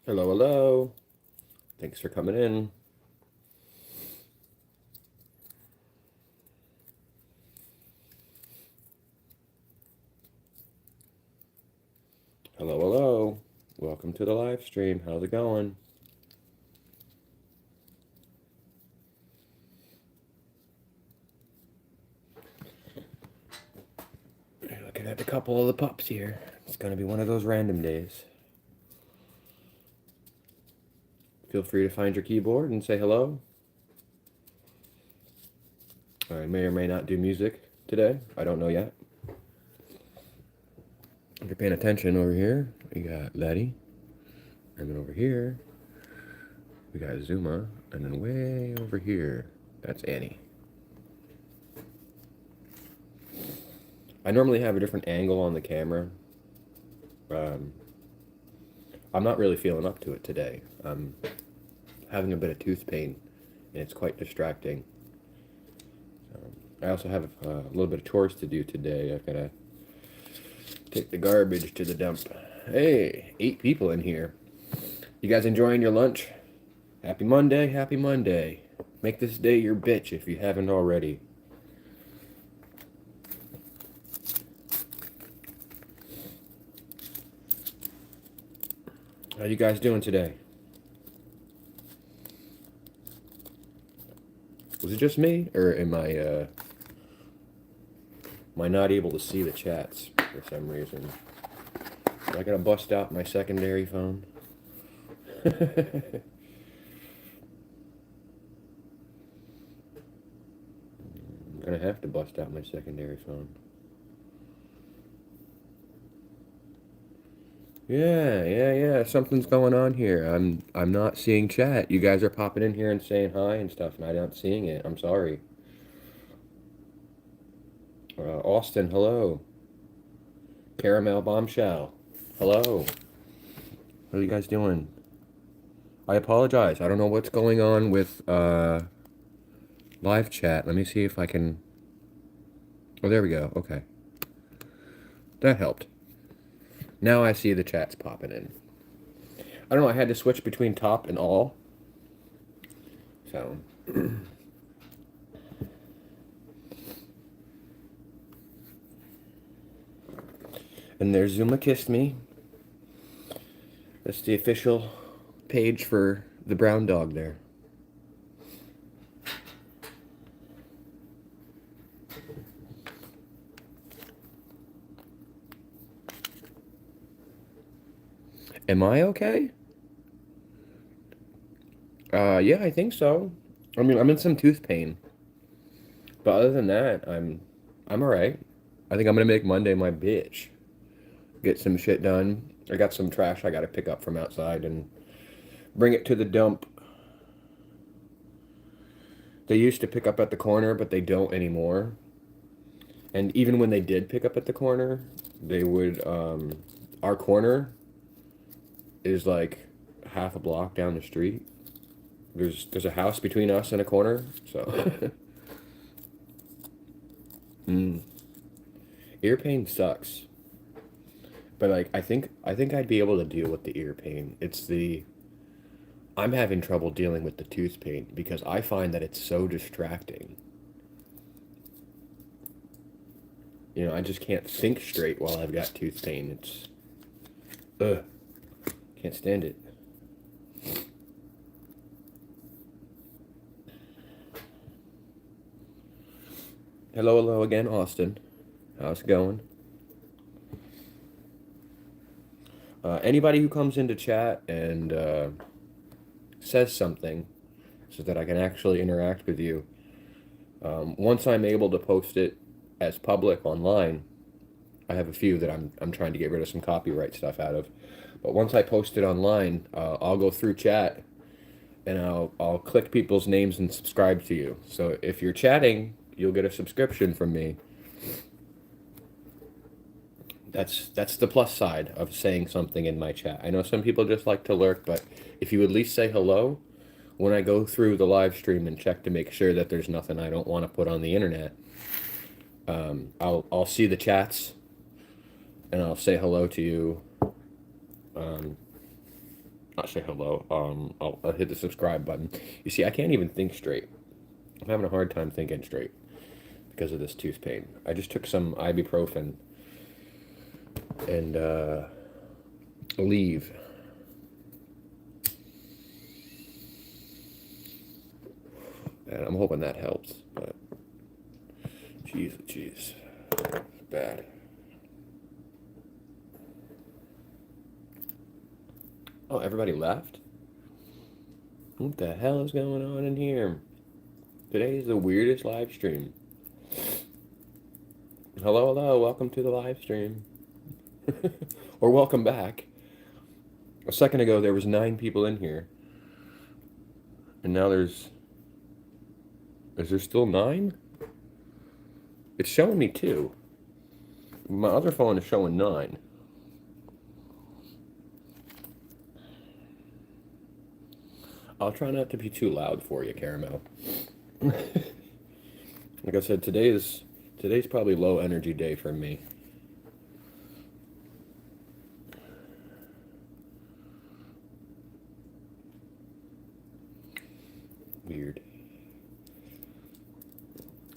Hello, hello. Thanks for coming in. Hello, hello. Welcome to the live stream. How's it going? Looking at a couple of the pups here. It's going to be one of those random days. Feel free to find your keyboard and say hello. I may or may not do music today. I don't know yet. If you're paying attention over here, we got Letty. And then over here, we got Zuma. And then way over here, that's Annie. I normally have a different angle on the camera. I'm not really feeling up to it today. I'm having a bit of tooth pain, and it's quite distracting. I also have a little bit of chores to do today. I've got to take the garbage to the dump. Hey, 8 people in here. You guys enjoying your lunch? Happy Monday, happy Monday. Make this day your bitch if you haven't already. How you guys doing today? Was it just me, or am I not able to see the chats for some reason? Am I gonna bust out my secondary phone? I'm gonna have to bust out my secondary phone. Yeah. Something's going on here. I'm not seeing chat. You guys are popping in here and saying hi and stuff, and I'm not seeing it. I'm sorry. Austin, hello. Caramel Bombshell, hello. What are you guys doing? I apologize. I don't know what's going on with live chat. Let me see if I can. Oh, there we go. Okay. That helped. Now I see the chats popping in. I don't know. I had to switch between top and all. So. And there's Zuma Kissed Me. That's the official page for the brown dog there. Am I okay? Yeah, I think so. I mean, I'm in some tooth pain. But other than that, I'm alright. I think I'm gonna make Monday my bitch. Get some shit done. I got some trash I gotta pick up from outside and bring it to the dump. They used to pick up at the corner, but they don't anymore. And even when they did pick up at the corner, they would our corner is like half a block down the street. There's a house between us and a corner, so ear pain sucks. But like I think I'd be able to deal with the ear pain. I'm having trouble dealing with the tooth pain because I find that it's so distracting. I just can't think straight while I've got tooth pain. It's ugh, can't stand it. Hello, hello again, Austin. How's it going? Anybody who comes into chat and says something so that I can actually interact with you. Once I'm able to post it as public online, I have a few that I'm trying to get rid of some copyright stuff out of. But once I post it online, I'll go through chat and I'll click people's names and subscribe to you. So if you're chatting, you'll get a subscription from me. That's the plus side of saying something in my chat. I know some people just like to lurk, but if you at least say hello when I go through the live stream and check to make sure that there's nothing I don't want to put on the internet, I'll see the chats and I'll say hello to you. not say hello. I'll hit the subscribe button. You see, I can't even think straight. I'm having a hard time thinking straight because of this tooth pain. I just took some ibuprofen and leave. And I'm hoping that helps. But jeez, bad. Oh, everybody left? What the hell is going on in here? Today is the weirdest live stream. Hello, welcome to the live stream. Or welcome back. A second ago there was 9 people in here. And now is there still 9? It's showing me 2. My other phone is showing 9. I'll try not to be too loud for you, Caramel. Like I said, today's probably low energy day for me. Weird.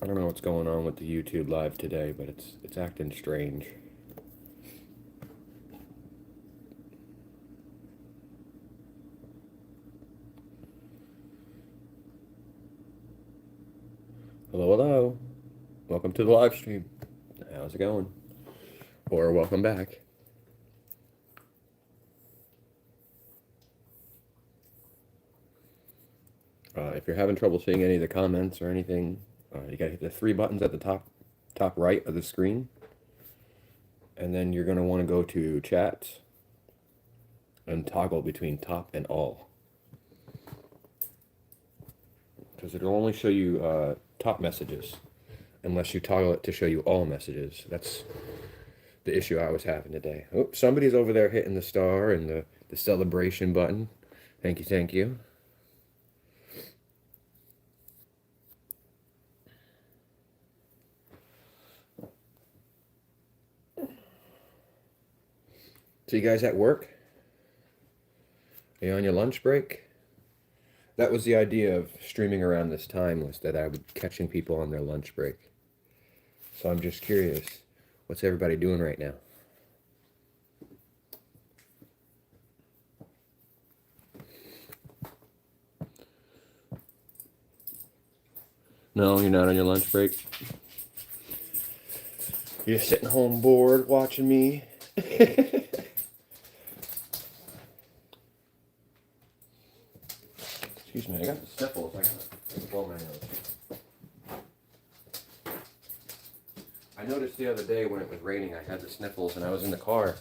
I don't know what's going on with the YouTube live today, but it's acting strange. Hello. Welcome to the live stream. How's it going? Or welcome back. If you're having trouble seeing any of the comments or anything, you gotta hit the 3 buttons at the top right of the screen. And then you're gonna want to go to chats and toggle between top and all. Because it'll only show you top messages unless you toggle it to show you all messages. That's the issue I was having today. Oh, somebody's over there hitting the star and the celebration button. Thank you. So you guys at work? Are you on your lunch break? That was the idea of streaming around this time, was that I would be catching people on their lunch break. So I'm just curious, what's everybody doing right now? No, you're not on your lunch break? You're sitting home bored watching me? Excuse me, I got the sniffles. I gotta blow my nose. I noticed the other day when it was raining, I had the sniffles and I was in the car.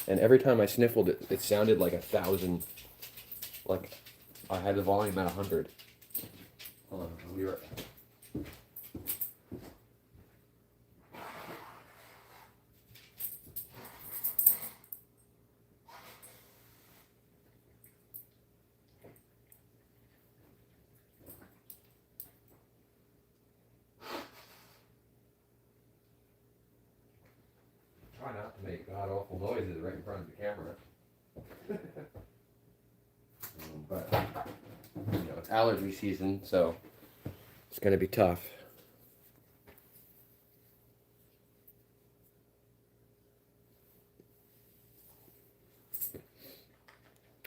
And every time I sniffled, it sounded like 1,000. Like I had the volume at 100. Hold on, I'll be right back. Try not to make god-awful noises right in front of the camera. But, it's allergy season, so it's going to be tough.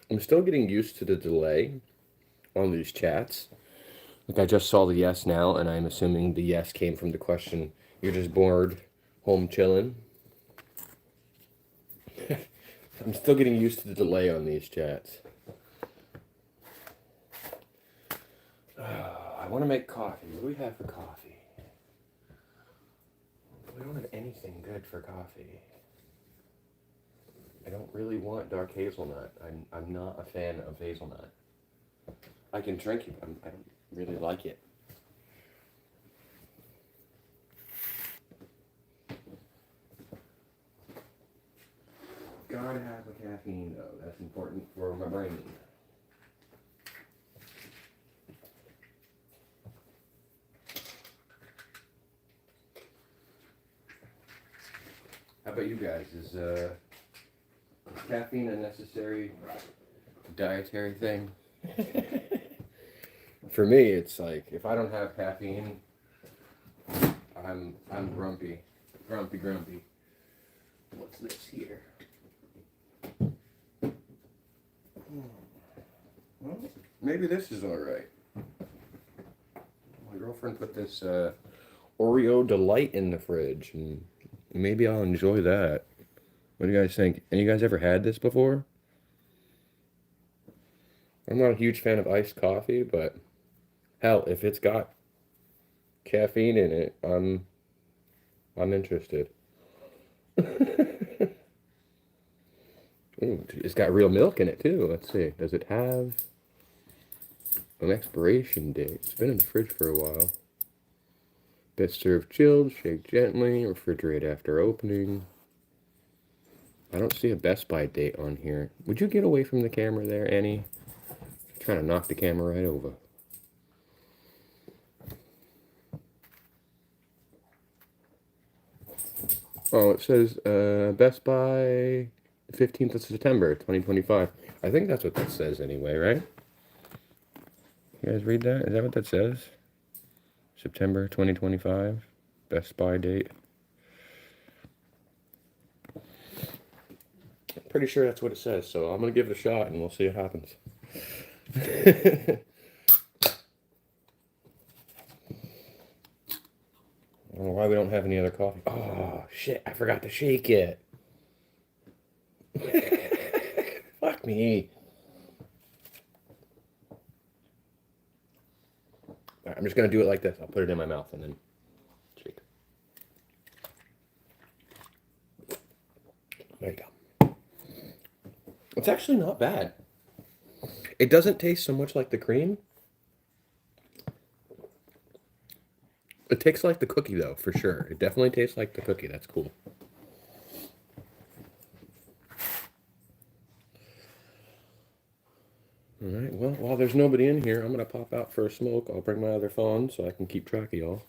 I'm still getting used to the delay on these chats. Like I just saw the yes now, and I'm assuming the yes came from the question, you're just bored, home chilling. I'm still getting used to the delay on these chats. I want to make coffee. What do we have for coffee? We don't have anything good for coffee. I don't really want dark hazelnut. I'm not a fan of hazelnut. I can drink it, but I don't really like it. Gotta have the caffeine though. That's important for my brain. How about you guys? Is caffeine a necessary dietary thing. For me, it's like if I don't have caffeine, I'm grumpy, grumpy. What's this here? Well, maybe this is all right. My girlfriend put this Oreo Delight in the fridge, and maybe I'll enjoy that. What do you guys think? Any of you guys ever had this before? I'm not a huge fan of iced coffee, but hell, if it's got caffeine in it, I'm interested. Ooh, it's got real milk in it too. Let's see. Does it have an expiration date? It's been in the fridge for a while. Best served chilled, shake gently, refrigerate after opening. I don't see a Best By date on here. Would you get away from the camera there, Annie? Trying to knock the camera right over. Oh, it says Best By 15th of September, 2025. I think that's what that says anyway, right? You guys read that? Is that what that says? September 2025, Best By date. Pretty sure that's what it says, so I'm gonna give it a shot and we'll see what happens. I don't know why we don't have any other coffee. Oh, shit, I forgot to shake it. Fuck me. Alright, I'm just gonna do it like this. I'll put it in my mouth and then shake. There you go. It's actually not bad. It doesn't taste so much like the cream. It tastes like the cookie, though, for sure. It definitely tastes like the cookie. That's cool. Alright, well, while there's nobody in here, I'm going to pop out for a smoke. I'll bring my other phone so I can keep track of y'all.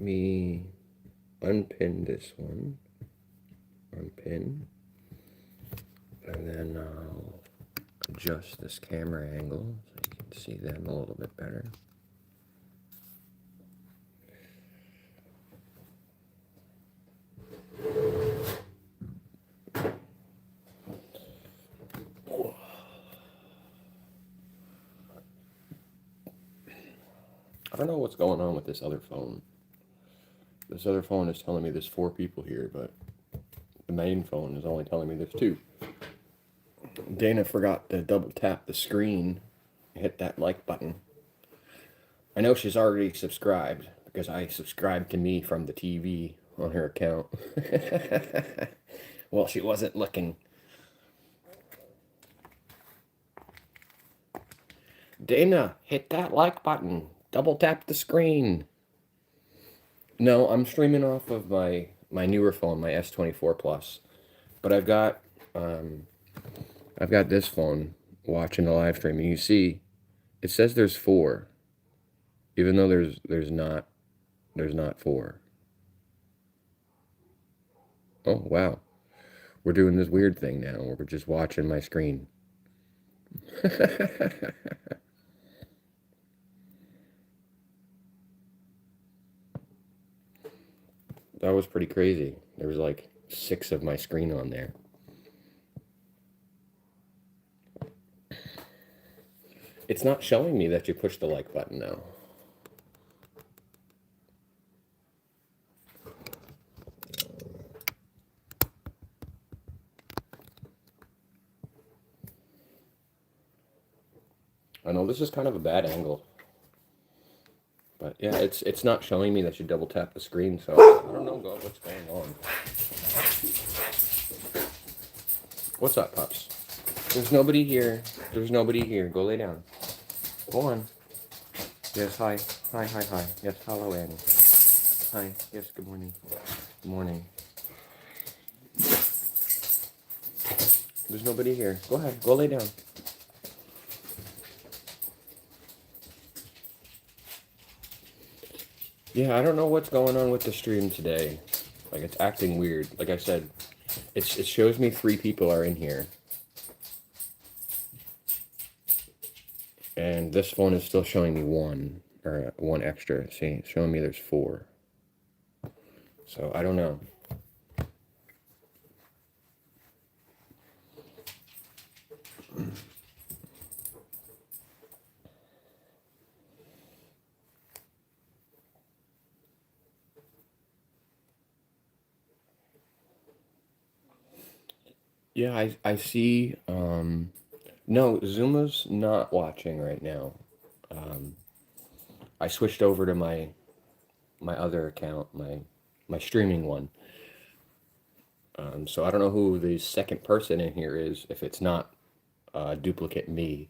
me unpin this one. Unpin. And then I'll adjust this camera angle so you can see them a little bit better. I don't know what's going on with this other phone. This other phone is telling me there's 4 people here, but the main phone is only telling me there's 2. Dana forgot to double tap the screen, hit that like button. I know she's already subscribed because I subscribed to me from the TV on her account. Well, she wasn't looking. Dana, hit that like button. Double tap the screen. No, I'm streaming off of my newer phone, my S24 Plus. But I've got this phone watching the live stream, and you see, it says there's 4, even though there's not 4. Oh wow, we're doing this weird thing now where we're just watching my screen. That was pretty crazy. There was like 6 of my screen on there. It's not showing me that you pushed the like button now. I know this is kind of a bad angle. But yeah, it's not showing me that you double tap the screen, so I don't know what's going on. What's up, pups? There's nobody here. There's nobody here. Go lay down. Go on. Yes, hi. Hi, hi, hi. Yes, hello, Annie. Hi. Yes, good morning. Good morning. There's nobody here. Go ahead. Go lay down. Yeah, I don't know what's going on with the stream today. Like, it's acting weird. Like I said, it shows me 3 people are in here. And this phone is still showing me 1, or 1 extra. See, it's showing me there's 4. So, I don't know. Yeah, I see, no, Zuma's not watching right now. I switched over to my other account, my streaming one. So I don't know who the second person in here is, if it's not duplicate me.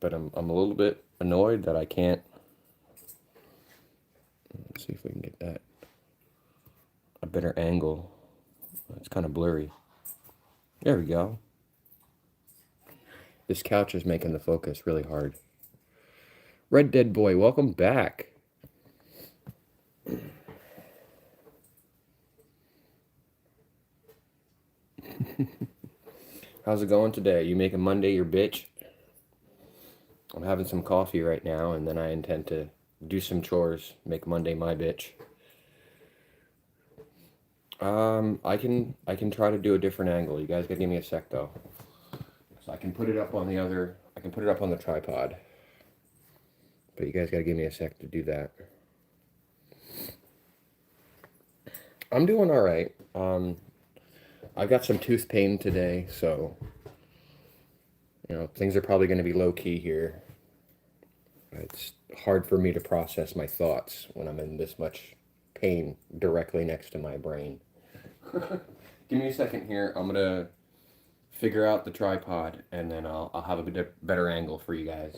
But I'm a little bit annoyed that I can't. Let's see if we can get that a better angle. It's kind of blurry. There we go. This couch is making the focus really hard. Red Dead Boy, welcome back. How's it going today? You making Monday your bitch? I'm having some coffee right now, and then I intend to do some chores, make Monday my bitch. I can try to do a different angle. You guys gotta give me a sec though. So I can put it up on the tripod. But you guys gotta give me a sec to do that. I'm doing all right. I've got some tooth pain today, so things are probably going to be low key here. It's hard for me to process my thoughts when I'm in this much pain directly next to my brain. Give me a second here. I'm gonna figure out the tripod, and then I'll have a better angle for you guys.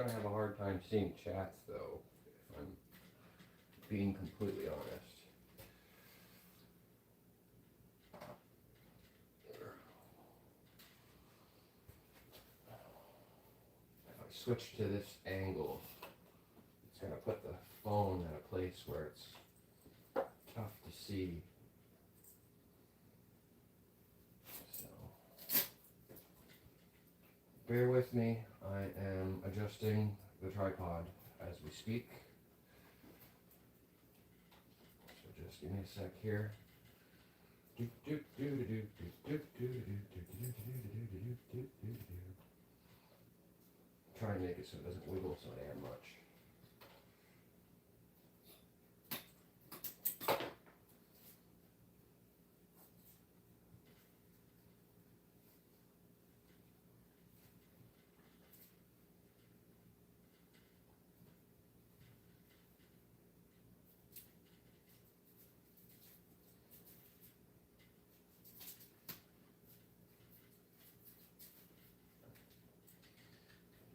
of have a hard time seeing chats, though, if I'm being completely honest. If I switch to this angle, it's going to put the phone in a place where it's tough to see. So, bear with me. I am adjusting the tripod as we speak. So just give me a sec here. Try and make it so it doesn't wiggle so damn much.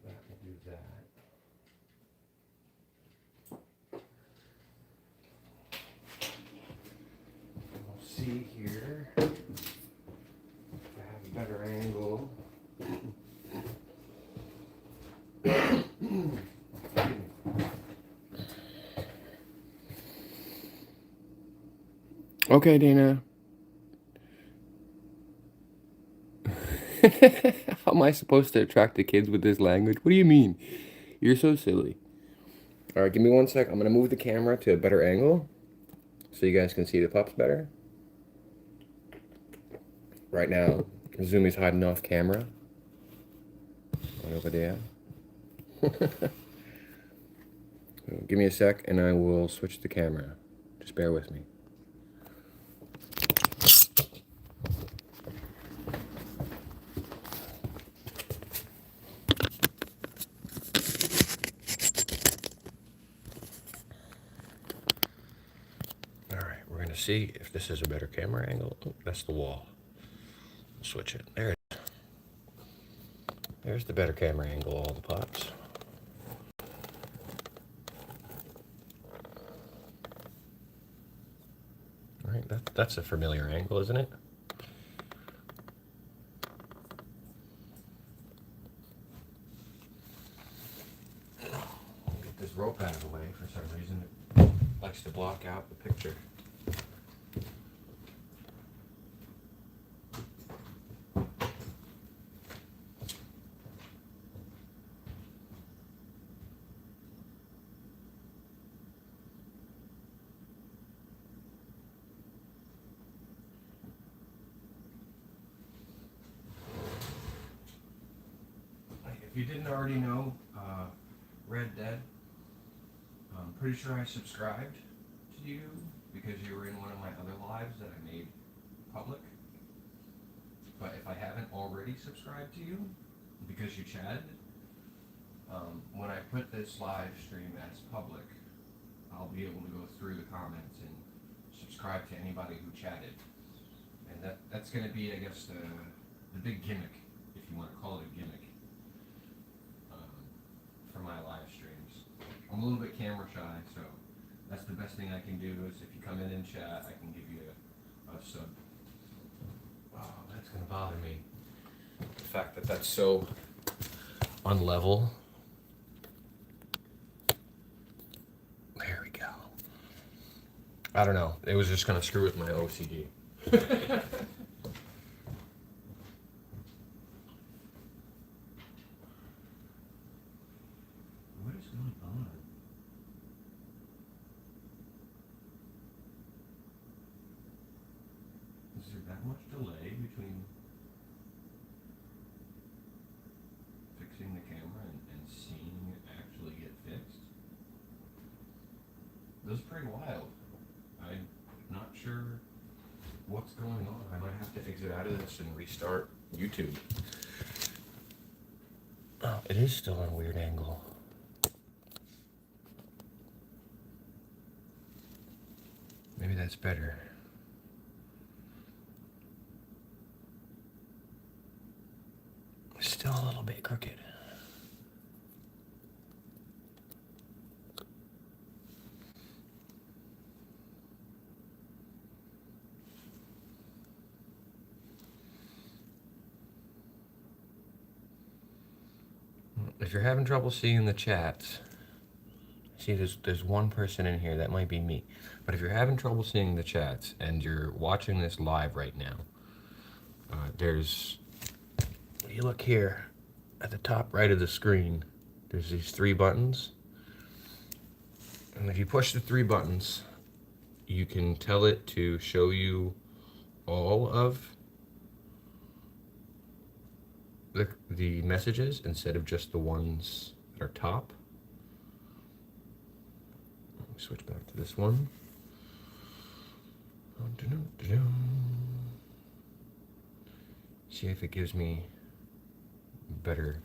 That will do that. We'll see here if I have a better angle. Okay, Dana. How am I supposed to attract the kids with this language? What do you mean? You're so silly. All right, give me 1 sec. I'm going to move the camera to a better angle so you guys can see the pups better. Right now, Zumi's hiding off camera. Right over there. Give me a sec and I will switch the camera. Just bear with me. Alright, we're going to see if this is a better camera angle. Oh, that's the wall. Switch it. There it is. There's the better camera angle, all the pups. Alright, that's a familiar angle, isn't it? Get this rope out of the way for some reason. It likes to block out the picture. If you didn't already know, Red Dead, I'm pretty sure I subscribed to you because you were in one of my other lives that I made public. But if I haven't already subscribed to you because you chatted, when I put this live stream as public, I'll be able to go through the comments and subscribe to anybody who chatted. And that's going to be, I guess, the big gimmick, if you want to call it a gimmick. For my live streams. I'm a little bit camera shy, so that's the best thing I can do is if you come in and chat, I can give you a sub. Oh, that's going to bother me. The fact that that's so unlevel. There we go. I don't know. It was just going to screw with my OCD. What is going on? Is there that much delay between fixing the camera and seeing it actually get fixed? This is pretty wild. I'm not sure what's going on. I might have to exit out of this and restart YouTube. Oh, it is still on a weird angle. Maybe that's better. Still a little bit crooked. If you're having trouble seeing the chats, see there's one person in here, that might be me. But if you're having trouble seeing the chats and you're watching this live right now, there's, you look here at the top right of the screen, there's these three buttons. And if you push the three buttons, you can tell it to show you all of the messages instead of just the ones that are top. Let me switch back to this one. See if it gives me better.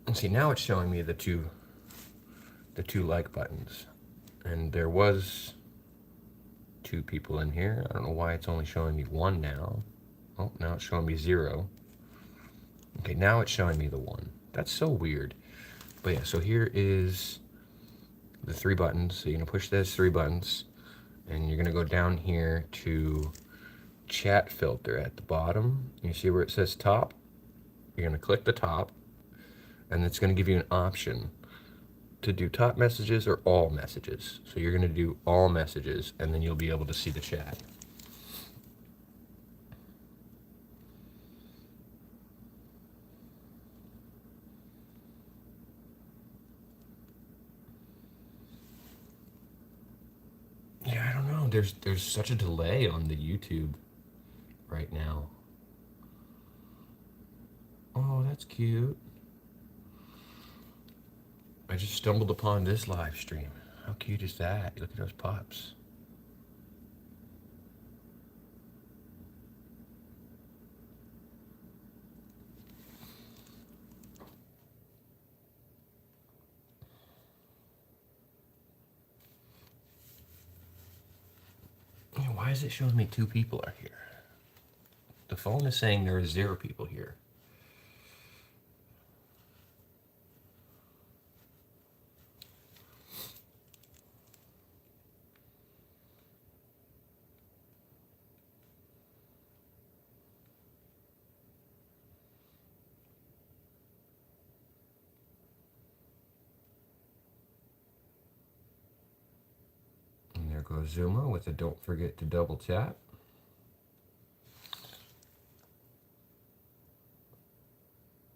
And see, now it's showing me the two like buttons. And there was two people in here. I don't know why it's only showing me one now. Oh, now it's showing me 0. Okay, now it's showing me the 1. That's so weird. But yeah, so here is the three buttons. So you're gonna push those three buttons, and you're gonna go down here to chat filter at the bottom. You see where it says top? You're gonna click the top, and it's gonna give you an option to do top messages or all messages. So you're gonna do all messages, and then you'll be able to see the chat. Yeah, I don't know. There's such a delay on the YouTube right now. Oh, that's cute. I just stumbled upon this live stream. How cute is that? Look at those pups. Why is it showing me 2 people are here? The phone is saying there are 0 people here. And there goes Zuma with a don't forget to double tap.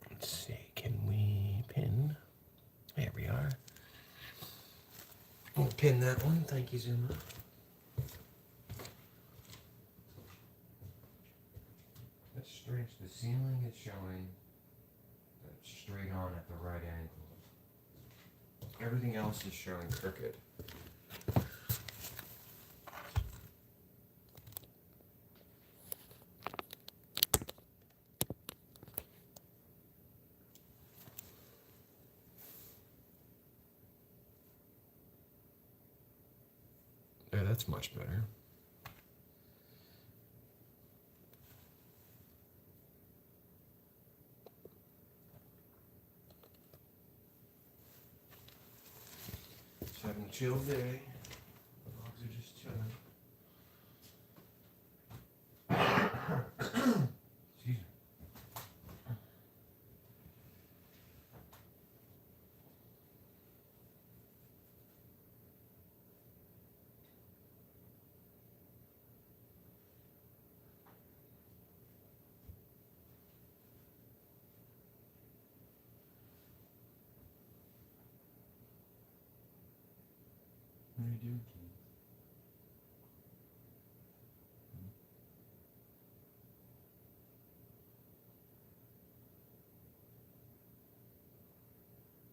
Let's see, can we pin? There we are. We'll pin that one. Thank you, Zuma. That's strange. The ceiling is showing that's straight on at the right angle. Everything else is showing crooked. Yeah, that's much better. Just having a chill day. The dogs are just chilling. Excuse me. What are you doing, King?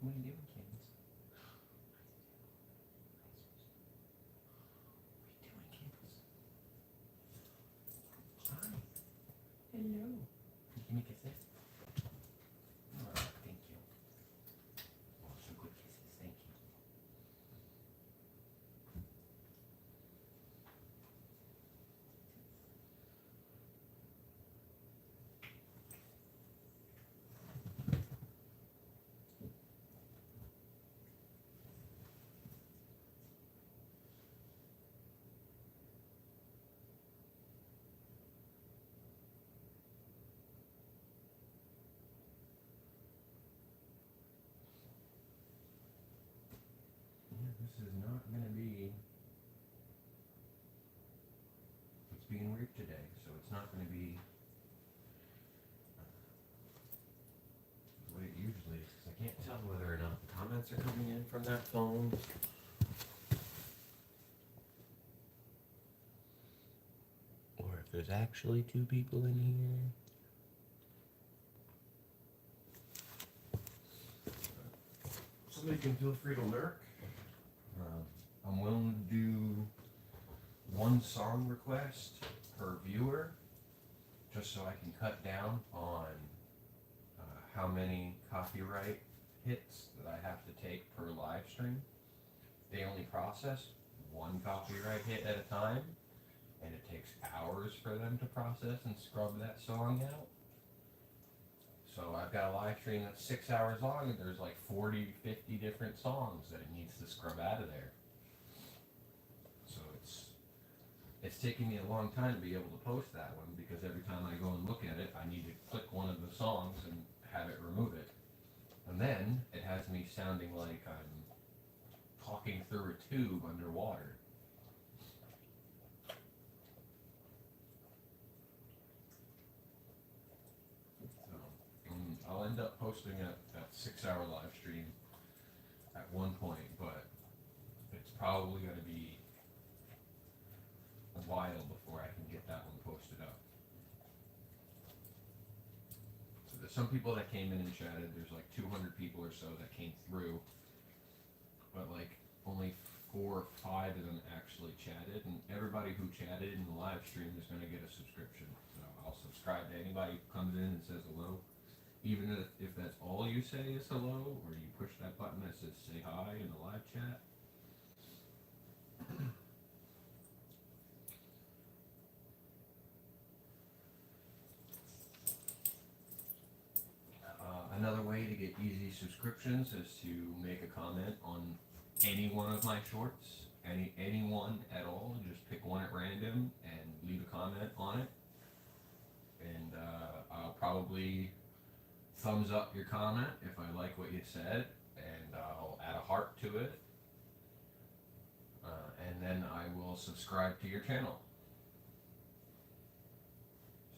What are you doing, Kings? What are you doing, Kings? Hi. Hello. Give me kisses. Oh, thank you. Oh, some good kisses. Thank you. This is not going to be... It's being weird today, so it's not going to be the way it usually is, because I can't tell whether or not the comments are coming in from that phone. Or if there's actually two people in here. Somebody can feel free to lurk. I'm willing to do one song request per viewer, just so I can cut down on how many copyright hits that I have to take per live stream. They only process one copyright hit at a time, and it takes hours for them to process and scrub that song out. So I've got a live stream that's 6 hours long, and there's like 40, 50 different songs that it needs to scrub out of there. So it's taking me a long time to be able to post that one, because every time I go and look at it, I need to click one of the songs and have it remove it. And then it has me sounding like I'm talking through a tube underwater. I'll end up posting a 6-hour live stream at one point, but it's probably going to be a while before I can get that one posted up. So there's some people that came in and chatted. There's like 200 people or so that came through, but like only 4 or 5 of them actually chatted, and everybody who chatted in the live stream is going to get a subscription. So I'll subscribe to anybody who comes in and says hello. Even if that's all you say is hello, or you push that button that says say hi in the live chat. Another way to get easy subscriptions is to make a comment on any one of my shorts, anyone at all. Just pick one at random and leave a comment on it. And I'll probably thumbs up your comment if I like what you said, and I'll add a heart to it, and then I will subscribe to your channel.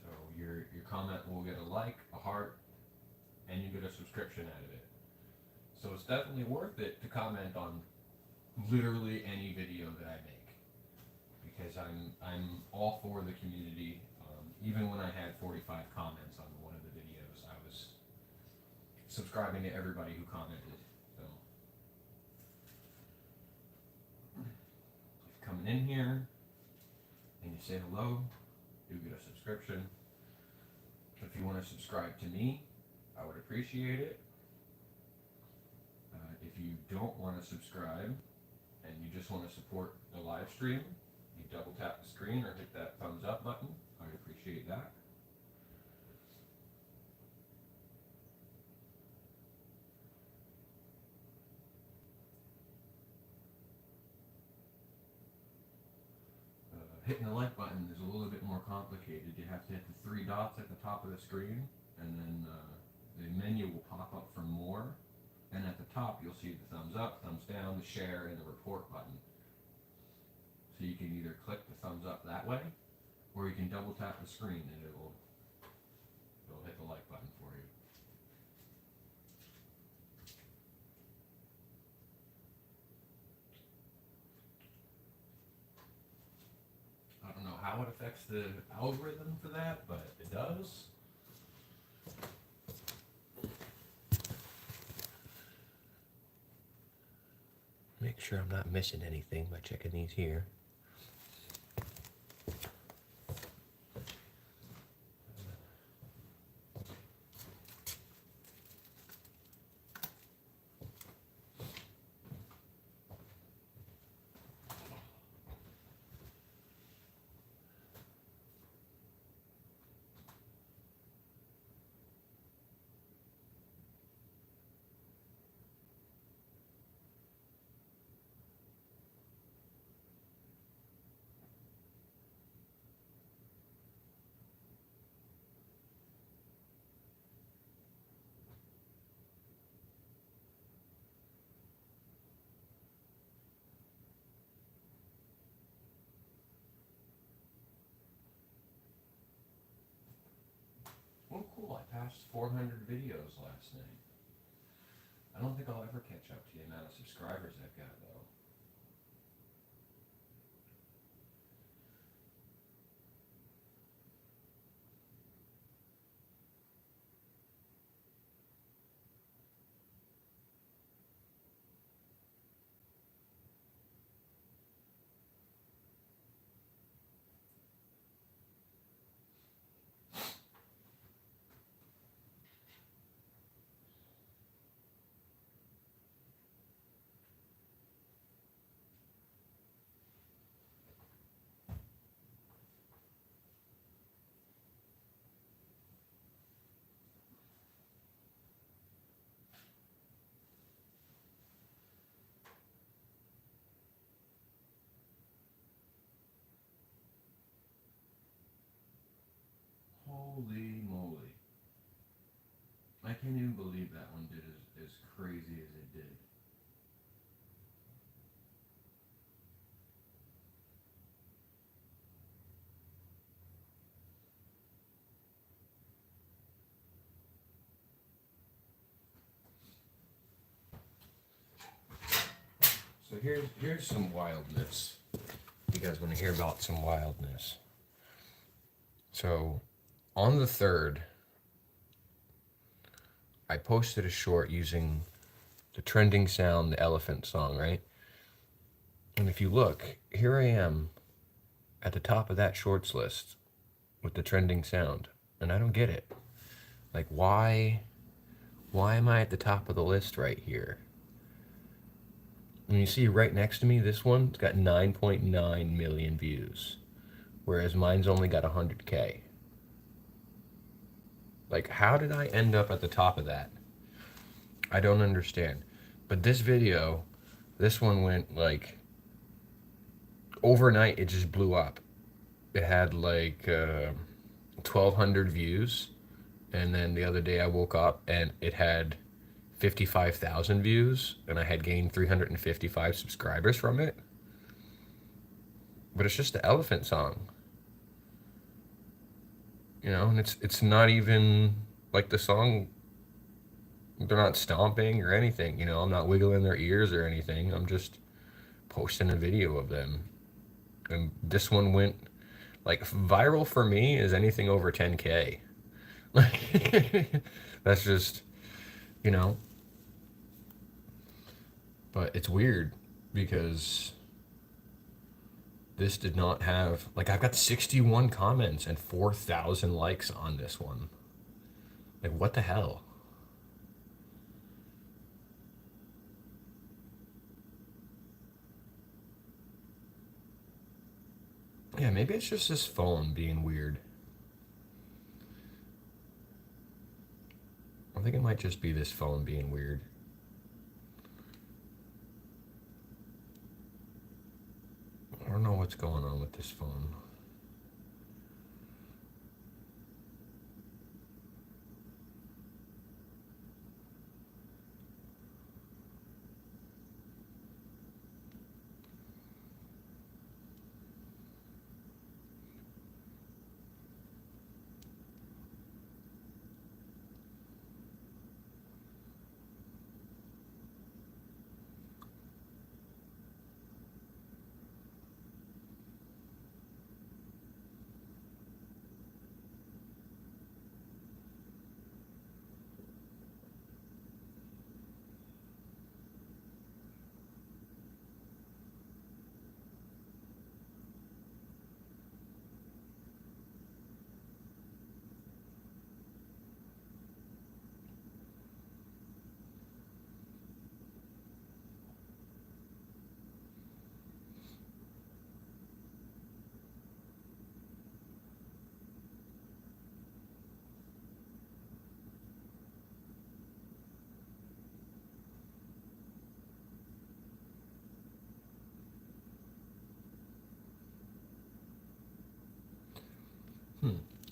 So your comment will get a like, a heart, and you get a subscription out of it. So it's definitely worth it to comment on literally any video that I make, because I'm all for the community. Even when I had 45 comments on one of the videos, I was subscribing to everybody who commented. So if you're coming in here and you say hello, you get a subscription. If you want to subscribe to me, I would appreciate it. If you don't want to subscribe and you just want to support the live stream, you double tap the screen or hit that thumbs up button. I'd appreciate that. Hitting the like button is a little bit more complicated. You have to hit the 3 dots at the top of the screen, and then the menu will pop up for more, and at the top you'll see the thumbs up, thumbs down, the share, and the report button. So you can either click the thumbs up that way, or you can double tap the screen and it'll hit the like button for you. I don't know how it affects the algorithm for that, but it does. Make sure I'm not missing anything by checking these here. Oh, cool. I passed 400 videos last night. I don't think I'll ever catch up to the amount of subscribers I've got, though. Holy moly. I can't even believe that one did as crazy as it did. So here's some wildness. You guys want to hear about some wildness? So on the 3rd, I posted a short using the trending sound, the elephant song, right? And if you look, here I am at the top of that shorts list with the trending sound. And I don't get it. Like, why am I at the top of the list right here? And you see right next to me, this one's got 9.9 million views, whereas mine's only got 100K. Like, how did I end up at the top of that? I don't understand. But this video, this one went like overnight, it just blew up. It had like 1,200 views. And then the other day I woke up and it had 55,000 views, and I had gained 355 subscribers from it. But it's just the elephant song. You know, and it's not even like the song, they're not stomping or anything, you know, I'm not wiggling their ears or anything. I'm just posting a video of them. And this one went like viral for me is anything over 10K. Like that's just, you know, but it's weird because this did not have, like, I've got 61 comments and 4,000 likes on this one. Like, what the hell? Yeah, maybe it's just this phone being weird. I think it might just be this phone being weird. I don't know what's going on with this phone.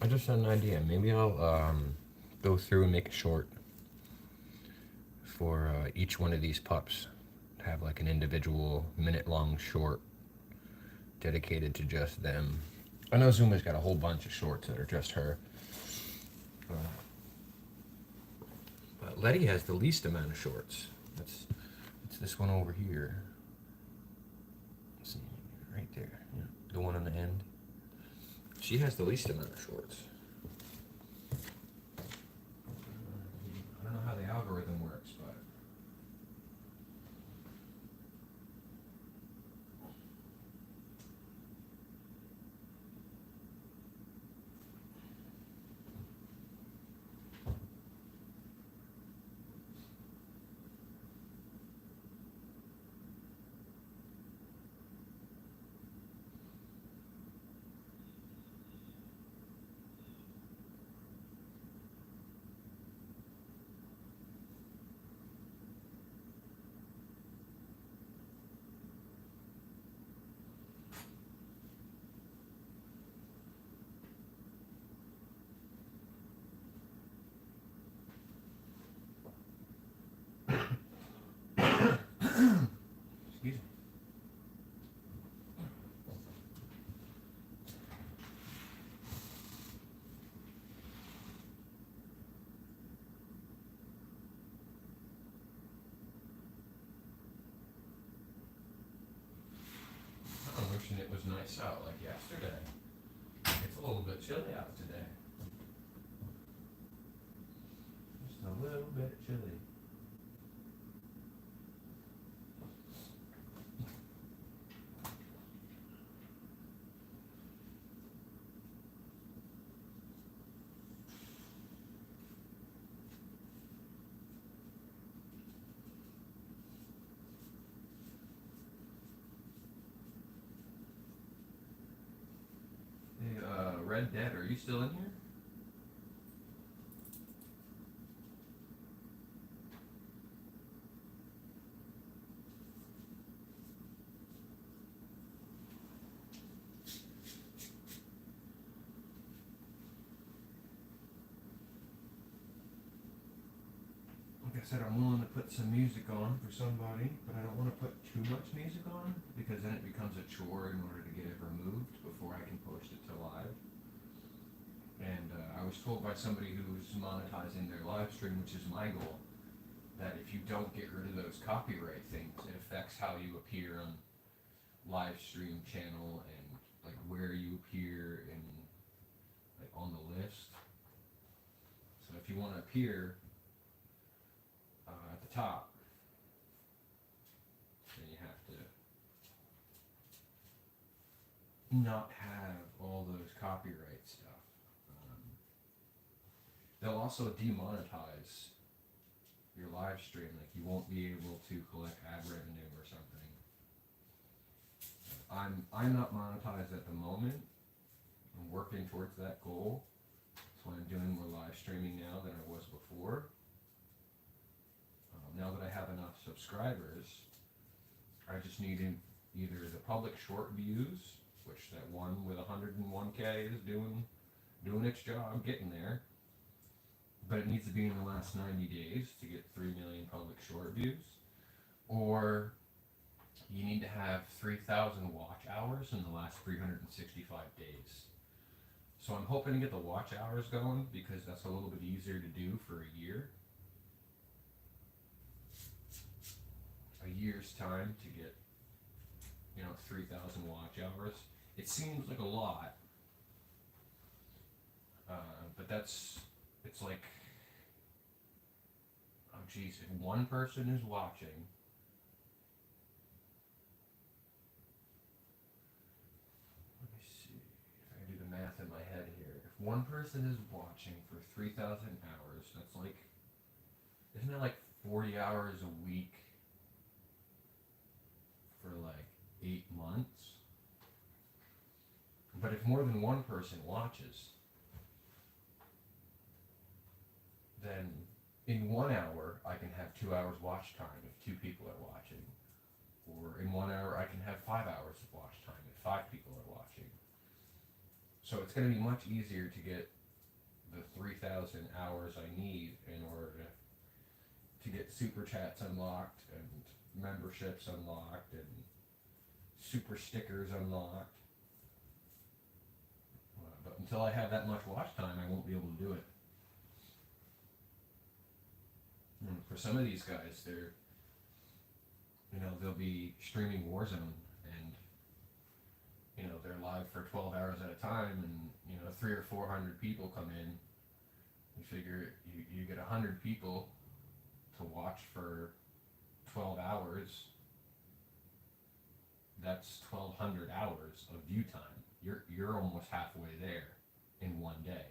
I just had an idea. Maybe I'll go through and make a short for each one of these pups. Have like an individual minute-long short dedicated to just them. I know Zuma's got a whole bunch of shorts that are just her. Uh, but Letty has the least amount of shorts. That's it's this one over here. Let's see, right there. Yeah, the one on the end. She has the least amount of shorts. I don't know how the algorithm works, but excuse me. I'm wishing it was nice out like yesterday. It's a little bit chilly out today. Just a little bit chilly. Hey, Red Dead, are you still in here? Like I said, I'm willing to put some music on for somebody, but I don't want to put too much music on because then it becomes a chore in order to get it removed before I can post it to live. And I was told by somebody who's monetizing their live stream, which is my goal, that if you don't get rid of those copyright things, it affects how you appear on live stream channel and like where you appear and like on the list. So if you want to appear at the top, then you have to not have all those copyright stuff. They'll also demonetize your live stream, like you won't be able to collect ad revenue or something. I'm not monetized at the moment. I'm working towards that goal. That's why I'm doing more live streaming now than I was before. Now that I have enough subscribers, I just need either the public short views, which that one with 101K is doing its job, getting there. But it needs to be in the last 90 days to get 3 million public short views. Or you need to have 3,000 watch hours in the last 365 days. So I'm hoping to get the watch hours going because that's a little bit easier to do for a year. A year's time to get, 3,000 watch hours. It seems like a lot, but it's like, oh geez, if one person is watching, let me see, if I can do the math in my head here. If one person is watching for 3,000 hours, that's like, isn't it like 40 hours a week for like 8 months? But if more than one person watches, then in 1 hour I can have 2 hours watch time if 2 people are watching. Or in 1 hour I can have 5 hours of watch time if 5 people are watching. So it's going to be much easier to get the 3,000 hours I need in order to get super chats unlocked and memberships unlocked and super stickers unlocked. But until I have that much watch time, I won't be able to do it. And for some of these guys, they're, they'll be streaming Warzone, and they're live for 12 hours at a time, and three or 400 people come in. You figure you get 100 people to watch for 12 hours. That's 1,200 hours of view time. You're almost halfway there in one day.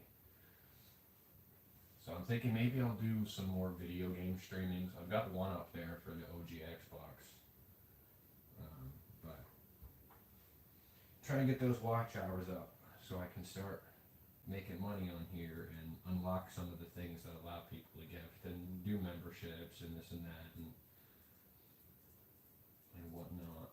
So I'm thinking maybe I'll do some more video game streamings. I've got one up there for the OG Xbox, but trying to get those watch hours up so I can start making money on here and unlock some of the things that allow people to gift and do memberships and this and that and whatnot.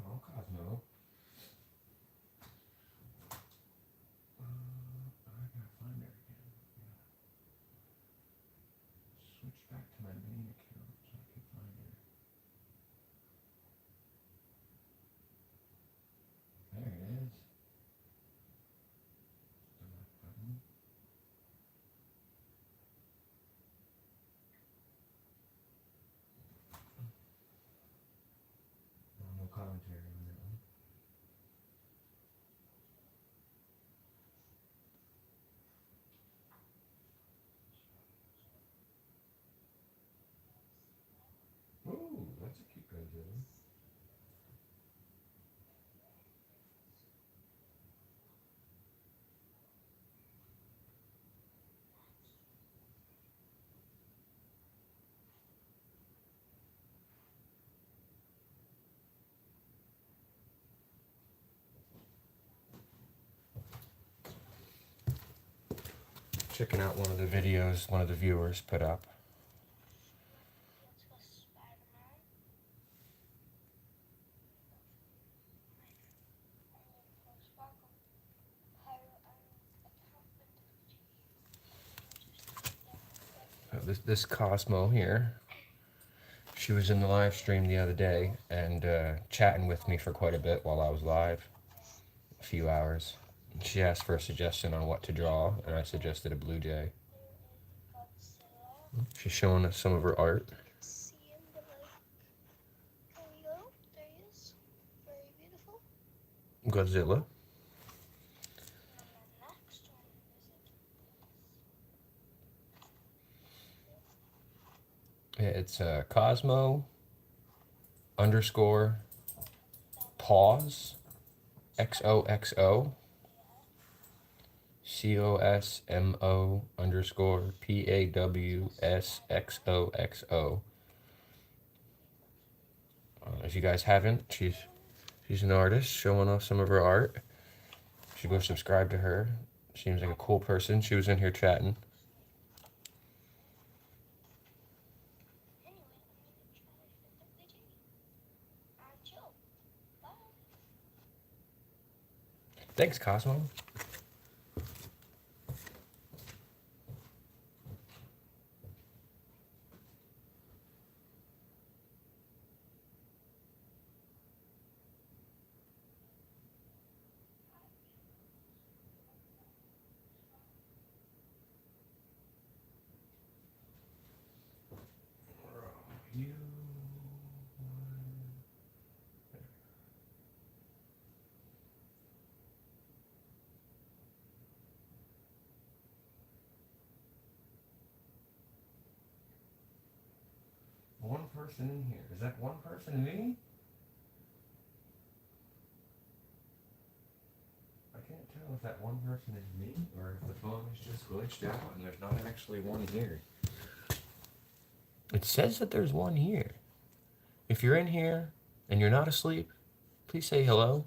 Oh, Cosmo. I gotta find her again. Switch back to my main account so I can find her. There it is. Select button. Oh, no commentary on that one. Ooh, that's a cute Godzilla. Checking out one of the videos one of the viewers put up. This Cosmo here, she was in the live stream the other day and chatting with me for quite a bit while I was live, a few hours. She asked for a suggestion on what to draw, and I suggested a blue jay. She's showing us some of her art. Godzilla. Yeah, it's Cosmo underscore pause XOXO COSMO underscore PAWSXOXO. If you guys haven't, she's an artist showing off some of her art. You should go subscribe to her. Seems like a cool person. She was in here chatting. Thanks, Cosmo. You. One person in here. Is that one person me? I can't tell if that one person is me or if the phone is just glitched out and there's not actually one here. It says that there's one here. If you're in here and you're not asleep, please say hello.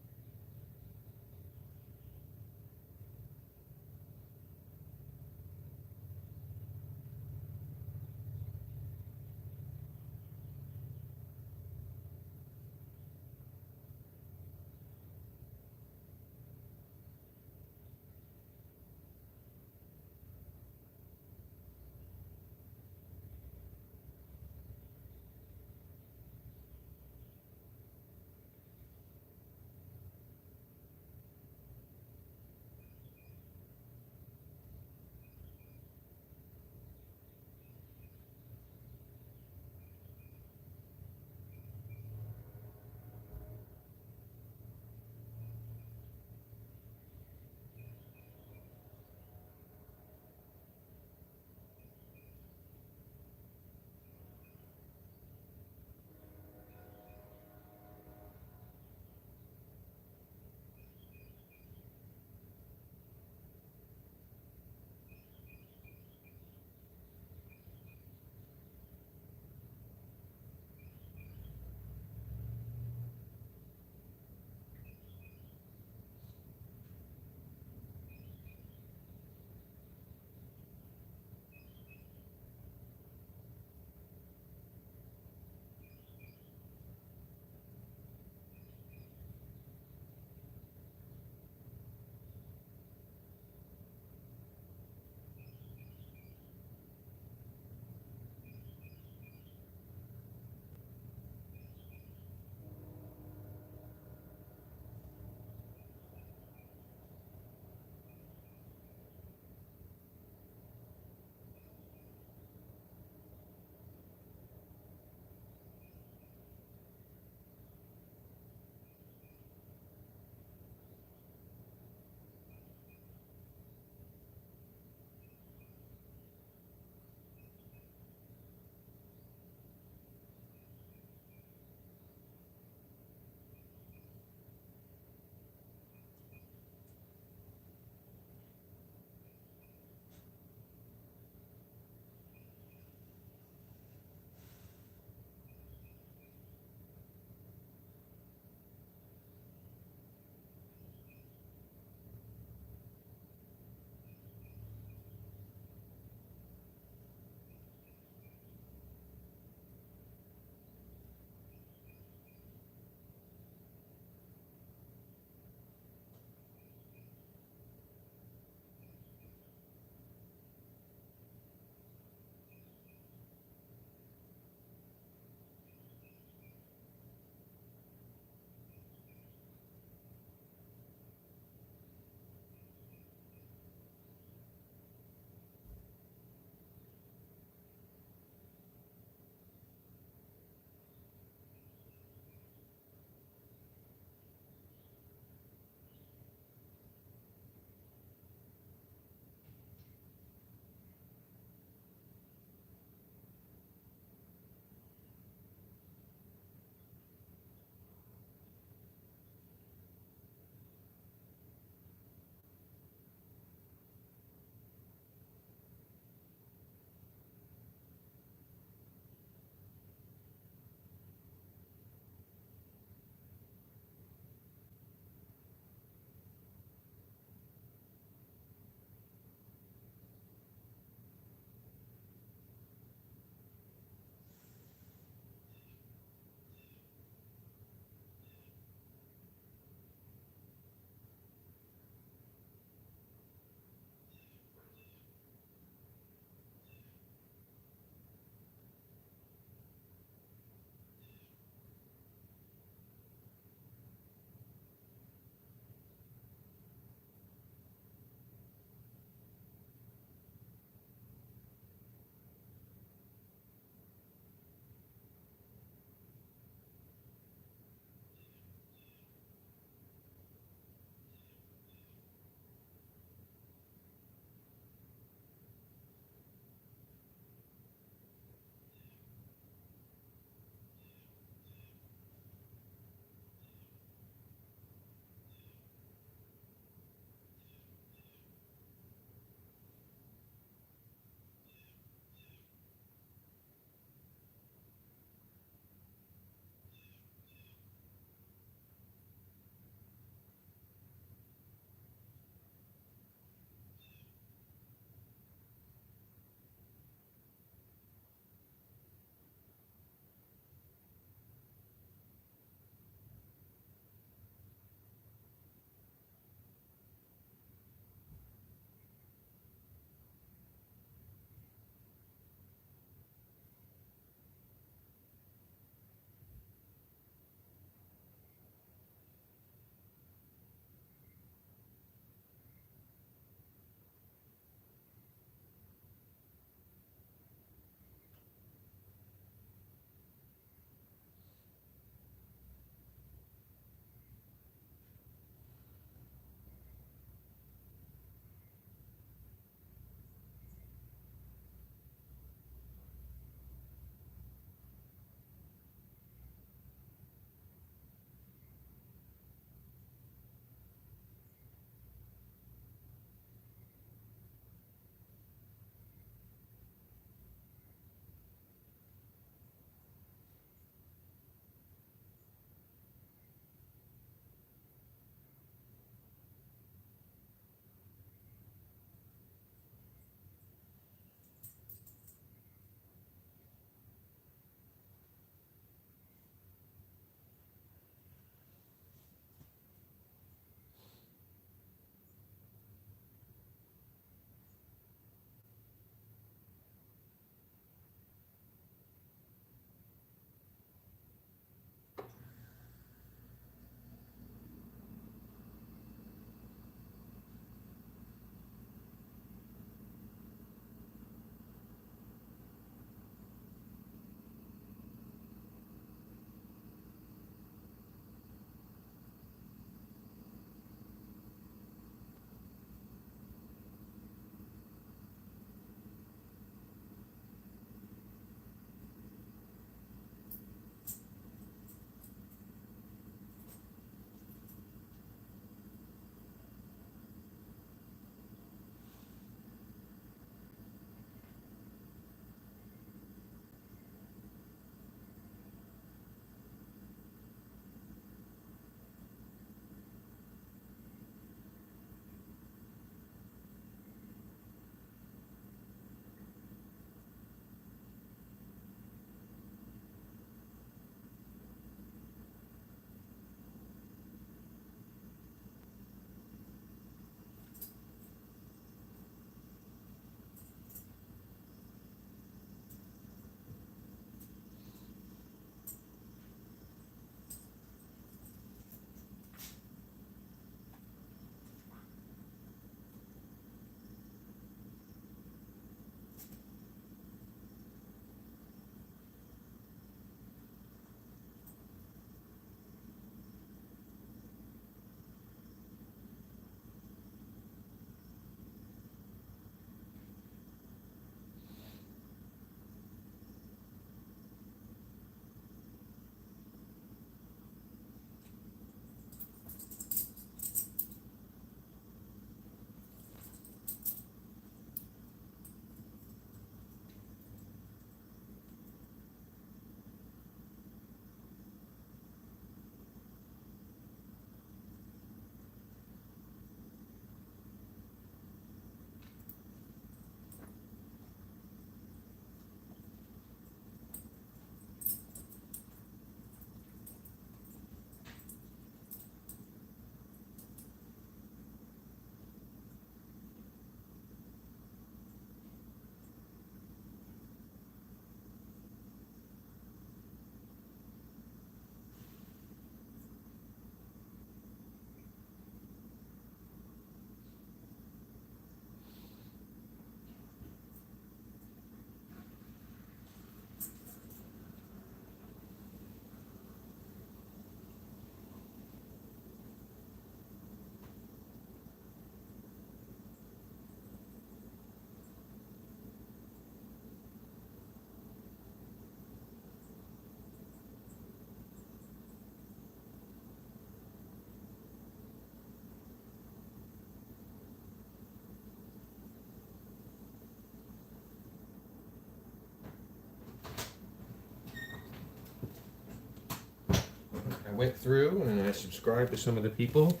went through and I subscribed to some of the people.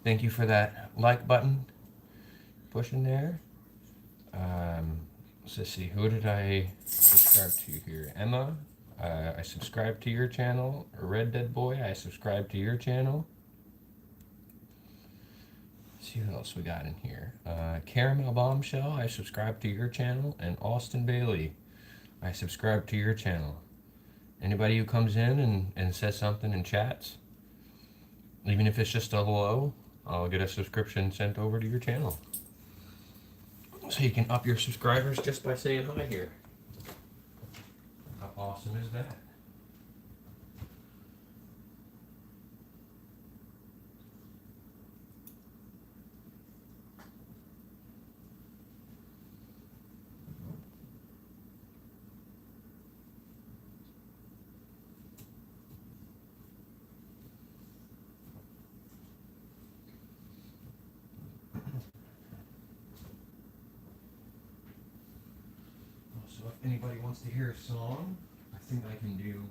Thank you for that like button pushing there. Let's see, who did I subscribe to here? Emma, I subscribed to your channel. Red Dead Boy, I subscribed to your channel. Let's see who else we got in here. Caramel Bombshell, I subscribed to your channel. And Austin Bailey, I subscribe to your channel. Anybody who comes in and says something and chats, even if it's just a hello, I'll get a subscription sent over to your channel. So you can up your subscribers just by saying hi here. How awesome is that? So if anybody wants to hear a song, I think I can do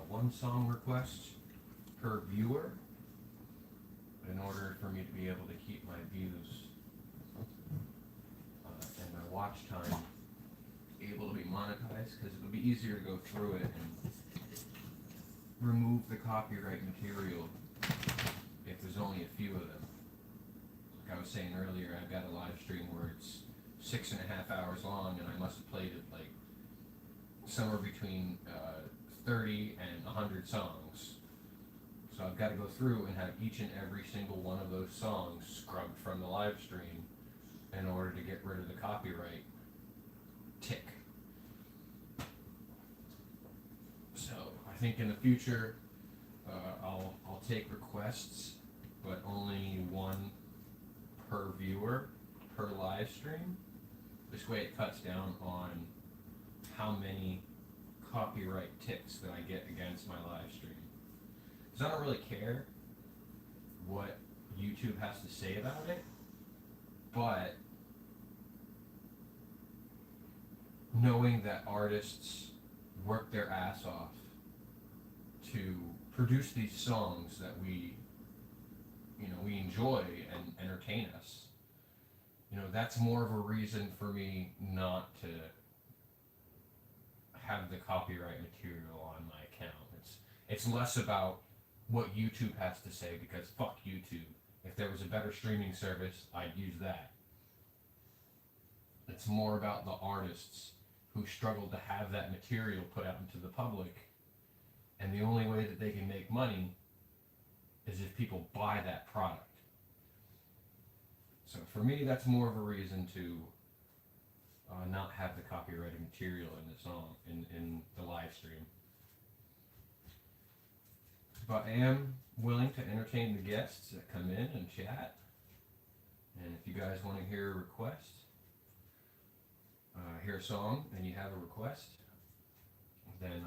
one song request per viewer in order for me to be able to keep my views and my watch time able to be monetized, because it'll be easier to go through it and remove the copyright material if there's only a few of them. Like I was saying earlier, I've got a live stream where it's 6.5 hours long, and I must have played it like somewhere between 30 and 100 songs. So I've got to go through and have each and every single one of those songs scrubbed from the live stream in order to get rid of the copyright tick. So I think in the future I'll take requests, but only one per viewer per live stream. This way it cuts down on how many copyright ticks that I get against my live stream. Because I don't really care what YouTube has to say about it, but knowing that artists work their ass off to produce these songs that we enjoy and entertain us, that's more of a reason for me not to have the copyright material on my account. It's less about what YouTube has to say, because fuck YouTube. If there was a better streaming service, I'd use that. It's more about the artists who struggle to have that material put out into the public, and the only way that they can make money is if people buy that product. So for me, that's more of a reason to not have the copyrighted material in the song, in the live stream. But I am willing to entertain the guests that come in and chat. And if you guys want to hear a request, hear a song, and you have a request, then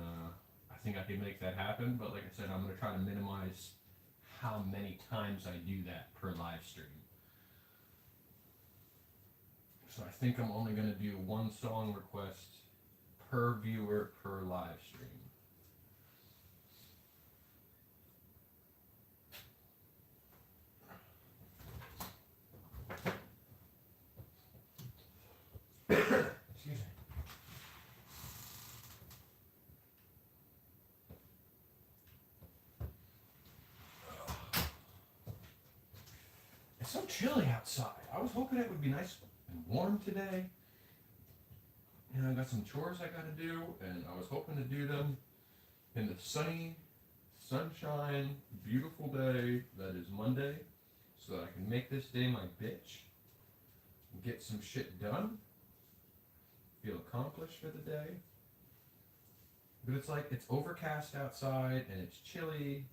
I think I can make that happen. But like I said, I'm going to try to minimize how many times I do that per live stream. So I think I'm only going to do one song request per viewer per live stream. Excuse me. It's so chilly outside. I was hoping it would be nice and warm today. I got some chores I got to do, and I was hoping to do them in the sunny, sunshine, beautiful day that is Monday, so that I can make this day my bitch and get some shit done, feel accomplished for the day. But it's overcast outside and it's chilly,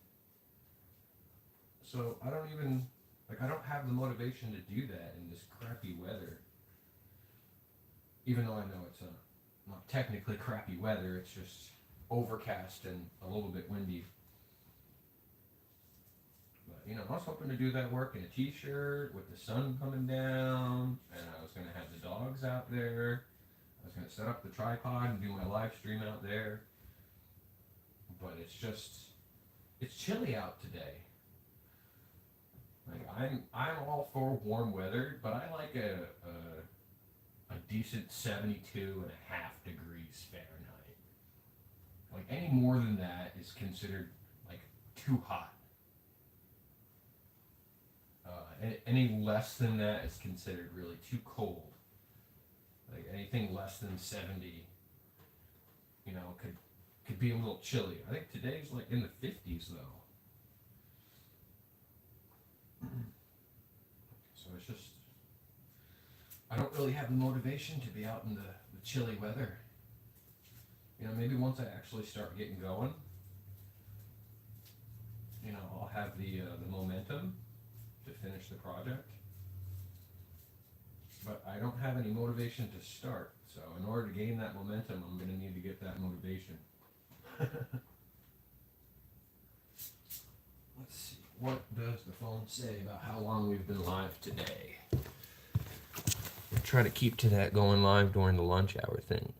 so I don't have the motivation to do that in this crappy weather. Even though I know it's not technically crappy weather, it's just overcast and a little bit windy. But, I was hoping to do that work in a t-shirt with the sun coming down, and I was going to have the dogs out there. I was going to set up the tripod and do my live stream out there. But it's just It's chilly out today. Like I'm all for warm weather, but I like a decent 72.5 degrees Fahrenheit. Like any more than that is considered like too hot. Any less than that is considered really too cold. Like anything less than 70, could be a little chilly. I think today's like in the 50s though. So it's just I don't really have the motivation to be out in the chilly weather. Maybe once I actually start getting going, I'll have the momentum to finish the project. But I don't have any motivation to start. So in order to gain that momentum, I'm going to need to get that motivation. Let's see. What does the phone say about how long we've been live today? We'll try to keep to that going live during the lunch hour thing.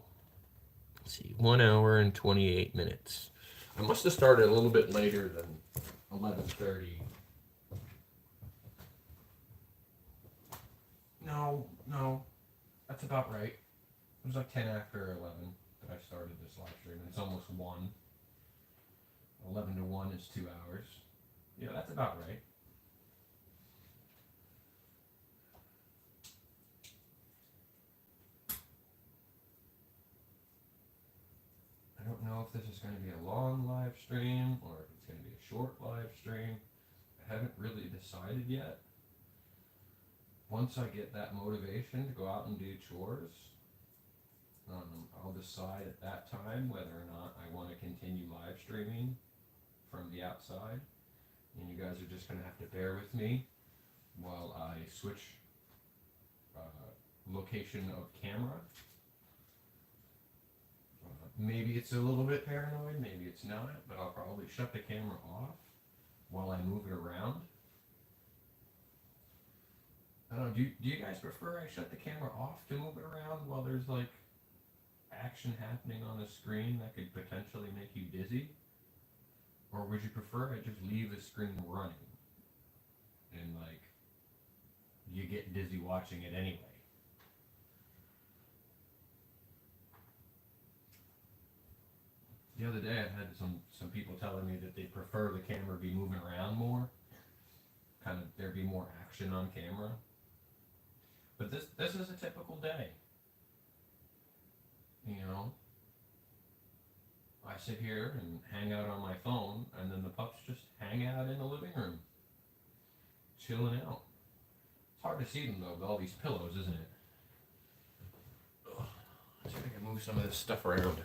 Let's see. 1 hour and 28 minutes. I must have started a little bit later than 11:30. No, that's about right. It was like 10 after 11 that I started this live stream. It's almost 1. 11 to 1 is 2 hours. Yeah, that's about right. I don't know if this is going to be a long live stream or if it's going to be a short live stream. I haven't really decided yet. Once I get that motivation to go out and do chores, I'll decide at that time whether or not I want to continue live streaming from the outside. And you guys are just going to have to bear with me while I switch location of camera. Maybe it's a little bit paranoid, maybe it's not, but I'll probably shut the camera off while I move it around. I don't know, do you guys prefer I shut the camera off to move it around while there's like action happening on the screen that could potentially make you dizzy? Or would you prefer I just leave the screen running and like you get dizzy watching it anyway? The other day I had some people telling me that they prefer the camera be moving around more, kind of there be more action on camera. But this is a typical day. I sit here and hang out on my phone, and then the pups just hang out in the living room, chilling out. It's hard to see them though with all these pillows, isn't it? Let's see if I can move some of this stuff around.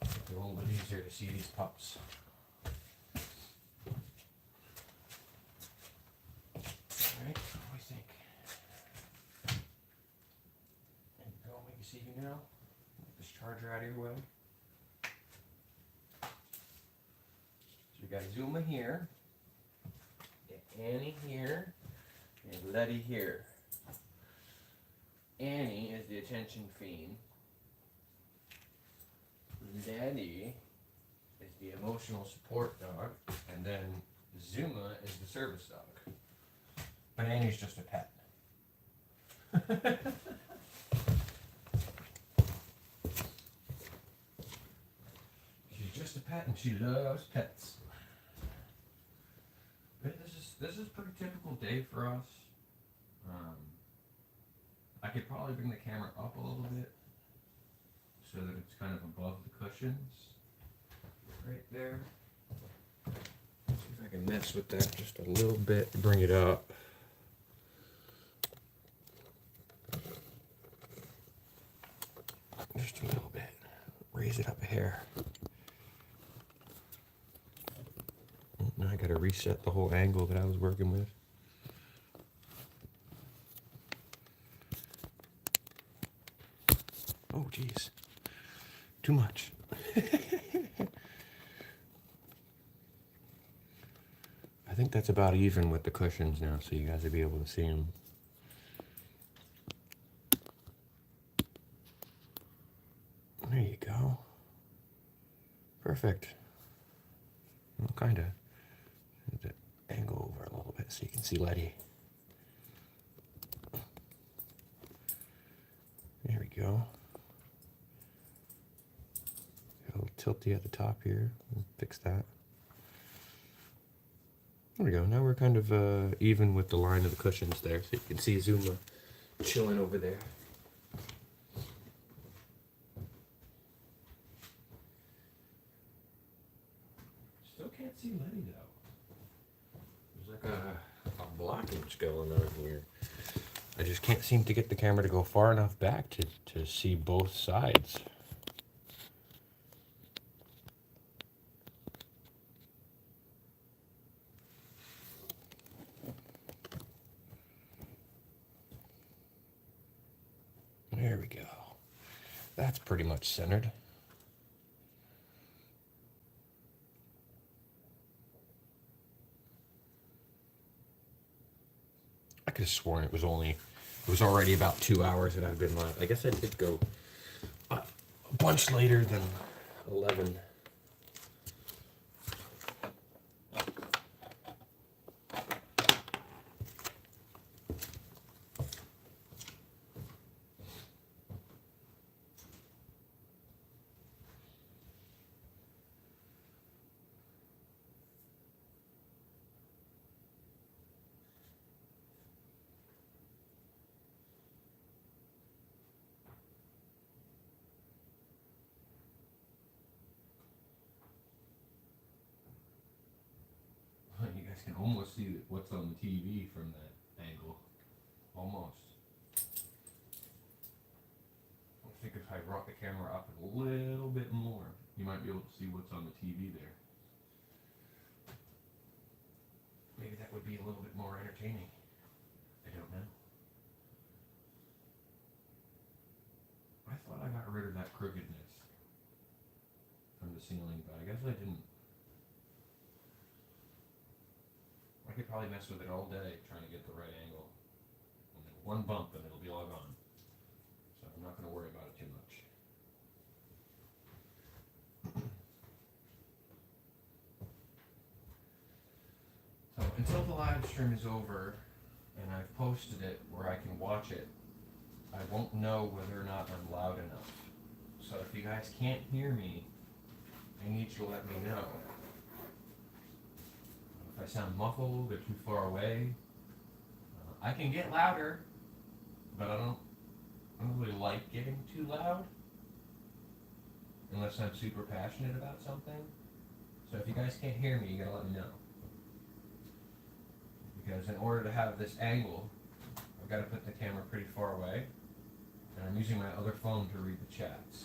It's a little bit easier to see these pups. Alright, what do we think? There you go, we can see you now. Get this charger out of your way. So we got Zuma here, Annie here, and Letty here. Annie is the attention fiend. Daddy is the emotional support dog, and then Zuma is the service dog. But Annie's just a pet. She's just a pet, and she loves pets. But this is a pretty typical day for us. I could probably bring the camera up a little bit so that it's kind of above the cushions. Right there. See if I can mess with that just a little bit, bring it up. Just a little bit. Raise it up a hair. Now I gotta reset the whole angle that I was working with. Oh, geez. Too much. I think that's about even with the cushions now, so you guys will be able to see them. There you go. Perfect. kind of angle over a little bit so you can see Letty. There we go. A little tilty at the top here. We'll fix that. There we go. Now we're kind of even with the line of the cushions there, so you can see Zuma chilling over there. Still can't see Letty though. There's like a blockage going on here. I just can't seem to get the camera to go far enough back to see both sides. There we go. That's pretty much centered. I could have sworn it was already about 2 hours that I've been live. I guess I did go a bunch later than 11. You guys can almost see what's on the TV from that angle. Almost. I think if I brought the camera up a little bit more, you might be able to see what's on the TV there. Maybe that would be a little bit more entertaining. I don't know. I thought I got rid of that crookedness from the ceiling, but I guess I didn't. I could probably mess with it all day trying to get the right angle. And then one bump and it'll be all gone. So I'm not going to worry about it too much. So until the live stream is over and I've posted it where I can watch it, I won't know whether or not I'm loud enough. So if you guys can't hear me, I need you to let me know. If I sound muffled or too far away, I can get louder, but I don't really like getting too loud unless I'm super passionate about something. So if you guys can't hear me, you gotta let me know. Because in order to have this angle, I've got to put the camera pretty far away, and I'm using my other phone to read the chats.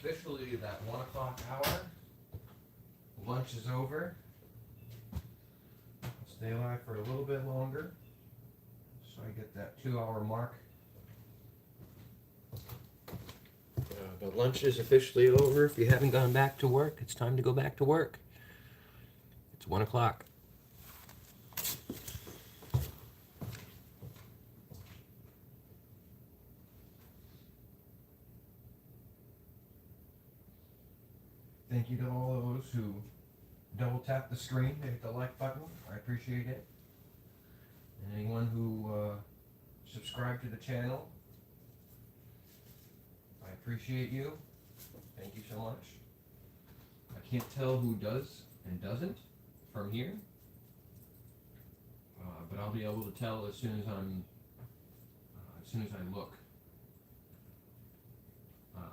officially that 1 o'clock hour. Lunch is over. I'll stay alive for a little bit longer, so I get that 2-hour mark. But lunch is officially over. If you haven't gone back to work, it's time to go back to work. It's 1 o'clock. Thank you to all those who double tap the screen to hit the like button. I appreciate it. And anyone who subscribed to the channel, I appreciate you. Thank you so much. I can't tell who does and doesn't from here, but I'll be able to tell as soon as I look.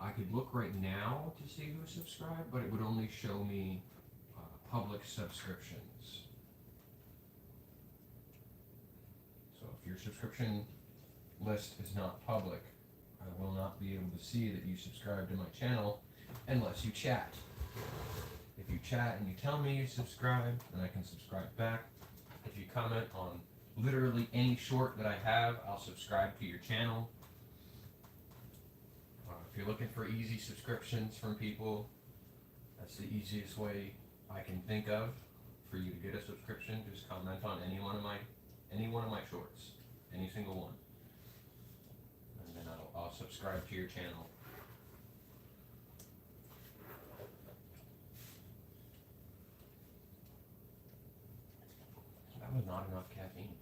I could look right now to see who subscribed, but it would only show me public subscriptions. So if your subscription list is not public, I will not be able to see that you subscribe to my channel unless you chat. If you chat and you tell me you subscribe, then I can subscribe back. If you comment on literally any short that I have, I'll subscribe to your channel. If you're looking for easy subscriptions from people, that's the easiest way I can think of for you to get a subscription. Just comment on any one of my shorts, any single one, and then I'll subscribe to your channel. That was not enough caffeine.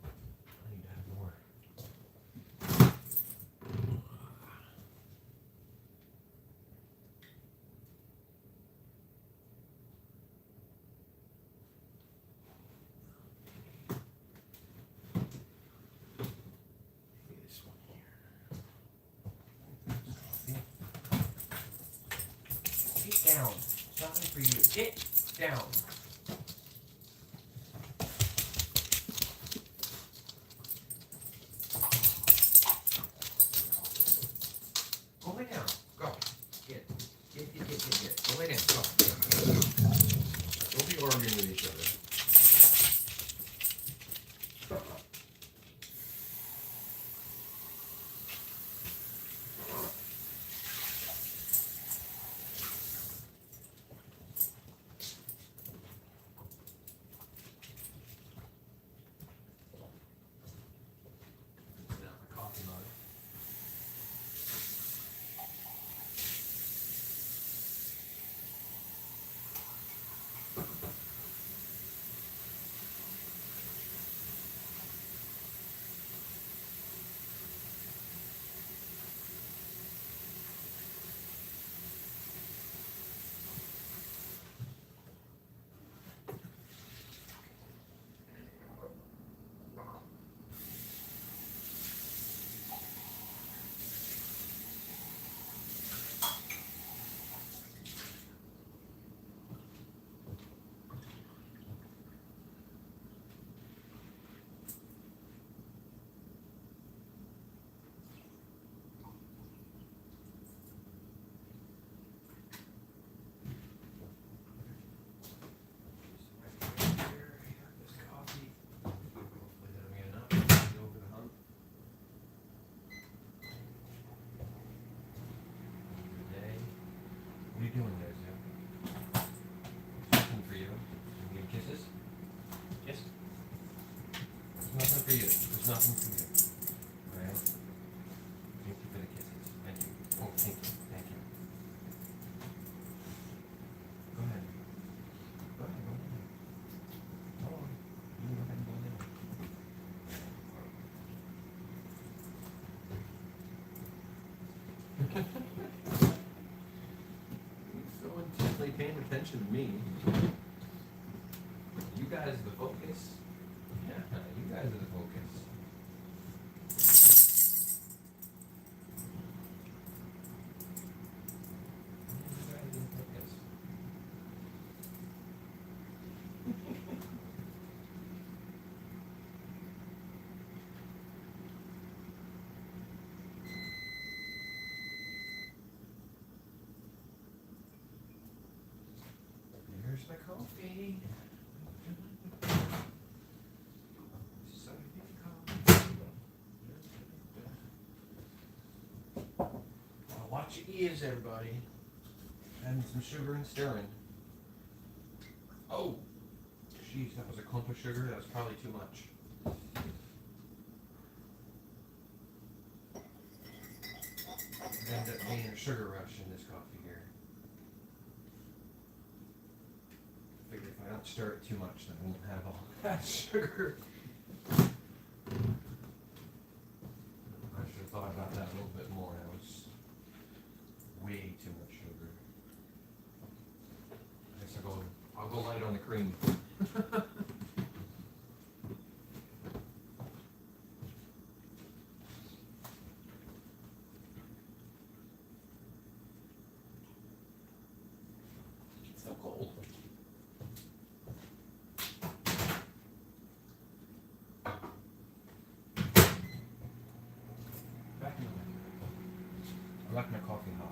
I need to have more. This one here. Get down. It's nothing for you. Get down. Go lay down. Go. Get. Go lay down. Go. Don't be arguing with each other. What are you doing there, Zip? Nothing for you. You need kisses? Yes? There's nothing for you. There's nothing for you. Alright? Thank you for the kisses. Thank you. Oh, thank you. Thank you. Go ahead. Go ahead. Go ahead. Go on. You can go ahead and go in. So intently paying attention to me. You guys are the focus. Yeah, you guys are the focus. You guys are the focus. Watch your ears, everybody. Adding some sugar and stirring. Oh! Jeez, that was a clump of sugar. That was probably too much. It ended up being a sugar rush in this coffee here. I figured if I don't stir it too much, then I won't have all that sugar. I should have thought about that a little bit more. That was way too much sugar. I guess I'll go light on the cream. It's so cold. Back in the I like my coffee hot.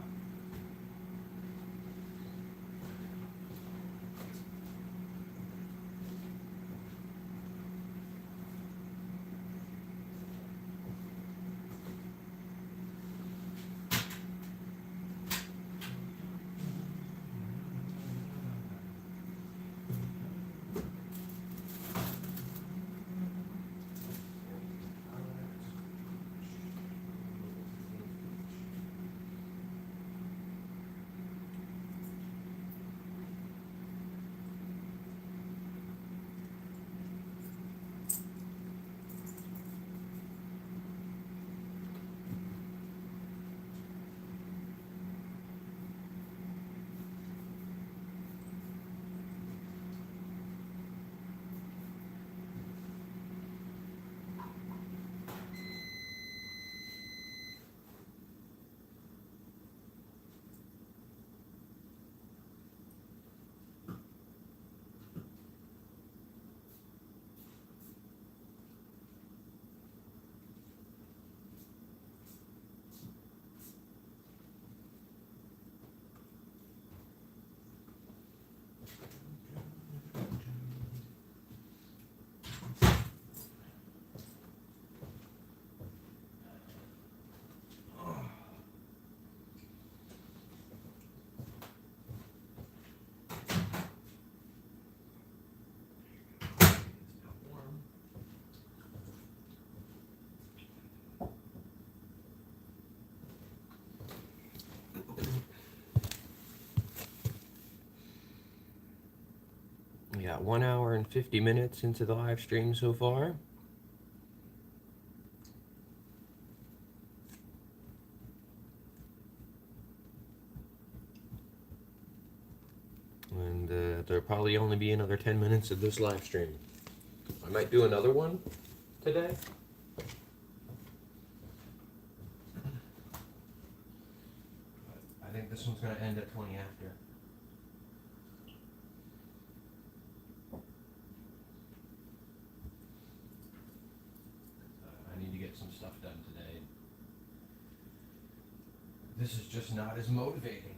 We got 1 hour and 50 minutes into the live stream so far. And there'll probably only be another 10 minutes of this live stream. I might do another one today. I think this one's going to end at 20 after. I need to get some stuff done today. This is just not as motivating.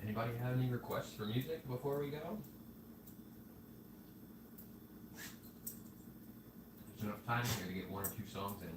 Anybody have any requests for music before we go? There's enough time here to get 1 or 2 songs in.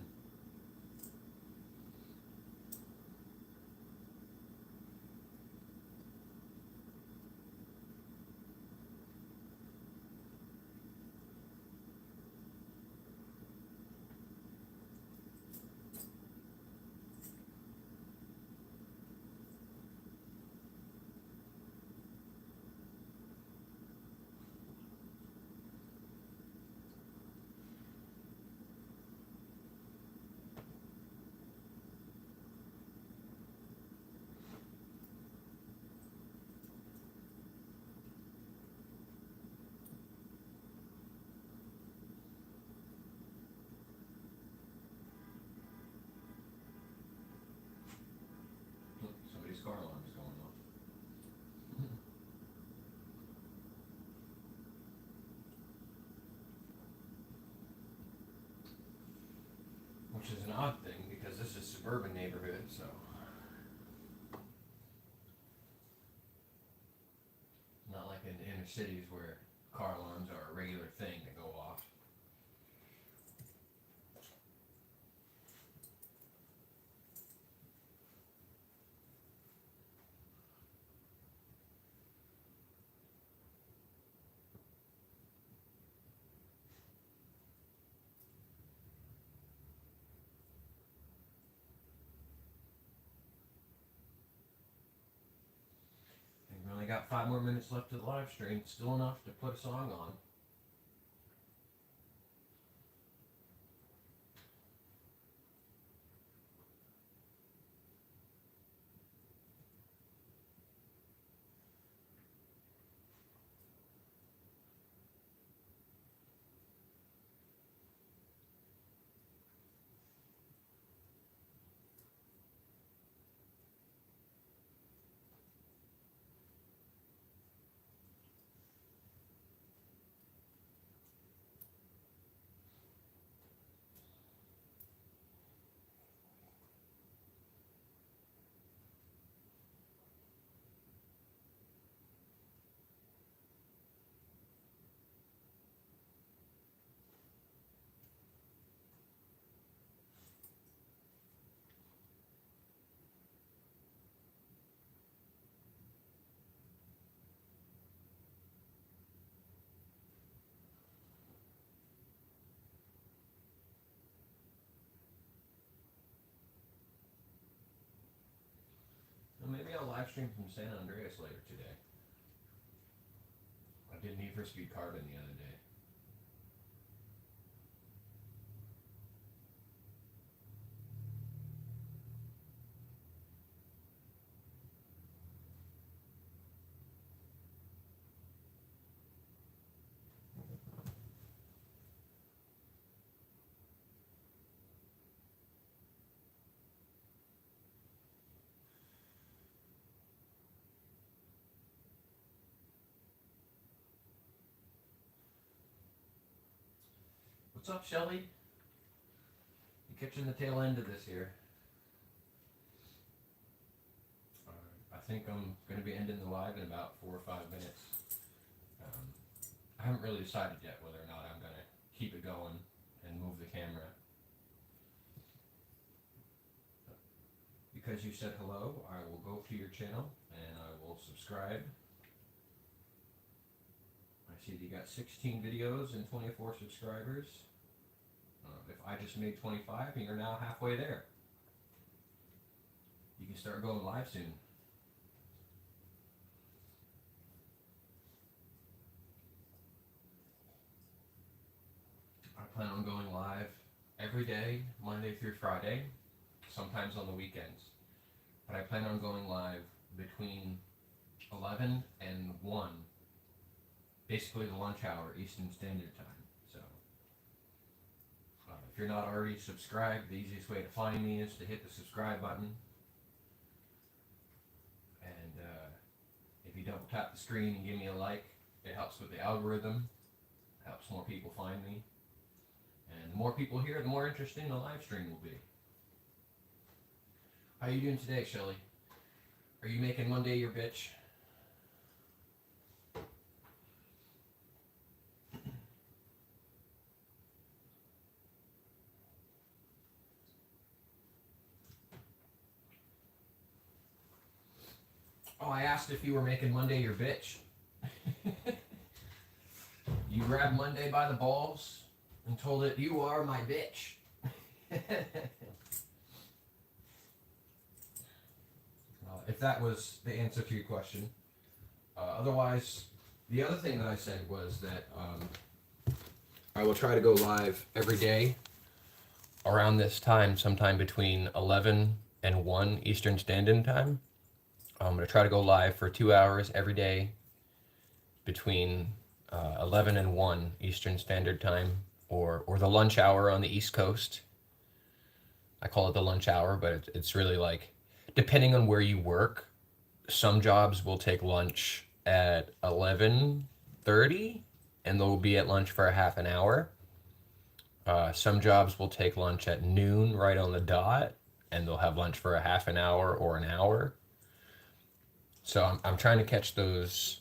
which is an odd thing because this is suburban neighborhood, so not like in inner cities where car alarms are a regular thing that go off. We've only got 5 more minutes left of the live stream. Still enough to put a song on. Well, maybe I'll live stream from San Andreas later today. I did Need for Speed Carbon the other day. What's up, Shelly? You catching the tail end of this here. I think I'm going to be ending the live in about 4 or 5 minutes. I haven't really decided yet whether or not I'm going to keep it going and move the camera. Because you said hello, I will go to your channel and I will subscribe. I see that you got 16 videos and 24 subscribers. If I just made 25, you're now halfway there. You can start going live soon. I plan on going live every day, Monday through Friday, sometimes on the weekends. But I plan on going live between 11 and 1, basically the lunch hour, Eastern Standard Time. So, if you're not already subscribed, the easiest way to find me is to hit the subscribe button. And if you double tap the screen and give me a like, it helps with the algorithm, helps more people find me. And the more people here, the more interesting the live stream will be. How are you doing today, Shelly? Are you making Monday your bitch? Oh, I asked if you were making Monday your bitch. You grabbed Monday by the balls and told it, "You are my bitch." If that was the answer to your question. Otherwise, the other thing that I said was that I will try to go live every day around this time, sometime between 11 and 1 Eastern Standard Time. I'm going to try to go live for 2 hours every day between 11 and 1 Eastern Standard Time, or the lunch hour on the East Coast. I call it the lunch hour, but it's really like, depending on where you work, some jobs will take lunch at 11:30 and they'll be at lunch for a half an hour. Some jobs will take lunch at noon right on the dot, and they'll have lunch for a half an hour or an hour. So I'm trying to catch those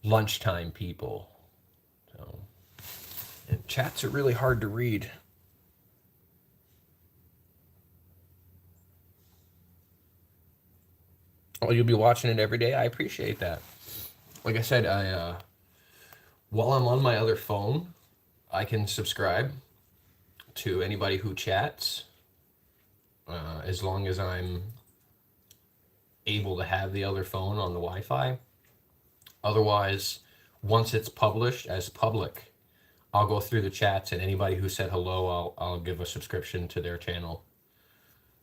lunchtime people. So, and chats are really hard to read. Oh, you'll be watching it every day. I appreciate that. Like I said, I while I'm on my other phone, I can subscribe to anybody who chats, as long as I'm able to have the other phone on the Wi-Fi. Otherwise, once it's published as public, I'll go through the chats, and anybody who said hello, I'll give a subscription to their channel.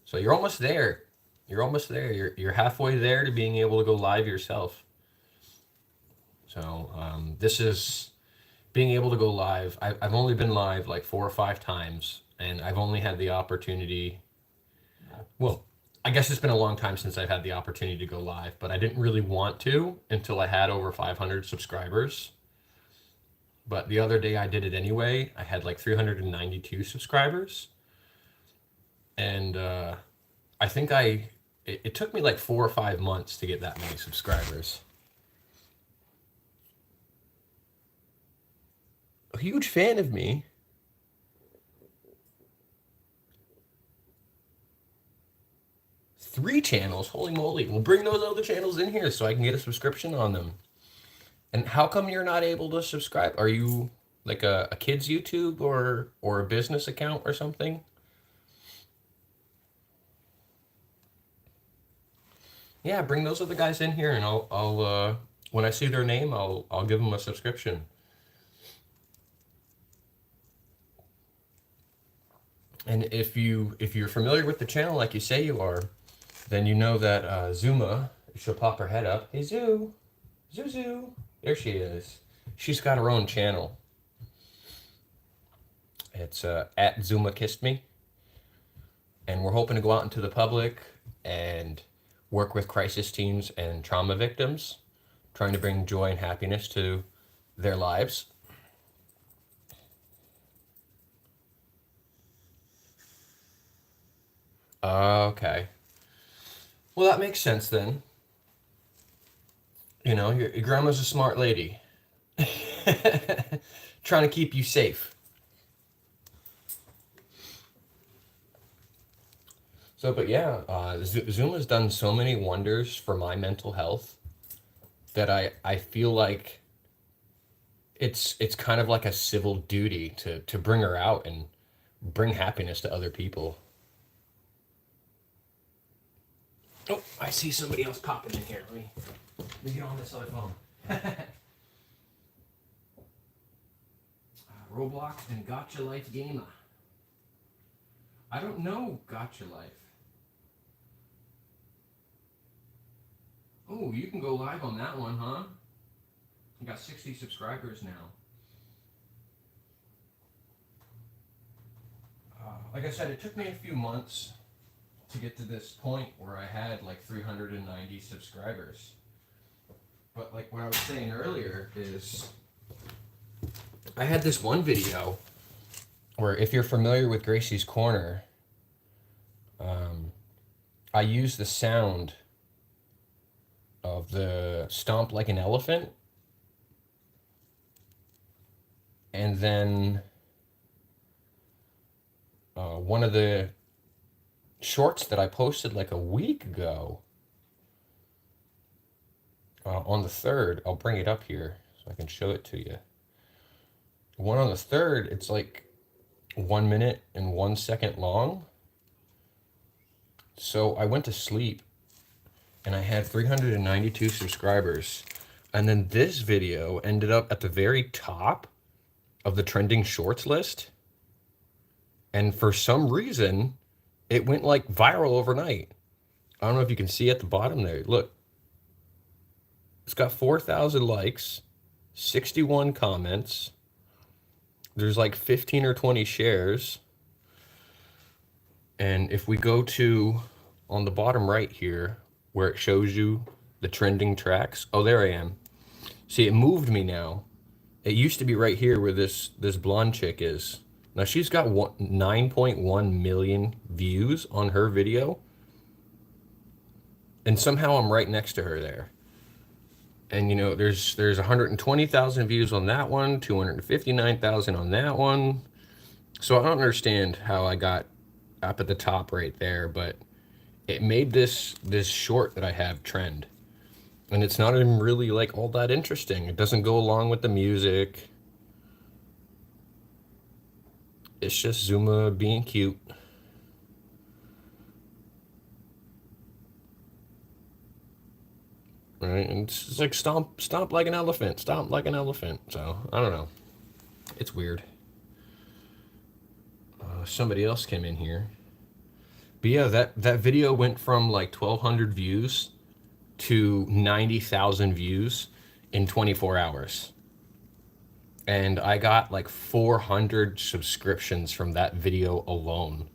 So you're almost there. You're almost there. You're halfway there to being able to go live yourself. So this is being able to go live. I've only been live like 4 or 5 times, and I've only had the opportunity. Well, I guess it's been a long time since I've had the opportunity to go live, but I didn't really want to until I had over 500 subscribers. But the other day I did it anyway. I had like 392 subscribers. And I think it took me like 4 or 5 months to get that many subscribers. A huge fan of me. Three channels, holy moly. We'll bring those other channels in here so I can get a subscription on them. And how come you're not able to subscribe? Are you like a kid's YouTube or a business account or something? Yeah, bring those other guys in here, and I'll when I see their name, I'll give them a subscription. And if you're familiar with the channel like you say you are, then you know that Zuma, she'll pop her head up. Hey Zoo, Zoo. There she is. She's got her own channel. It's at Zuma Kissed Me, and we're hoping to go out into the public and work with crisis teams and trauma victims, trying to bring joy and happiness to their lives. Okay. Well, that makes sense then. You know, your grandma's a smart lady. Trying to keep you safe. So, but yeah, Zoom has done so many wonders for my mental health that I feel like it's kind of like a civil duty to bring her out and bring happiness to other people. Oh, I see somebody else popping in here. Let me get on this other phone. Roblox and Gotcha Life Gamer. I don't know Gotcha Life. Oh, you can go live on that one, huh? You got 60 subscribers now. Like I said, it took me a few months to get to this point where I had like 390 subscribers. But like what I was saying earlier is I had this one video where, if you're familiar with Gracie's Corner, I use the sound of the stomp like an elephant, and then one of the shorts that I posted like a week ago, on the 3rd, I'll bring it up here so I can show it to you. The one on the 3rd, it's like 1 minute and 1 second long. So I went to sleep and I had 392 subscribers. And then this video ended up at the very top of the trending shorts list. And for some reason, it went like viral overnight. I don't know if you can see at the bottom there. Look, it's got 4,000 likes, 61 comments. There's like 15 or 20 shares. And if we go to on the bottom right here, where it shows you the trending tracks. Oh, there I am. See, it moved me now. It used to be right here where this blonde chick is. Now she's got 9.1 million views on her video, and somehow I'm right next to her there. And you know, there's 120,000 views on that one, 259,000 on that one. So I don't understand how I got up at the top right there, but it made this short that I have trend. And it's not even really like all that interesting. It doesn't go along with the music. It's just Zuma being cute. Right? And it's like stomp like an elephant, stomp like an elephant. So I don't know. It's weird. Somebody else came in here. But yeah, that video went from like 1,200 views to 90,000 views in 24 hours. And I got like 400 subscriptions from that video alone.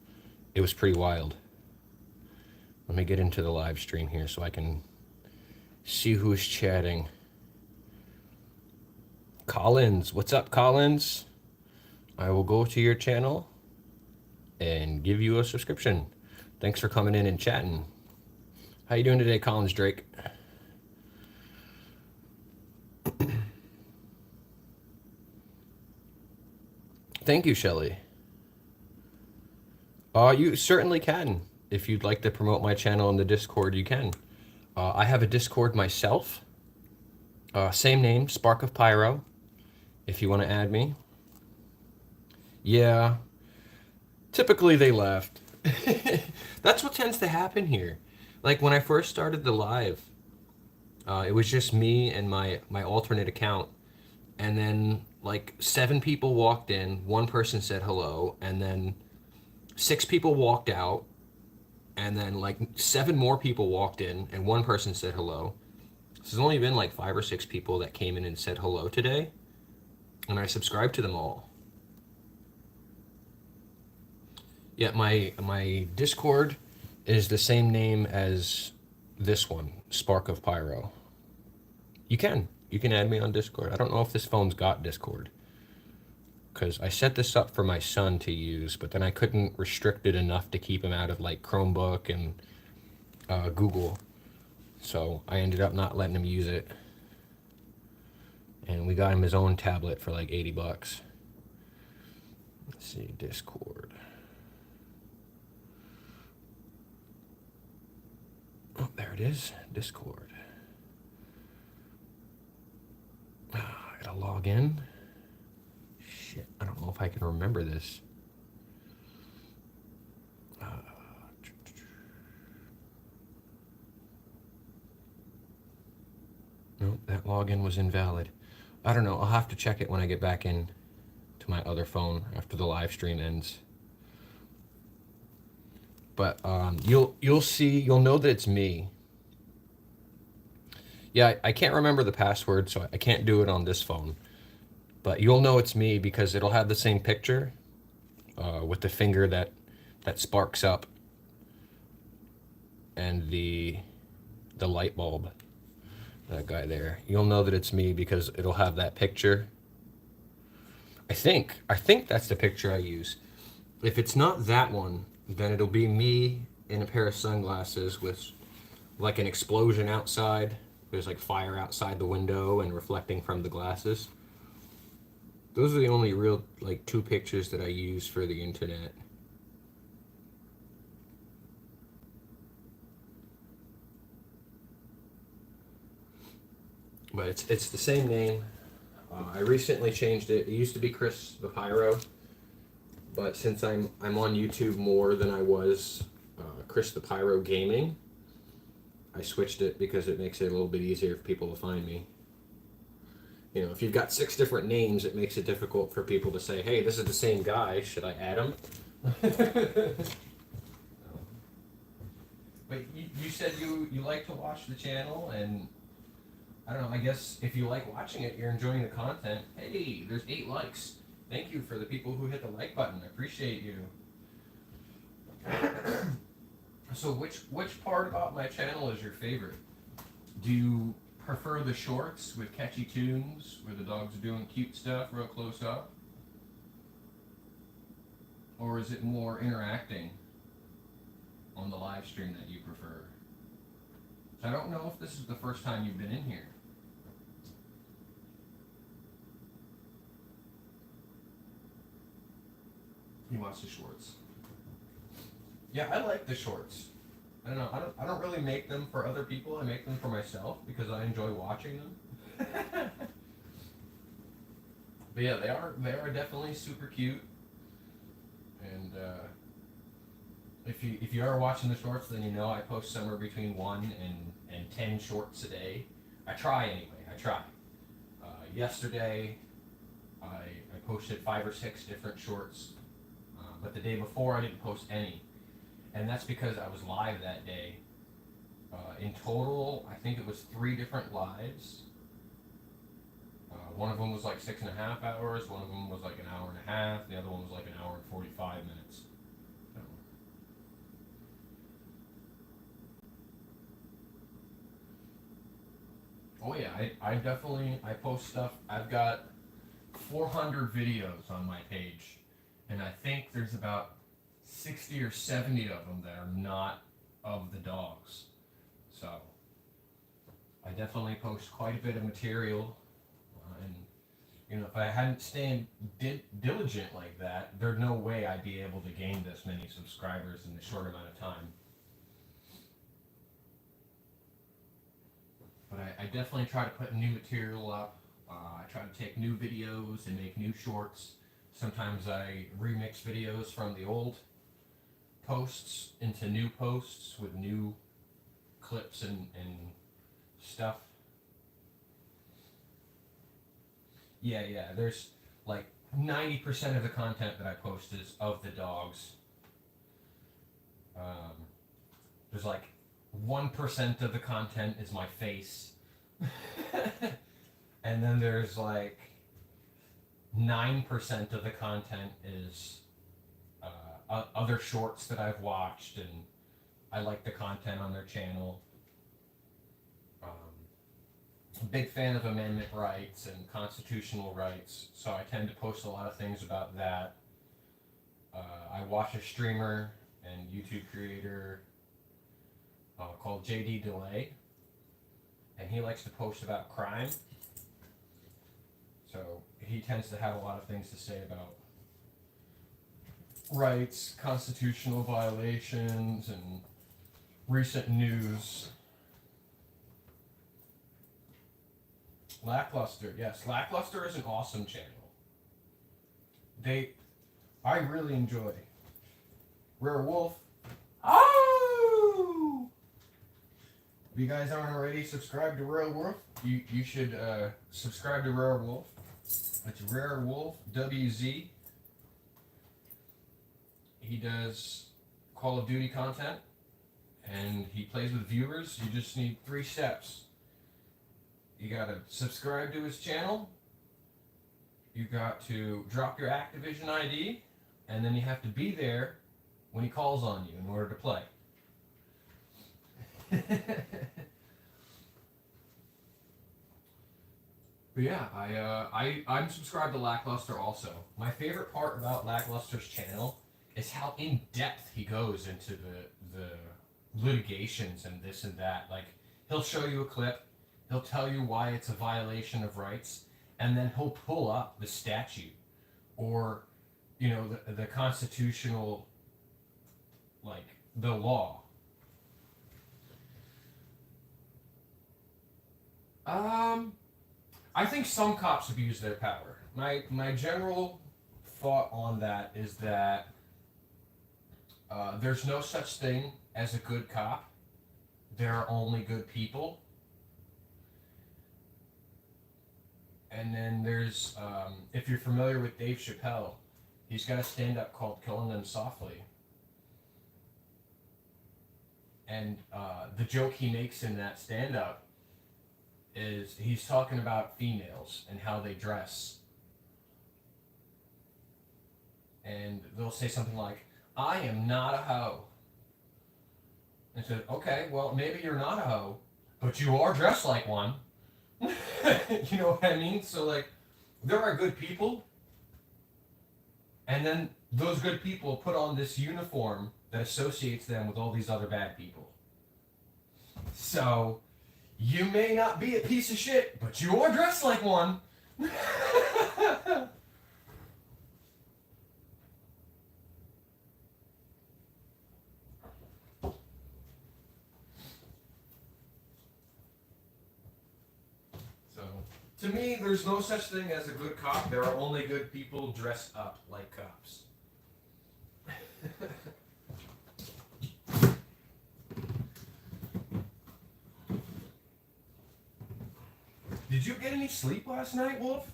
It was pretty wild. Let me get into the live stream here so I can see who's chatting. Collins, what's up, Collins? I will go to your channel and give you a subscription. Thanks for coming in and chatting. How you doing today, Collins Drake? Thank you, Shelly. You certainly can. If you'd like to promote my channel in the Discord, you can. I have a Discord myself. Same name, Spark of Pyro, if you want to add me. Yeah, typically they left. That's what tends to happen here. Like when I first started the live, it was just me and my alternate account. And then like 7 people walked in, 1 person said hello, and then 6 people walked out, and then like 7 more people walked in, and 1 person said hello. So there's only been like 5 or 6 people that came in and said hello today, and I subscribed to them all. Yeah, my Discord is the same name as this one, Spark of Pyro. You can add me on Discord. I don't know if this phone's got Discord, because I set this up for my son to use, but then I couldn't restrict it enough to keep him out of like Chromebook and Google. So I ended up not letting him use it. And we got him his own tablet for like 80 bucks. Let's see, Discord. Oh, there it is, Discord. I gotta log in. Shit, I don't know if I can remember this. Nope, that login was invalid. I don't know, I'll have to check it when I get back in to my other phone after the live stream ends. But you'll see, you'll know that it's me. Yeah, I can't remember the password, so I can't do it on this phone. But you'll know it's me because it'll have the same picture with the finger that sparks up and the light bulb. That guy there. You'll know that it's me because it'll have that picture. I think that's the picture I use. If it's not that one, then it'll be me in a pair of sunglasses with like an explosion outside. There's like fire outside the window and reflecting from the glasses. Those are the only real like 2 pictures that I use for the internet. But it's the same name. I recently changed it. It used to be Chris the Pyro, but since I'm on YouTube more than I was Chris the Pyro Gaming, I switched it because it makes it a little bit easier for people to find me. You know, if you've got 6 different names, it makes it difficult for people to say, hey, this is the same guy, should I add him? But you said you like to watch the channel, and I don't know, I guess if you like watching it, you're enjoying the content. Hey, there's 8 likes. Thank you for the people who hit the like button. I appreciate you. So which part about my channel is your favorite? Do you prefer the shorts with catchy tunes where the dogs are doing cute stuff real close up? Or is it more interacting on the live stream that you prefer? I don't know if this is the first time you've been in here. He wants the shorts. Yeah, I like the shorts. I don't know. I don't really make them for other people. I make them for myself because I enjoy watching them. But yeah, they are definitely super cute. And if you are watching the shorts, then you know I post somewhere between 1 and 10 shorts a day. I try anyway. I try. Yesterday, I posted 5 or 6 different shorts, but the day before I didn't post any, and that's because I was live that day. In total, I think it was 3 different lives. One of them was like 6.5 hours. One of them was like an hour and a half. The other one was like an hour and 45 minutes. Oh yeah, I definitely I post stuff. I've got 400 videos on my page, and I think there's about 60 or 70 of them that are not of the dogs. So I definitely post quite a bit of material, and you know, if I hadn't stayed diligent like that, there's no way I'd be able to gain this many subscribers in a short amount of time. But I definitely try to put new material up. I try to take new videos and make new shorts. Sometimes I remix videos from the old posts into new posts with new clips and stuff. Yeah, there's like 90% of the content that I post is of the dogs. There's like 1% of the content is my face. And then there's like 9% of the content is other shorts that I've watched, and I like the content on their channel. I'm a big fan of amendment rights and constitutional rights, so I tend to post a lot of things about that. I watch a streamer and YouTube creator called JD Delay, and he likes to post about crime. So he tends to have a lot of things to say about rights, constitutional violations, and recent news. Lackluster, yes, Lackluster is an awesome channel. I really enjoy Rare Wolf. Oh! If you guys aren't already subscribed to Rare Wolf, you should subscribe to Rare Wolf. It's Rare Wolf WZ. He does Call of Duty content, and he plays with viewers. You just need 3 steps. You gotta subscribe to his channel. You got to drop your Activision ID, and then you have to be there when he calls on you in order to play. But yeah, I'm subscribed to Lackluster also. My favorite part about Lackluster's channel is how in depth he goes into the litigations and this and that. Like, he'll show you a clip, he'll tell you why it's a violation of rights, and then he'll pull up the statute or, you know, the constitutional, like, the law. I think some cops abuse their power. My general thought on that is that there's no such thing as a good cop. There are only good people. And then there's, if you're familiar with Dave Chappelle, he's got a stand-up called Killing Them Softly. And the joke he makes in that stand-up is he's talking about females and how they dress. And they'll say something like, I am not a hoe. And said, okay, well, maybe you're not a hoe, but you are dressed like one. You know what I mean? So, like, there are good people, and then those good people put on this uniform that associates them with all these other bad people. So, you may not be a piece of shit, but you are dressed like one. So, to me, there's no such thing as a good cop. There are only good people dressed up like cops. Did you get any sleep last night, Wolf?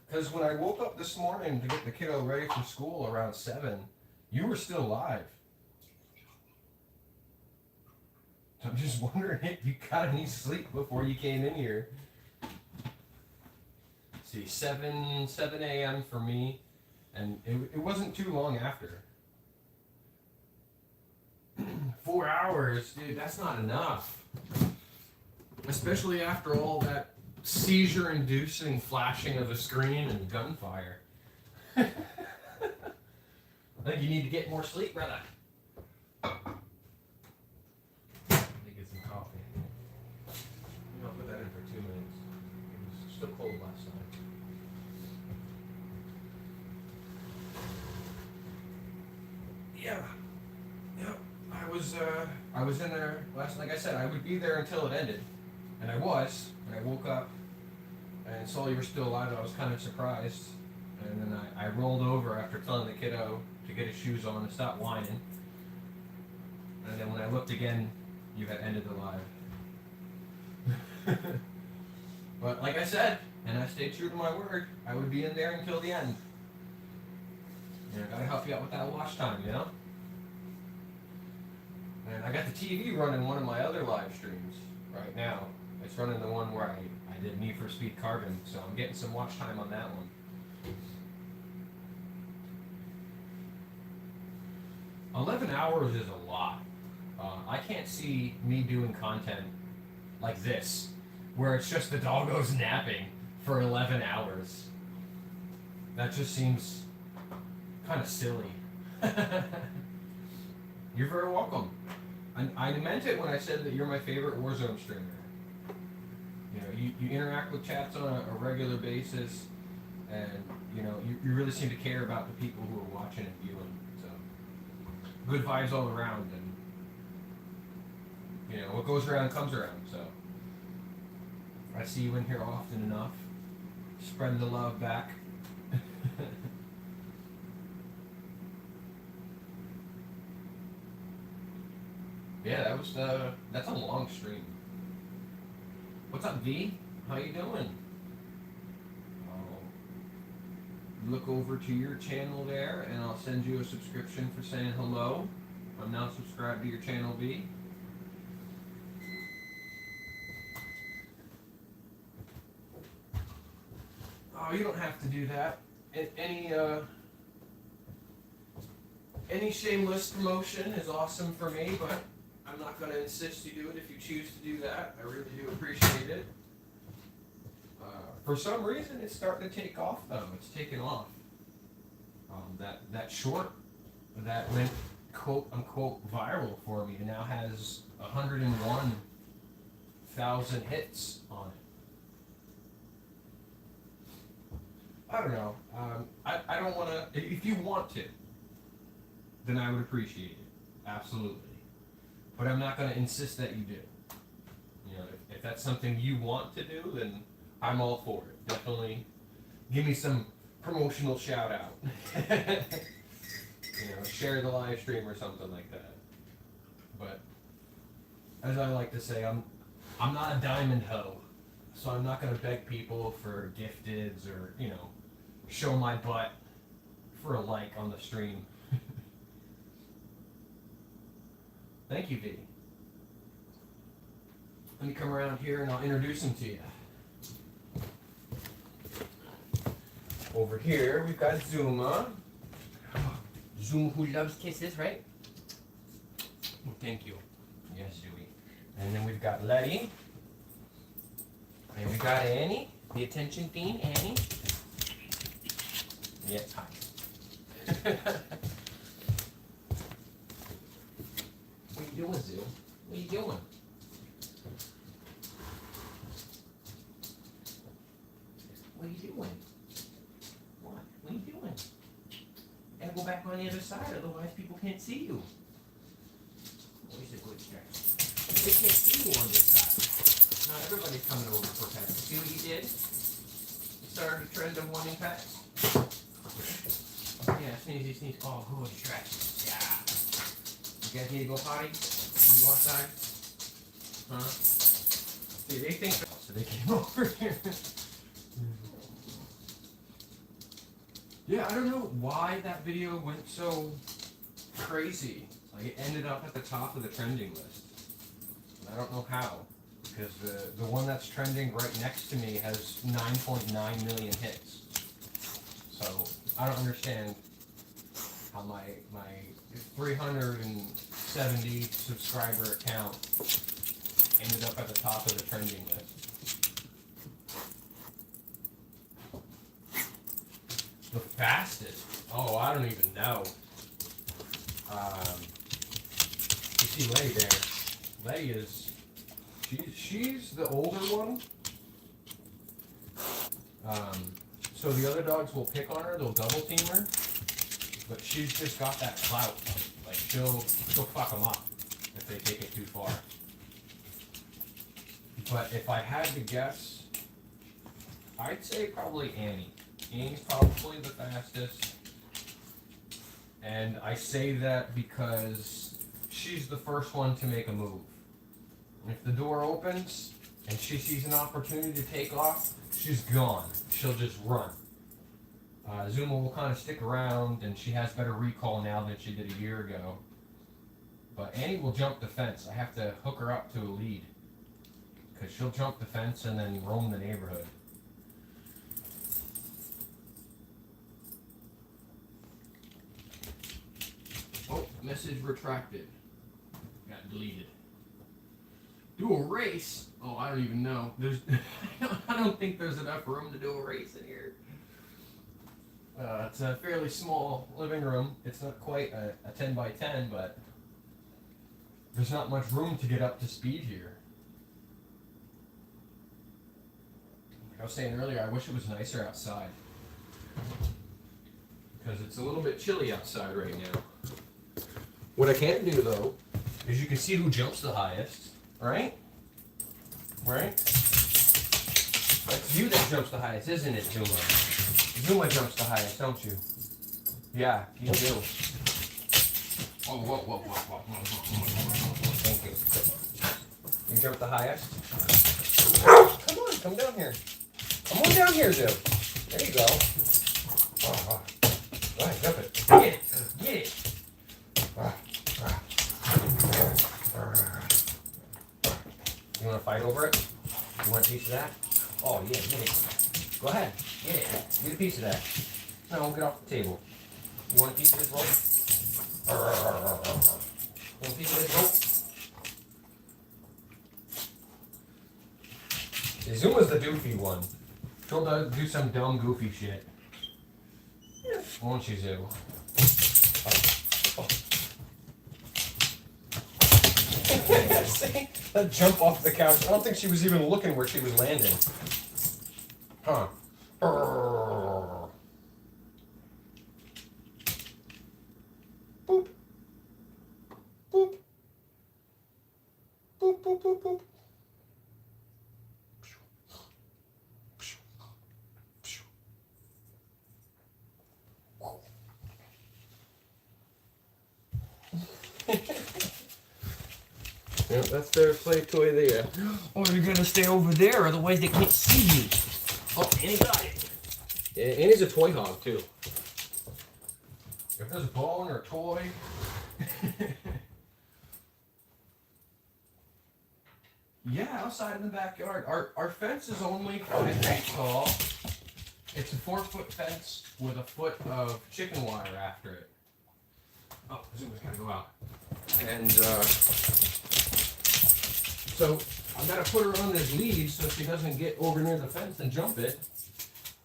Because when I woke up this morning to get the kiddo ready for school around 7, you were still alive. So I'm just wondering if you got any sleep before you came in here. Let's see, 7 a.m. for me, and it wasn't too long after. 4 hours, dude, that's not enough. Especially after all that seizure-inducing flashing of the screen and gunfire. I think you need to get more sleep, brother. Let me get some coffee. I'll put that in for 2 minutes. It was still cold last night. Yeah. Yep. I was in there last. Like I said, I would be there until it ended. And I was, and I woke up and saw you were still alive. I was kind of surprised. And then I rolled over after telling the kiddo to get his shoes on and stop whining. And then when I looked again, you had ended alive. But like I said, and I stayed true to my word, I would be in there until the end. You know, gotta help you out with that watch time, you know? And I got the TV running one of my other live streams right now. It's running the one where I did Need for Speed Carbon, so I'm getting some watch time on that one. 11 hours is a lot. I can't see me doing content like this, where it's just the doggos napping for 11 hours. That just seems kind of silly. You're very welcome. I meant it when I said that you're my favorite Warzone streamer. You know, you interact with chats on a regular basis, and you know, you really seem to care about the people who are watching and viewing. So, good vibes all around, and you know, what goes around comes around. So, I see you in here often enough, spreading the love back. Yeah, that's a long stream. What's up, V? How you doing? I'll look over to your channel there, and I'll send you a subscription for saying hello. I'm now subscribed to your channel, V. Oh, you don't have to do that. Any shameless promotion is awesome for me, but I'm not going to insist you do it if you choose to do that. I really do appreciate it. For some reason, it's starting to take off, though. It's taken off. That short that went quote unquote viral for me now has 101,000 hits on it. I don't know. I don't want to. If you want to, then I would appreciate it. Absolutely. But I'm not going to insist that you do. You know, if that's something you want to do, then I'm all for it. Definitely give me some promotional shout out. You know, share the live stream or something like that. But as I like to say, I'm not a diamond hoe, so I'm not going to beg people for gifteds or, you know, show my butt for a like on the stream. Thank you, V. Let me come around here and I'll introduce him to you. Over here, we've got Zuma. Zuma who loves kisses, right? Thank you. Yes, Zooey. And then we've got Letty. And we got Annie. The attention theme, Annie. Yes, hi. What are you doing, Zoo? What are you doing? What are you doing? What? What are you doing? You gotta go back on the other side, otherwise people can't see you. Where's the good guy? They can't see you on this side. Not everybody's coming over for pets. See what he did? He started a trend of wanting pets. Yeah, sneeze, sneeze. Oh, good stretch. Yeah. You guys need to go potty? Can you go outside? Huh? See, they think so they came over here. Yeah, I don't know why that video went so crazy. Like, it ended up at the top of the trending list. I don't know how, because the one that's trending right next to me has 9.9 million hits. So I don't understand how my 370 subscriber account ended up at the top of the trending list. The fastest? Oh, I don't even know. You see Lay there. Lay is, she's the older one. So the other dogs will pick on her, they'll double team her, but she's just got that clout. Like she'll fuck them up if they take it too far. But if I had to guess, I'd say probably Annie. Annie's probably the fastest. And I say that because she's the first one to make a move. If the door opens and she sees an opportunity to take off, she's gone. She'll just run. Zuma will kind of stick around, and she has better recall now than she did a year ago. But Annie will jump the fence. I have to hook her up to a lead, because she'll jump the fence and then roam the neighborhood. Oh, message retracted. Got deleted. Do a race? Oh, I don't even know. There's, I don't think there's enough room to do a race in here. It's a fairly small living room. It's not quite a 10 by 10, but there's not much room to get up to speed here. Like I was saying earlier, I wish it was nicer outside, because it's a little bit chilly outside right now. What I can do, though, is you can see who jumps the highest, right? Right? That's you that jumps the highest, isn't it, Zuma? Zuma jumps the highest, don't you? Yeah, you do. Whoa, whoa, whoa, whoa, whoa, whoa, whoa. Thank you. You jump the highest? Come on, come down here. Come on down here, Zoo. There you go. All right, jump it. Get it. Get it. You want to fight over it? You want a piece of that? Oh, yeah, get it. Go ahead. Get it. Get a piece of that. No, get off the table. You want a piece of this rope? Want a piece of this rope? Yeah, Zuma's the doofy one. She'll do some dumb, goofy shit. Yeah. Won't you, Zoo? See? That jump off the couch. I don't think she was even looking where she was landing. Huh. Boop. Boop. Boop, boop, boop, boop. Yep, that's their play toy there. Oh, you're gonna stay over there, otherwise they can't see you. Oh, Annie got it. Yeah, Annie's a toy hog, too. If there's a bone or a toy. Yeah, outside in the backyard. Our fence is only 5 feet tall. It's a 4-foot fence with a foot of chicken wire after it. Oh, Zuma's gotta go out. And, so I gotta put her on this lead so she doesn't get over near the fence and jump it.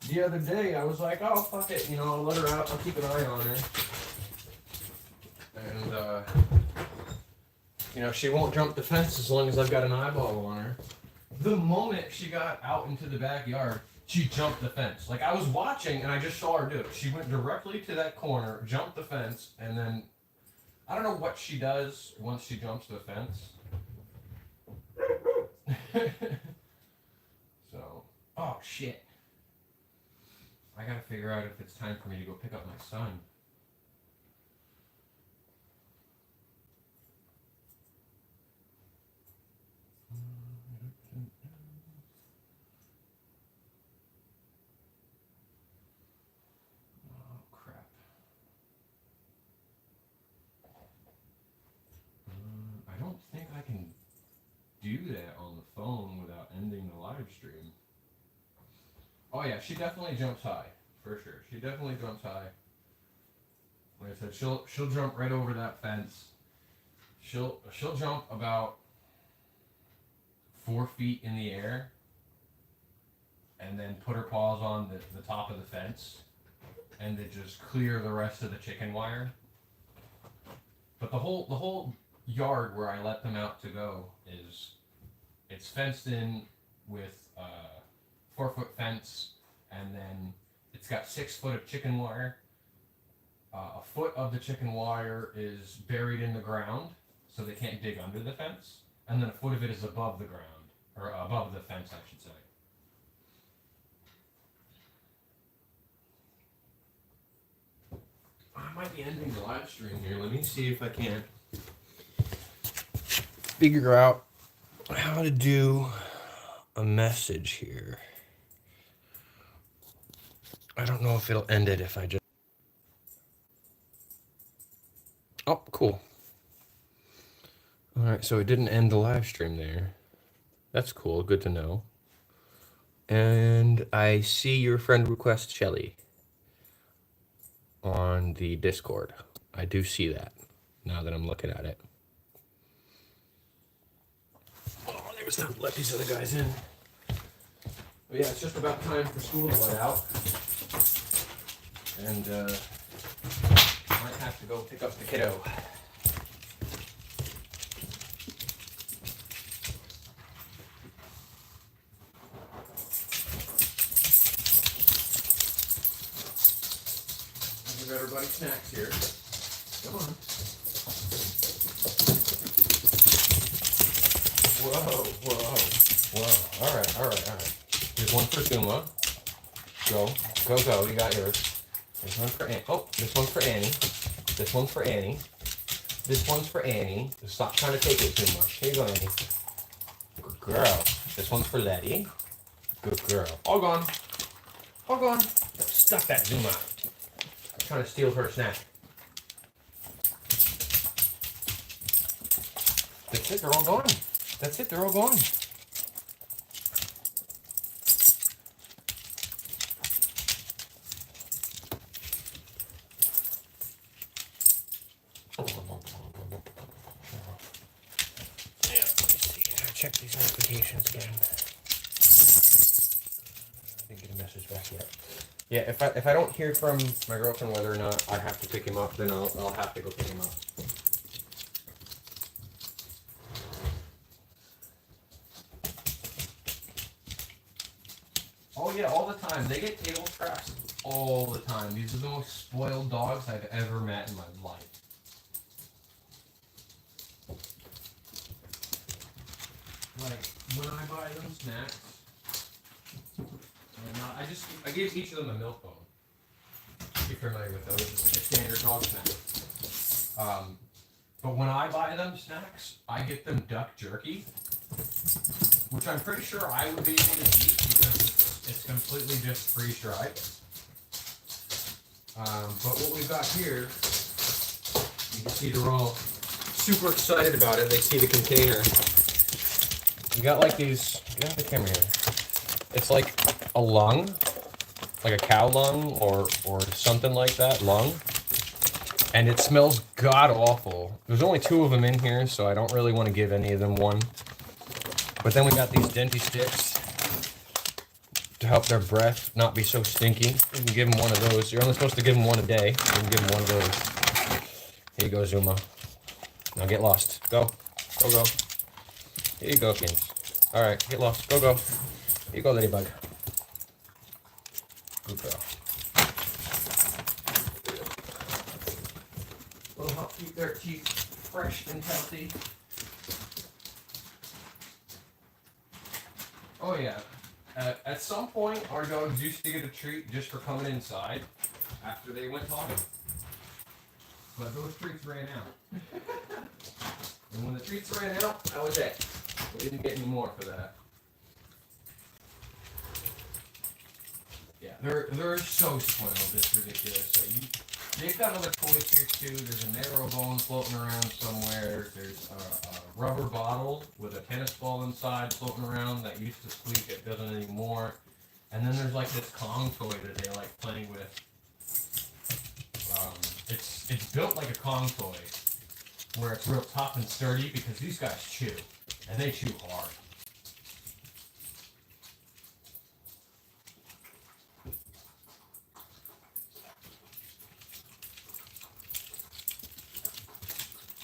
the other day I was like, oh, fuck it, I'll let her out, I'll keep an eye on her. And, she won't jump the fence as long as I've got an eyeball on her. The moment she got out into the backyard, she jumped the fence. Like, I was watching and I just saw her do it. She went directly to that corner, jumped the fence, and then I don't know what she does once she jumps the fence. So, oh shit. I gotta figure out if it's time for me to go pick up my son. Oh crap. I don't think I can do that on the phone without ending the live stream. Oh yeah, she definitely jumps high, for sure. She definitely jumps high. Like I said, she'll jump right over that fence. She'll jump about 4 feet in the air, and then put her paws on the top of the fence, and then just clear the rest of the chicken wire. But the whole yard where I let them out to go it's fenced in with 4-foot fence, and then it's got 6 foot of chicken wire. A foot of the chicken wire is buried in the ground, so they can't dig under the fence, and then a foot of it is above the ground, or above the fence, I should say. I might be ending the live stream here. Let me see if I can figure out how to do a message here. I don't know if it'll end it if I just... Oh, cool. Alright, so it didn't end the live stream there. That's cool, good to know. And I see your friend request Shelly on the Discord. I do see that now that I'm looking at it. Oh, there's time to let these other guys in. But yeah, it's just about time for school to let out. And I might have to go pick up the kiddo. Give everybody snacks here. Come on. Whoa. All right. Here's one for Suma. Go. You got yours. There's one for Annie. Oh, this one's for Annie. This one's for Annie. This one's for Annie. Stop trying to take it, Suma. Here you go, Annie. Good girl. This one's for Letty. Good girl. All gone. Stuff that Zuma. I'm trying to steal her snack. That's it, they're all gone. They're all gone. Yeah, let me see. Check these notifications again. I didn't get a message back yet. Yeah, if I don't hear from my girlfriend whether or not I have to pick him up, then I'll have to go pick him up. Oh yeah, all the time. They get table traps all the time. These are the most spoiled dogs I've ever met in my life. Like, when I buy them snacks, I give each of them a milk bone. If you're familiar with those, it's like a standard dog snack. But when I buy them snacks, I get them duck jerky, which I'm pretty sure I would be able to eat because it's completely just freeze-dried. But what we've got here, you can see they're all super excited about it. They see the container. We got like these, get out the camera here. It's like a lung, like a cow lung or something like that, lung. And it smells god-awful. There's only 2 of them in here, so I don't really want to give any of them one. But then we got these Denty sticks. to help their breath not be so stinky. You can give them one of those. You're only supposed to give them one a day. You can give them one of those. Here you go, Zuma. Now get lost. Go. Go, go. Here you go, Kings. Alright, get lost. Go, go. Here you go, ladybug. Good girl. Will help keep their teeth fresh and healthy. Oh yeah. At some point, our dogs used to get a treat just for coming inside after they went potty. But those treats ran out. And when the treats ran out, that was it. We didn't get any more for that. Yeah, they're so spoiled. It's ridiculous. They've got other toys here too. There's a narrow bone floating around somewhere. There's a rubber bottle with a tennis ball inside floating around that used to squeak. It doesn't anymore. And then there's like this Kong toy that they like playing with. It's built like a Kong toy, where it's real tough and sturdy because these guys chew, and they chew hard.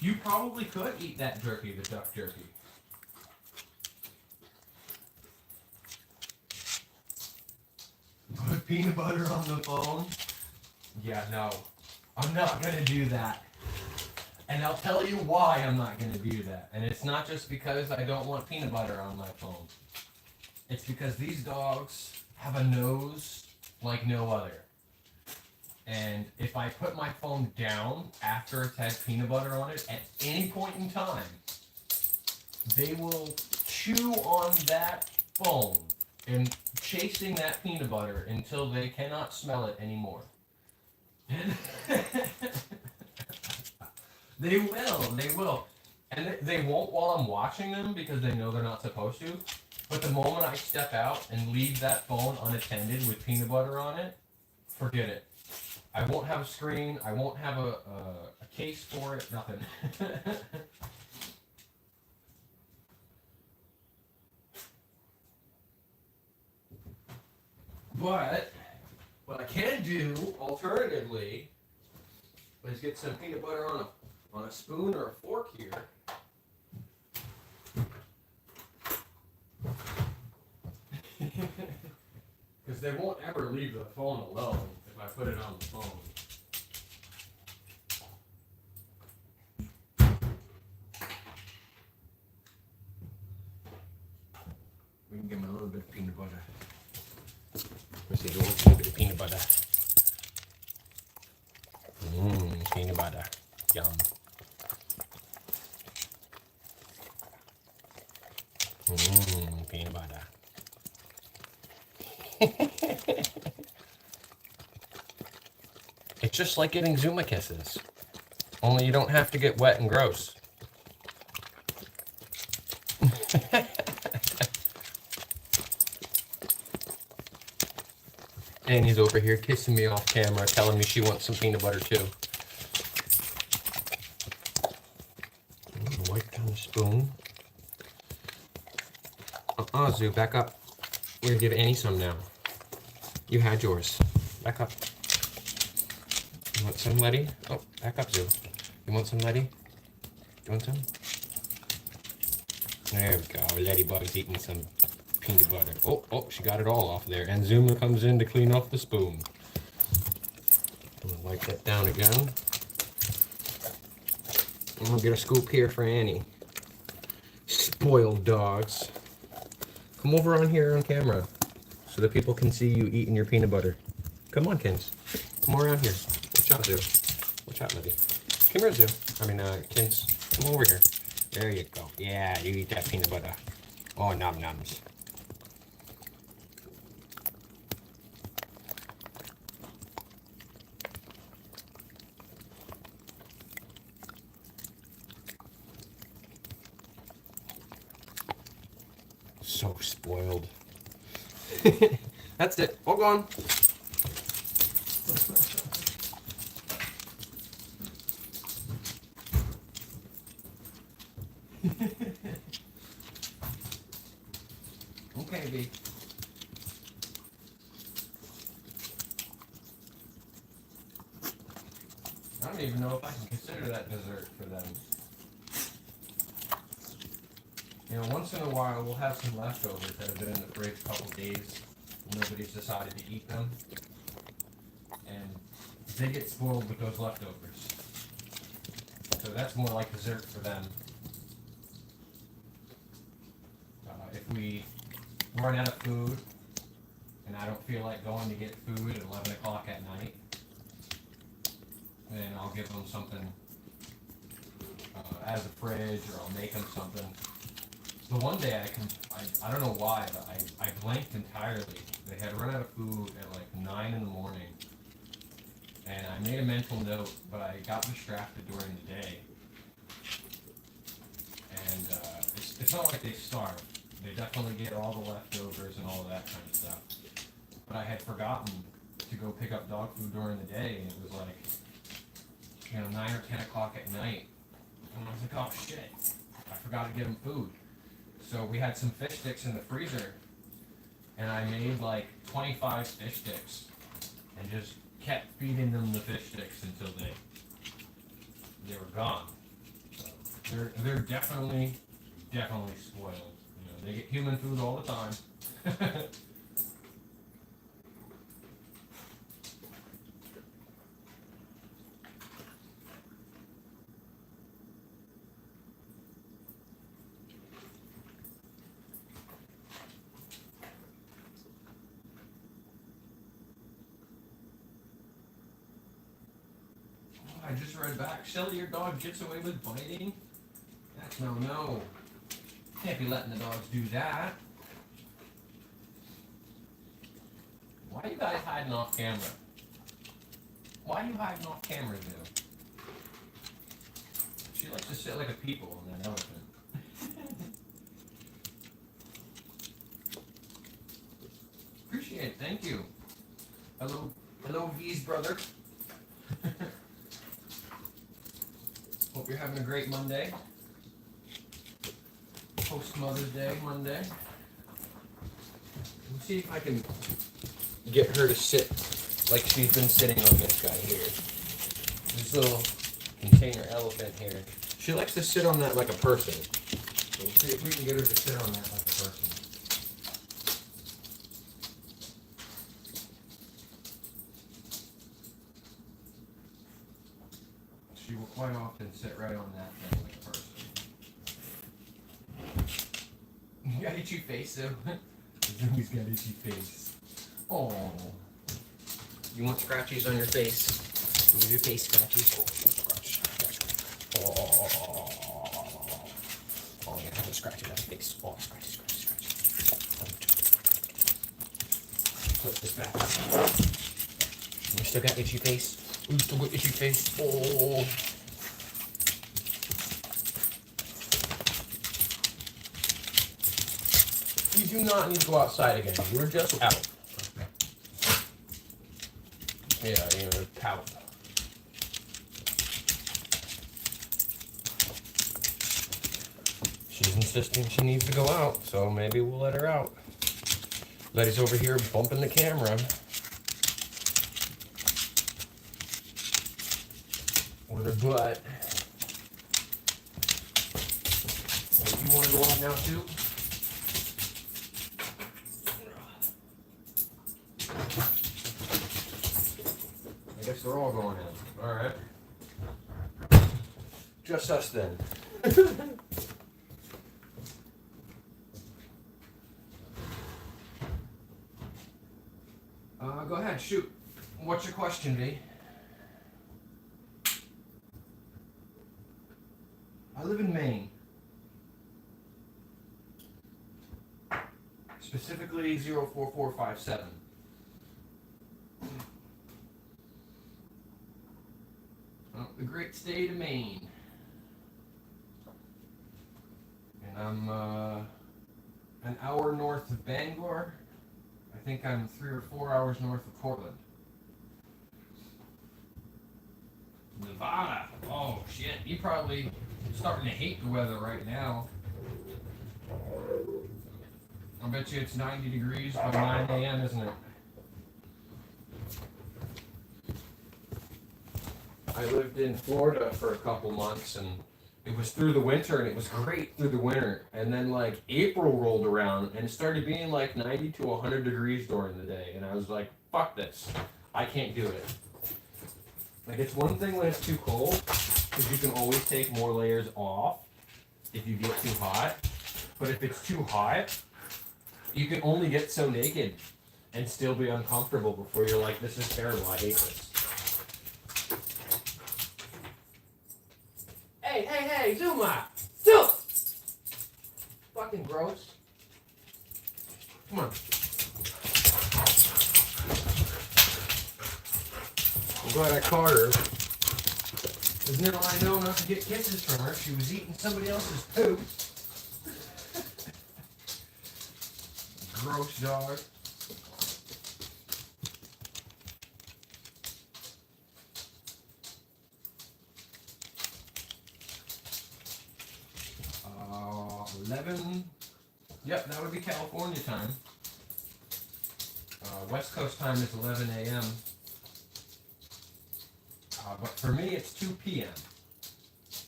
You probably could eat that jerky, the duck jerky. Put peanut butter on the phone? Yeah, no. I'm not gonna do that. And I'll tell you why I'm not gonna do that. And it's not just because I don't want peanut butter on my phone. It's because these dogs have a nose like no other. And if I put my phone down after it's had peanut butter on it, at any point in time, they will chew on that phone and chasing that peanut butter until they cannot smell it anymore. They will. And they won't while I'm watching them because they know they're not supposed to. But the moment I step out and leave that phone unattended with peanut butter on it, forget it. I won't have a screen. I won't have a case for it. Nothing. But what I can do alternatively is get some peanut butter on a spoon or a fork here. Because they won't ever leave the phone alone if I put it on the phone. We can give them a little bit of peanut butter. Let's see, a little bit of peanut butter. Peanut butter. Yum. Peanut butter. It's just like getting Zuma kisses. Only you don't have to get wet and gross. Annie's over here kissing me off camera, telling me she wants some peanut butter too. Wipe down the spoon. Zoo, back up. We're gonna give Annie some now. You had yours. Back up. You want some, Letty? Oh, back up, Zoo. You want some, Letty? You want some? There we go. Ladybug's eating some peanut butter. Oh, she got it all off there. And Zuma comes in to clean off the spoon. I'm gonna wipe that down again. I'm gonna get a scoop here for Annie. Spoiled dogs. Come over on here on camera so that people can see you eating your peanut butter. Come on, Kins. Come around here. Watch out, Zoo. Watch out, Letty. Come here, Zoo. Kins. Come over here. There you go. Yeah, you eat that peanut butter. Oh, nom noms. So spoiled. That's it. All gone. Okay, B. don't even know if I can consider that dessert for them. You know, once in a while we'll have some leftovers that have been in the fridge a couple days. Nobody's decided to eat them. And they get spoiled with those leftovers. So that's more like dessert for them. If we run out of food and I don't feel like going to get food at 11 o'clock at night, then I'll give them something out of the fridge, or I'll make them something. The one day I don't know why, but I blanked entirely. They had run out of food at like 9 in the morning. And I made a mental note, but I got distracted during the day. And it's not like they starve. They definitely get all the leftovers and all of that kind of stuff. But I had forgotten to go pick up dog food during the day, and it was like, 9 or 10 o'clock at night. And I was like, oh shit, I forgot to get them food. So we had some fish sticks in the freezer, and I made like 25 fish sticks, and just kept feeding them the fish sticks until they were gone. So they're definitely spoiled. They get human food all the time. I just read back. Shelly, your dog gets away with biting? That's no. Can't be letting the dogs do that. Why are you guys hiding off camera? Why are you hiding off camera, though? She likes to sit like a peeple on that elephant. Appreciate it. Thank you. Hello, V's brother. Hope you're having a great Monday. Post Mother's Day Monday. Let's see if I can get her to sit like she's been sitting on this guy here. This little container elephant here. She likes to sit on that like a person. So we'll see if we can get her to sit on that like a person. She will quite often sit right on that thing like a person. You got itchy face, though. He's got itchy face. Oh. You want scratchies on your face? Give your face scratchies. Oh, scratch. Oh, you have to scratch it on your face. Oh, scratch. Put this back. You still got itchy face? You still got itchy face? Oh. You do not need to go outside again. You're just out. Yeah, pout. She's insisting she needs to go out, so maybe we'll let her out. Letty's over here bumping the camera. With her butt. You want to go out now too? I guess they're all going in. Alright. Just us then. Go ahead, shoot. What's your question, V? I live in Maine. Specifically 04457. The great state of Maine. And I'm an hour north of Bangor. I think I'm 3 or 4 hours north of Portland. Nevada. Oh shit, you probably starting to hate the weather right now. I bet you it's 90 degrees by 9 a.m., isn't it? I lived in Florida for a couple months, and it was through the winter, and it was great through the winter. And then like April rolled around, and it started being like 90 to 100 degrees during the day, and I was like, "Fuck this, I can't do it." Like it's one thing when it's too cold, because you can always take more layers off if you get too hot. But if it's too hot, you can only get so naked and still be uncomfortable before you're like, "This is terrible. I hate this." Hey, Zuma! Zuma! Fucking gross. Come on. I'm glad I caught her. Because now I know not to get kisses from her. She was eating somebody else's poop. Gross dog. Uh, 11. Yep, that would be California time. West Coast time is 11 a.m. But for me, it's 2 p.m.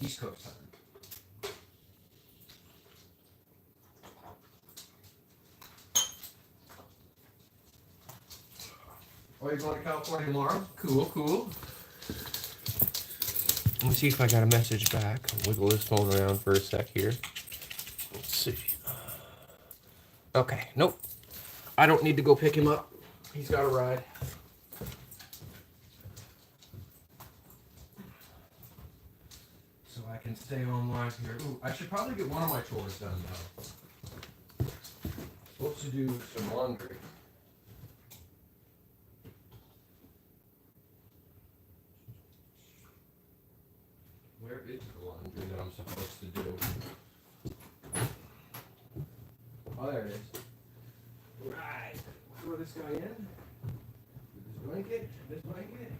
East Coast time. Oh, you're going to California tomorrow? Cool. Let me see if I got a message back. I'll wiggle this phone around for a sec here. Let's see. Okay, nope. I don't need to go pick him up. He's got a ride. So I can stay on live here. Ooh, I should probably get one of my chores done though. Supposed to do some laundry. Where is the laundry that I'm supposed to do? Oh, there it is. Right. Throw this guy in. This blanket.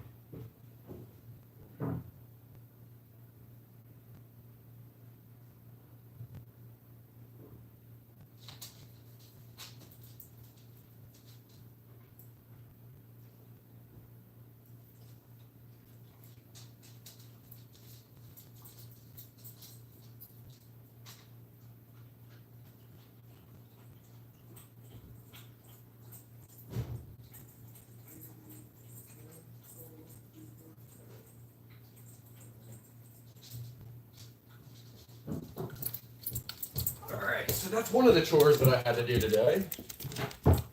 Alright, so that's one of the chores that I had to do today.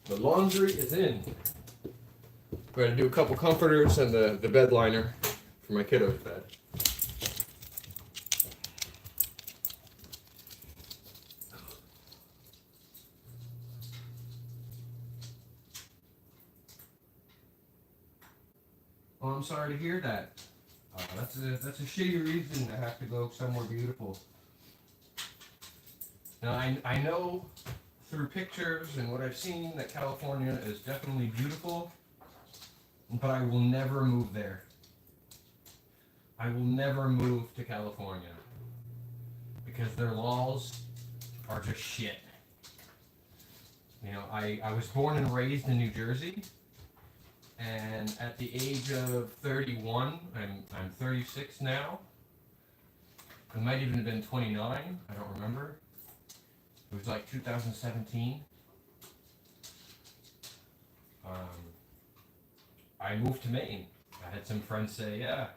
The laundry is in. We had to do a couple comforters and the bed liner for my kiddo's bed. Well, I'm sorry to hear that. That's a shitty reason to have to go somewhere beautiful. Now, I know through pictures and what I've seen that California is definitely beautiful, but I will never move there. I will never move to California because their laws are just shit. You know, I was born and raised in New Jersey, and at the age of 31, I'm 36 now. I might even have been 29, I don't remember. It was like 2017. I moved to Maine. I had some friends say, "Yeah,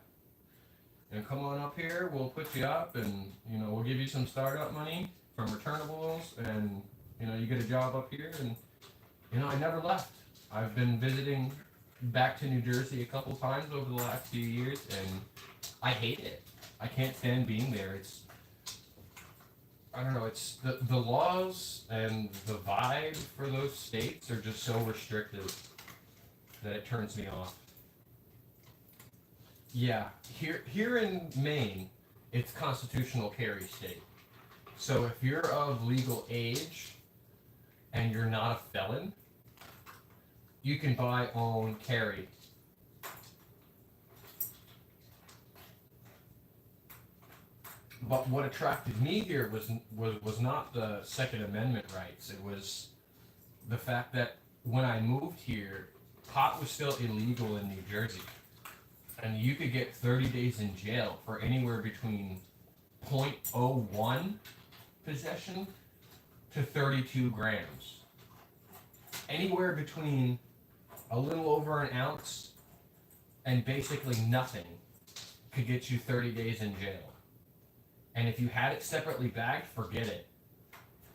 you know, come on up here, we'll put you up, and you know, we'll give you some startup money from returnables, and you know, you get a job up here." And you know, I never left. I've been visiting back to New Jersey a couple times over the last few years, and I hate it. I can't stand being there. I don't know, it's the laws and the vibe for those states are just so restrictive that it turns me off. Yeah, here in Maine, it's constitutional carry state. So if you're of legal age and you're not a felon, you can buy, own, carry. But what attracted me here was not the Second Amendment rights. It was the fact that when I moved here, pot was still illegal in New Jersey. and you could get 30 days in jail for anywhere between .01 possession to 32 grams. Anywhere between a little over an ounce and basically nothing could get you 30 days in jail. And if you had it separately bagged, forget it.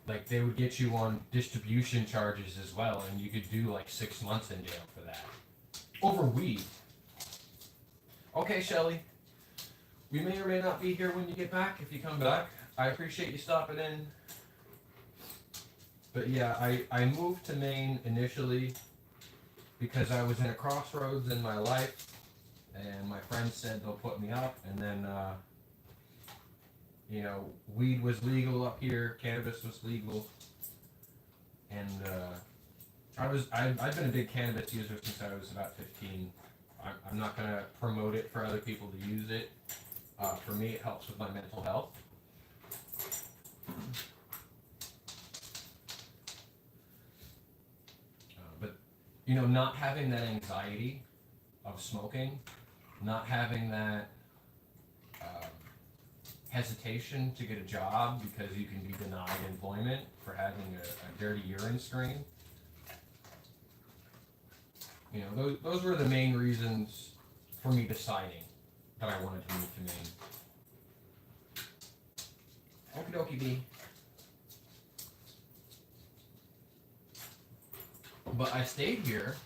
Like, they would get you on distribution charges as well, and you could do like 6 months in jail for that. Over weed. Okay, Shelly. We may or may not be here when you get back, if you come back. I appreciate you stopping in. But yeah, I moved to Maine initially because I was in a crossroads in my life, and my friends said they'll put me up, and then, you know, weed was legal up here, cannabis was legal, and I've been a big cannabis user since I was about 15. I'm not going to promote it for other people to use it. For me, it helps with my mental health. But, you know, not having that anxiety of smoking, not having that hesitation to get a job because you can be denied employment for having a dirty urine screen. You know, those were the main reasons for me deciding that I wanted to move to Maine. Okie dokie, B. But I stayed here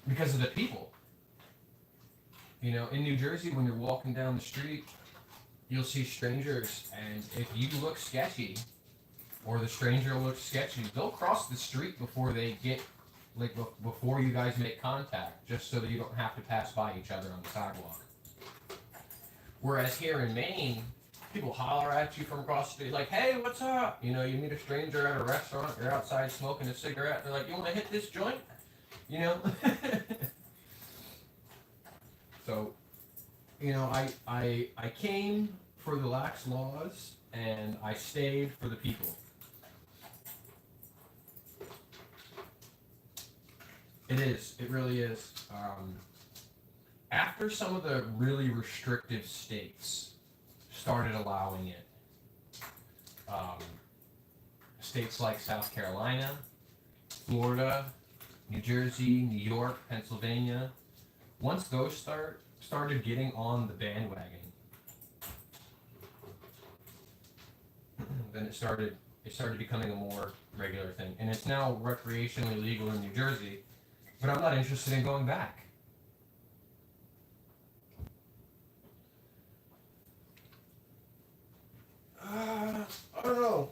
because of the people. You know, in New Jersey, when you're walking down the street, you'll see strangers, and if you look sketchy, or the stranger looks sketchy, they'll cross the street before they get, like, before you guys make contact, just so that you don't have to pass by each other on the sidewalk. Whereas here in Maine, people holler at you from across the street, like, hey, what's up? You know, you meet a stranger at a restaurant, you're outside smoking a cigarette, they're like, you want to hit this joint? You know? So, you know, I came for the lax laws, and I stayed for the people. It is. It really is. After some of the really restrictive states started allowing it, states like South Carolina, Florida, New Jersey, New York, Pennsylvania, once those started getting on the bandwagon, then it started becoming a more regular thing. And it's now recreationally legal in New Jersey, but I'm not interested in going back. I don't know.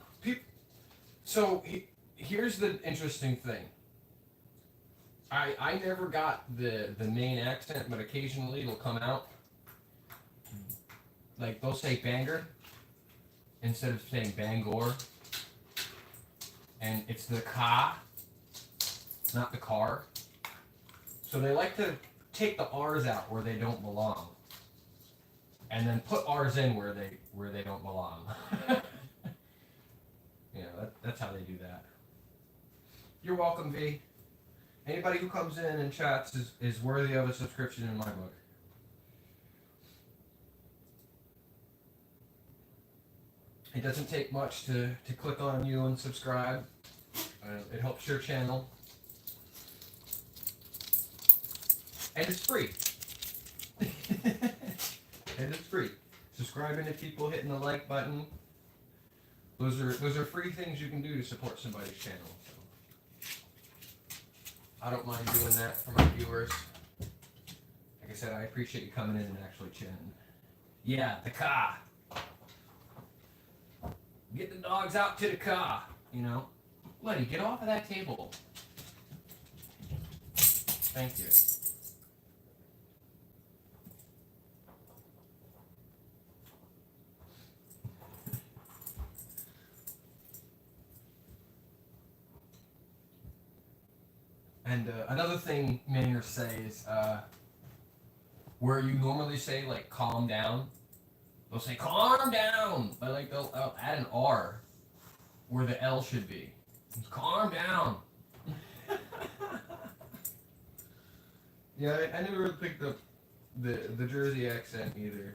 Here's the interesting thing. I never got the Maine accent, but occasionally it'll come out. Like, they'll say banger instead of saying Bangor. And it's the ka, not the car. So they like to take the R's out where they don't belong, and then put R's in where they don't belong. You know, that's how they do that. You're welcome, V. Anybody who comes in and chats is worthy of a subscription in my book. It doesn't take much to click on you and subscribe. It helps your channel. And it's free. And it's free. Subscribing to people, hitting the like button. Those are free things you can do to support somebody's channel. So I don't mind doing that for my viewers. Like I said, I appreciate you coming in and actually chatting. Yeah, the car. Get the dogs out to the car, you know. Letty, get off of that table. Thank you. And another thing Mainers say is, where you normally say, like, calm down, they'll say, calm down, but, like, they'll add an R where the L should be. Calm down. Yeah, I never really picked up the Jersey accent either.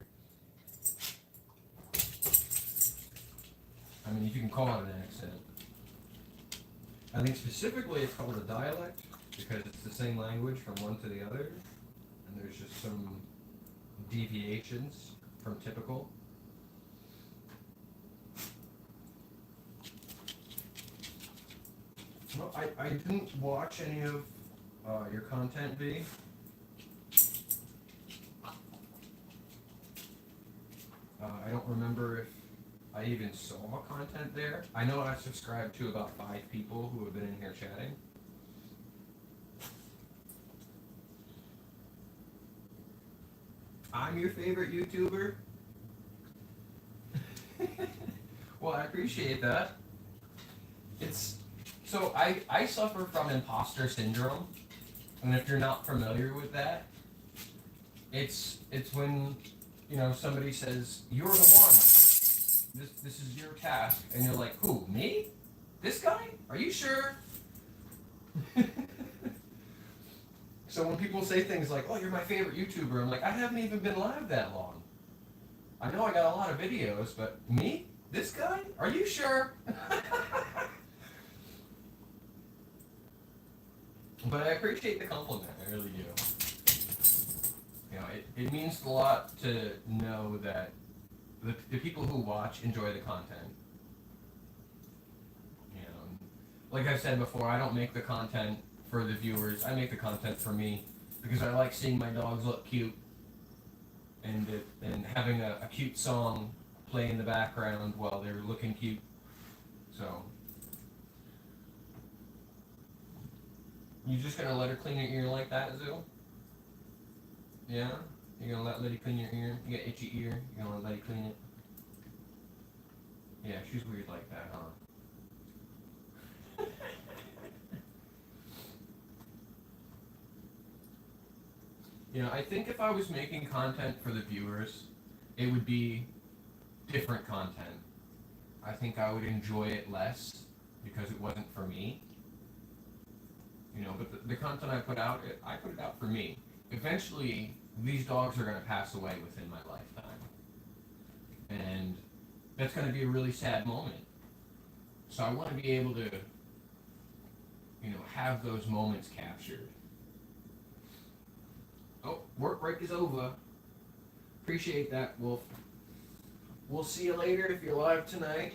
I mean, if you can call it an accent. I think specifically it's called a dialect because it's the same language from one to the other, and there's just some deviations from typical. No, I didn't watch any of your content, V. I don't remember if I even saw content there. I know I subscribed to about 5 people who have been in here chatting. I'm your favorite YouTuber? Well, I appreciate that. So I suffer from imposter syndrome, and if you're not familiar with that, it's when, you know, somebody says, "You're the one. This is your task," and you're like, "Who, me? This guy? Are you sure?" So when people say things like, "Oh, you're my favorite YouTuber," I'm like, I haven't even been live that long. I know I got a lot of videos, but me? This guy? Are you sure? But I appreciate the compliment, I really do. You know, it means a lot to know that the people who watch enjoy the content. You know, like I said before, I don't make the content for the viewers. I make the content for me because I like seeing my dogs look cute and having a cute song play in the background while they're looking cute. So, you just gonna let her clean your ear like that, Zoo? Yeah? You're gonna let Liddy clean your ear? You got itchy ear? You're gonna let Liddy clean it? Yeah, she's weird like that, huh? You know, I think if I was making content for the viewers, it would be different content. I think I would enjoy it less because it wasn't for me. You know, but the content I put it out for me. Eventually, these dogs are going to pass away within my lifetime. And that's going to be a really sad moment. So I want to be able to, you know, have those moments captured. Oh, work break is over. Appreciate that, Wolf. We'll see you later if you're live tonight.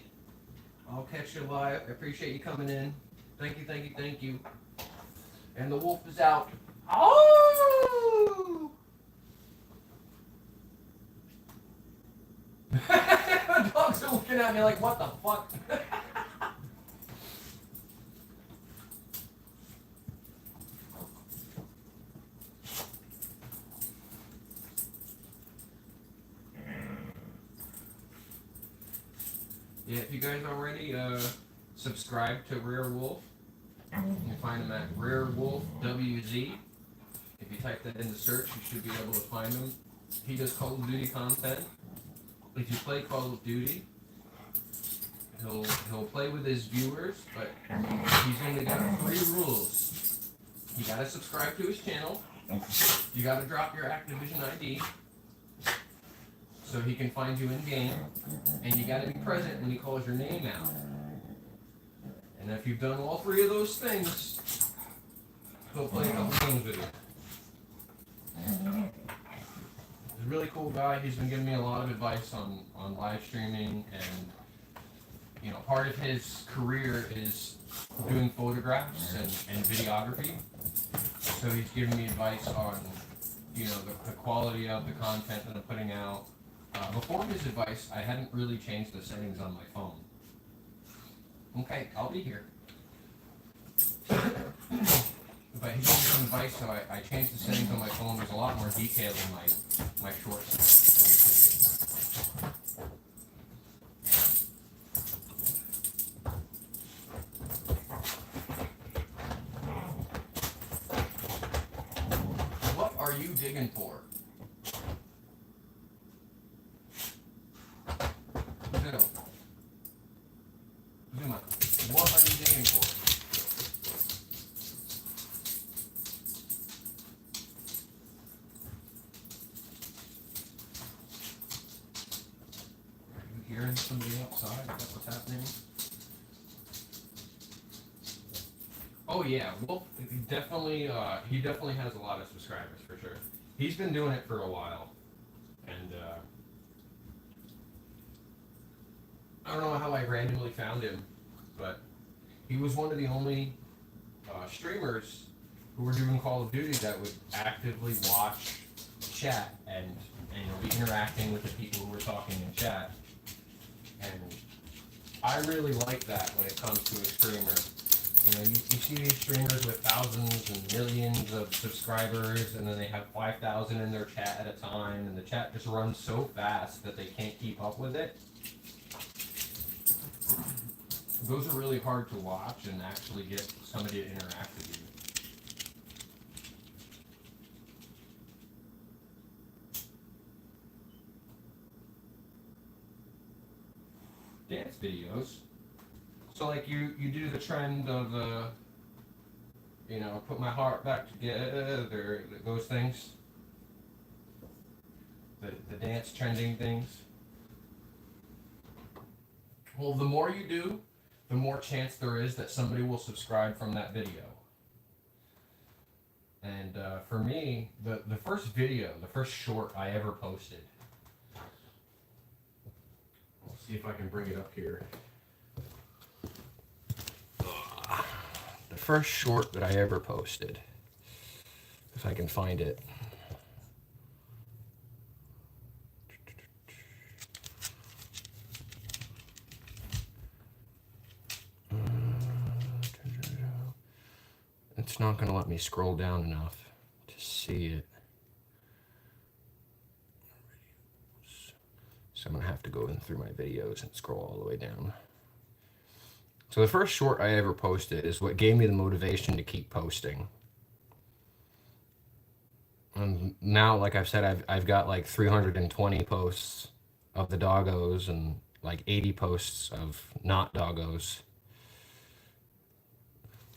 I'll catch you live. I appreciate you coming in. Thank you, thank you, thank you. And the wolf is out. Oh! The dogs are looking at me like, what the fuck? Yeah, if you guys already subscribe to Rare Wolf, you can find him at Rare Wolf WZ. If you type that into search, you should be able to find him. He does Call of Duty content. If you play Call of Duty, he'll play with his viewers, but he's only got 3 rules. You gotta subscribe to his channel. You gotta drop your Activision ID so he can find you in game, and you gotta be present when he calls your name out. And if you've done all 3 of those things, he'll play a couple games with you. He's a really cool guy. He's been giving me a lot of advice on live streaming, and you know, part of his career is doing photographs and videography. So he's giving me advice on, you know, the quality of the content that I'm putting out. Before his advice, I hadn't really changed the settings on my phone. Okay, I'll be here. But he gave me some advice, so I changed the settings on my phone. There's a lot more detail in my shorts. What are you digging for? Zuma, what are you digging for? find somebody outside. That's what's happening. Oh yeah, Wolf definitely. He definitely has a lot of subscribers for sure. He's been doing it for a while, and I don't know how I randomly found him, but he was one of the only streamers who were doing Call of Duty that would actively watch chat and be interacting with the people who were talking in chat. And I really like that when it comes to a streamer. You see these streamers with thousands and millions of subscribers, and then they have 5,000 in their chat at a time, and the chat just runs so fast that they can't keep up with it. Those are really hard to watch and actually get somebody to interact with you. Dance videos. So like you do the trend of put my heart back together, those things. The dance trending things. Well, the more you do, the more chance there is that somebody will subscribe from that video. And for me, the first video, the first short I ever posted. Let's see if I can bring it up here. The first short that I ever posted, if I can find it. It's not going to let me scroll down enough to see it. So I'm going to have to go in through my videos and scroll all the way down. So the first short I ever posted is what gave me the motivation to keep posting. And now, like I've said, I've got like 320 posts of the doggos and like 80 posts of not doggos.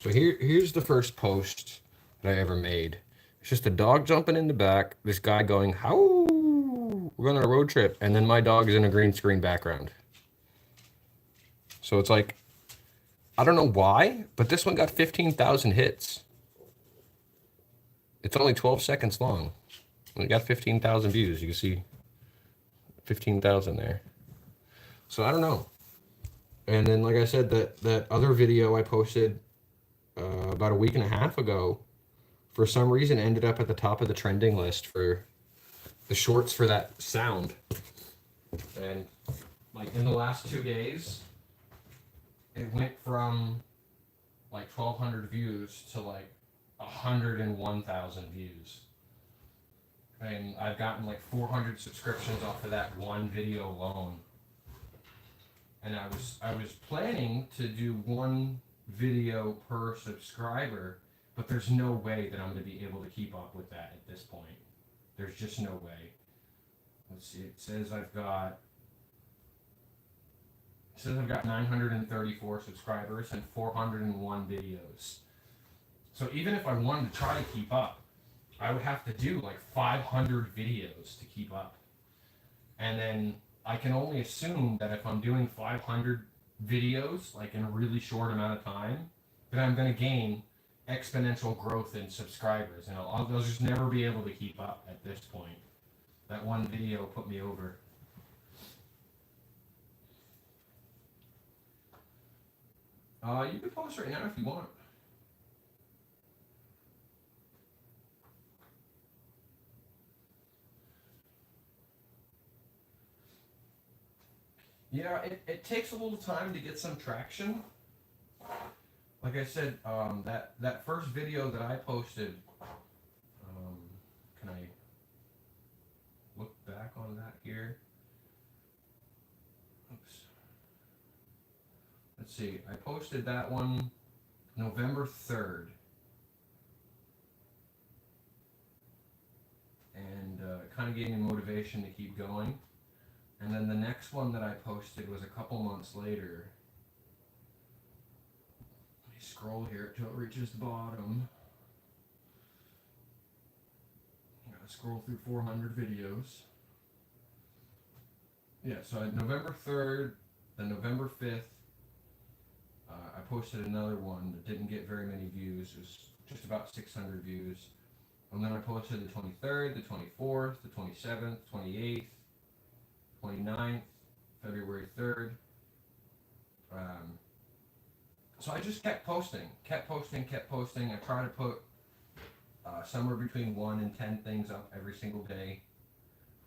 So here's the first post that I ever made. It's just a dog jumping in the back, this guy going, "How? We're going on a road trip," and then my dog is in a green screen background. So it's like, I don't know why, but this one got 15,000 hits. It's only 12 seconds long. And it got 15,000 views. You can see 15,000 there. So I don't know. And then, like I said, that other video I posted about a week and a half ago, for some reason ended up at the top of the trending list for the shorts for that sound. And like in the last 2 days, it went from like 1,200 views to like 101,000 views. And I've gotten like 400 subscriptions off of that one video alone. And I was planning to do one video per subscriber, but there's no way that I'm going to be able to keep up with that at this point. There's just no way. Let's see. It says I've got 934 subscribers and 401 videos. So even if I wanted to try to keep up, I would have to do like 500 videos to keep up. And then I can only assume that if I'm doing 500 videos, like in a really short amount of time, then I'm going to gain exponential growth in subscribers. And I'll just never be able to keep up at this point. That one video put me over. You can post right now if you want. Yeah, it takes a little time to get some traction. Like I said, that first video that I posted, can I look back on that here? Oops. Let's see, I posted that one November 3rd. And it kind of gave me motivation to keep going. And then the next one that I posted was a couple months later. Let me scroll here until it reaches the bottom. I'm gonna scroll through 400 videos. Yeah, so November 3rd, then November 5th, I posted another one that didn't get very many views. It was just about 600 views. And then I posted the 23rd, the 24th, the 27th, 28th, 29th, February 3rd. So I just kept posting. I try to put somewhere between 1 and 10 things up every single day.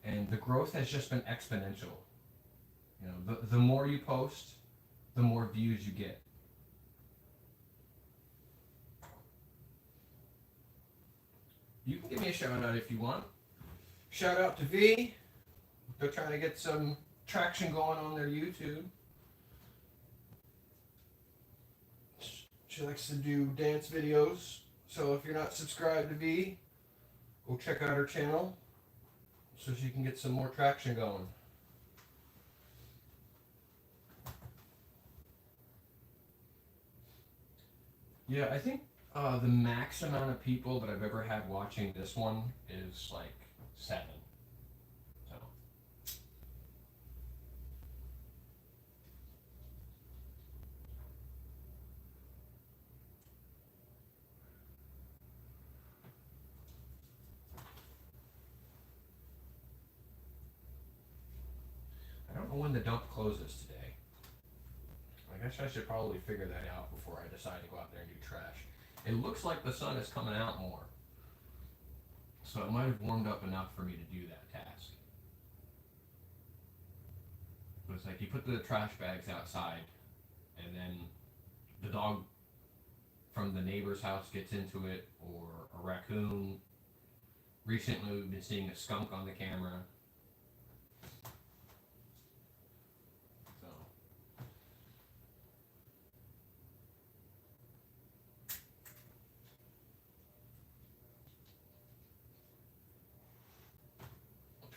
And the growth has just been exponential. You know, the more you post, the more views you get. You can give me a shout out if you want. Shout out to V. They're trying to get some traction going on their YouTube. She likes to do dance videos. So if you're not subscribed to V, go check out her channel so she can get some more traction going. Yeah, I think the max amount of people that I've ever had watching this one is like 7. So. I don't know when the dump closes today. I guess I should probably figure that out before I decide to go out there and do trash. It looks like the sun is coming out more. So it might have warmed up enough for me to do that task. But it's like you put the trash bags outside, and then the dog from the neighbor's house gets into it, or a raccoon. Recently we've been seeing a skunk on the camera. So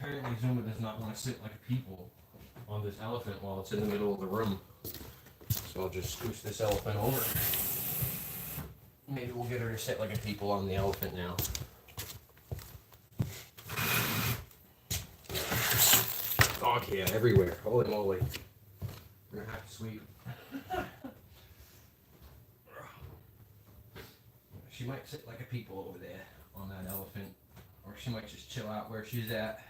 apparently Zuma does not want to sit like a people on this elephant while it's in the middle of the room. So I'll just scooch this elephant over. Maybe we'll get her to sit like a people on the elephant now. Dog hair everywhere. Holy moly. We're gonna have to sweep. She might sit like a people over there on that elephant. Or she might just chill out where she's at.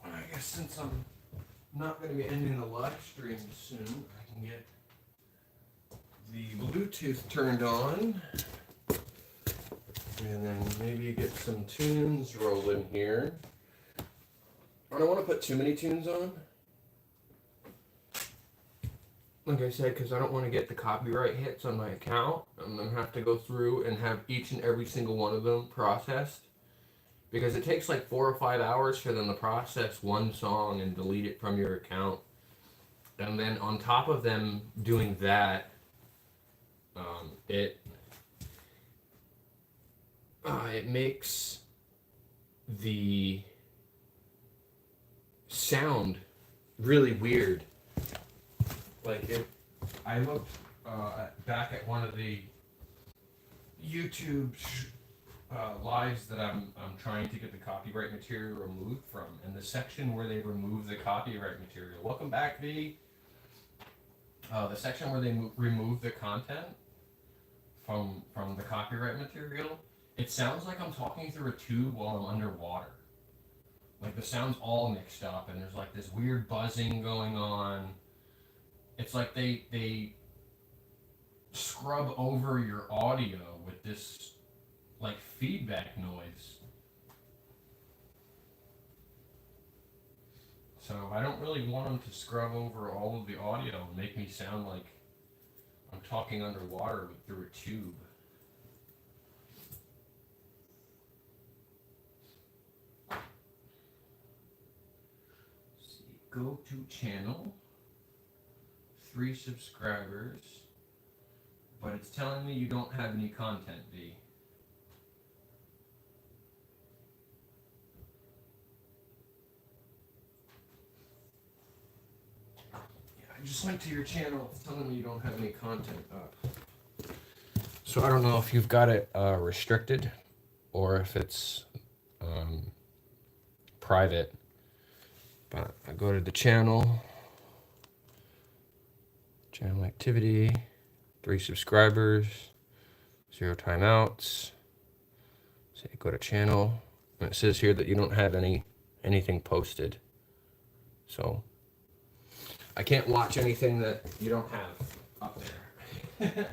I guess since I'm not going to be ending the live stream soon, I can get the Bluetooth turned on. And then maybe get some tunes rolling here. I don't want to put too many tunes on. Like I said, because I don't want to get the copyright hits on my account and then have to go through and have each and every single one of them processed. Because it takes like 4 or 5 hours for them to process one song and delete it from your account. And then on top of them doing that, it makes the sound really weird. Like I looked back at one of the YouTube lives that I'm trying to get the copyright material removed from, and the section where they remove the copyright material. Welcome back, V. The section where they remove the content from the copyright material. It sounds like I'm talking through a tube while I'm underwater. Like the sound's all mixed up, and there's like this weird buzzing going on. It's like they scrub over your audio with this like feedback noise. So I don't really want them to scrub over all of the audio and make me sound like I'm talking underwater through a tube. See, go to channel, 3 subscribers, but it's telling me you don't have any content, V. just went to your channel telling me you don't have any content up. So I don't know if you've got it restricted or if it's private. But I go to the channel activity, 3 subscribers, 0 timeouts. So you go to channel, and it says here that you don't have anything posted. So I can't watch anything that you don't have up there.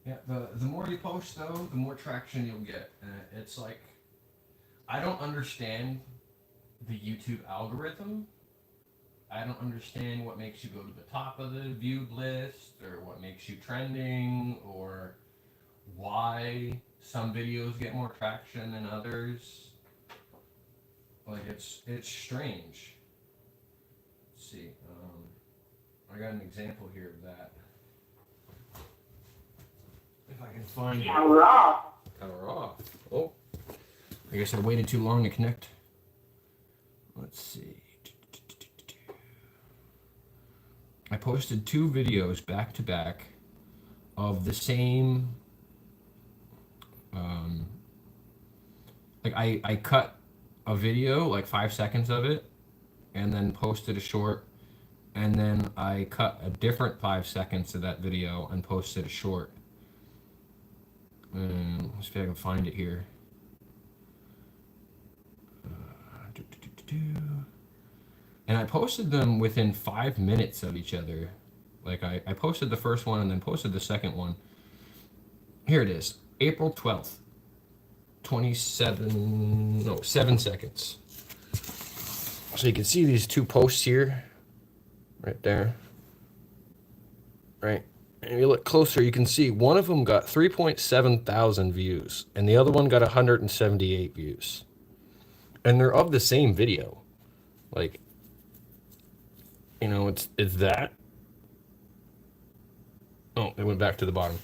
Yeah, the more you post though, the more traction you'll get. It's like, I don't understand the YouTube algorithm. I don't understand what makes you go to the top of the viewed list, or what makes you trending, or why some videos get more traction than others. Like, it's strange. Let's see. I got an example here of that. If I can find it. Power off. Power off. Oh, I guess I waited too long to connect. Let's see. I posted 2 videos back to back of the same. Like I cut a video, like 5 seconds of it, and then posted a short, and then I cut a different 5 seconds of that video and posted a short. Let's see if I can find it here. And I posted them within 5 minutes of each other. Like I posted the first one and then posted the second one. Here it is, April 12th, 7 seconds. So you can see these 2 posts here, right there, right? And if you look closer, you can see one of them got 3.7 thousand views, and the other one got 178 views. And they're of the same video. Like, you know, it's that. Oh, it went back to the bottom.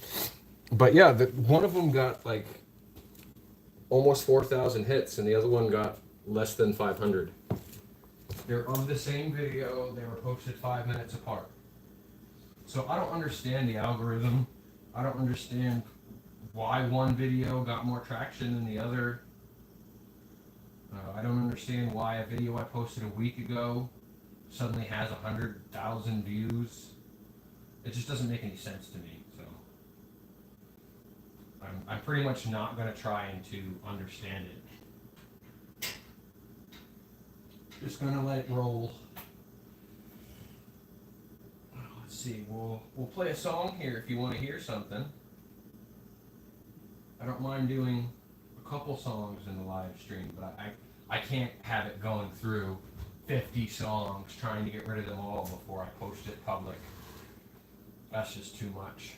But yeah, one of them got like almost 4,000 hits, and the other one got less than 500. They're of the same video. They were posted 5 minutes apart. So I don't understand the algorithm. I don't understand why one video got more traction than the other. I don't understand why a video I posted a week ago suddenly has 100,000 views. It just doesn't make any sense to me. So I'm pretty much not going to try to understand it. Just going to let it roll. Let's see, we'll play a song here if you want to hear something. I don't mind doing a couple songs in the live stream, but I can't have it going through 50 songs trying to get rid of them all before I post it public. That's just too much.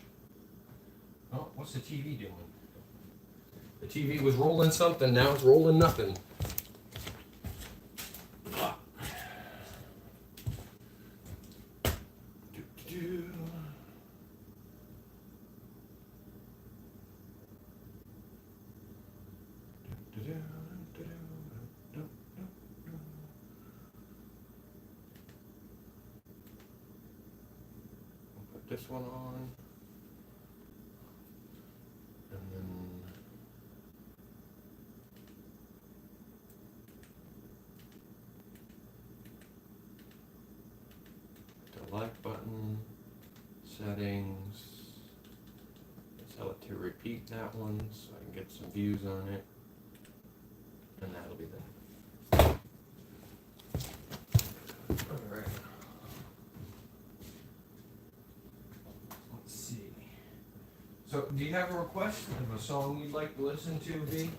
Oh, what's the TV doing? The TV was rolling something, now it's rolling nothing. Put this one on, and then the like button, settings. Tell it to repeat that one so I can get some views on it, and that'll be that. Alright. Let's see. So, do you have a request of a song you'd like to listen to, V?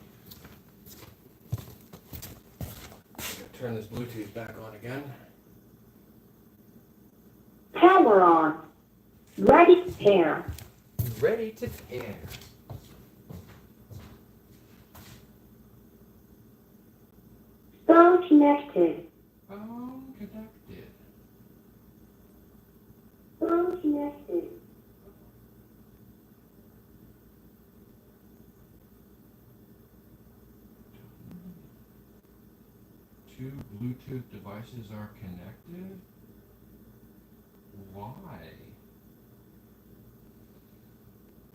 I'm gonna turn this Bluetooth back on again. Power on. Ready to pair. Ready to air. Phone connected. Phone connected. Phone connected. two Bluetooth devices are connected? Why?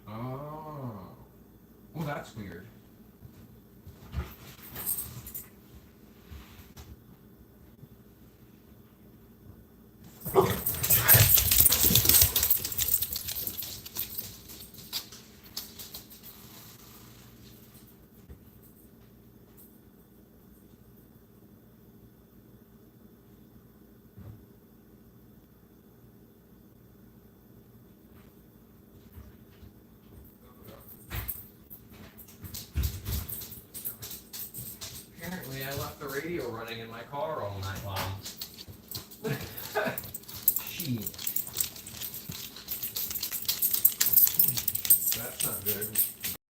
Oh. Well, that's weird. Apparently, I left the radio running in my car all night long. Shit. That's not good.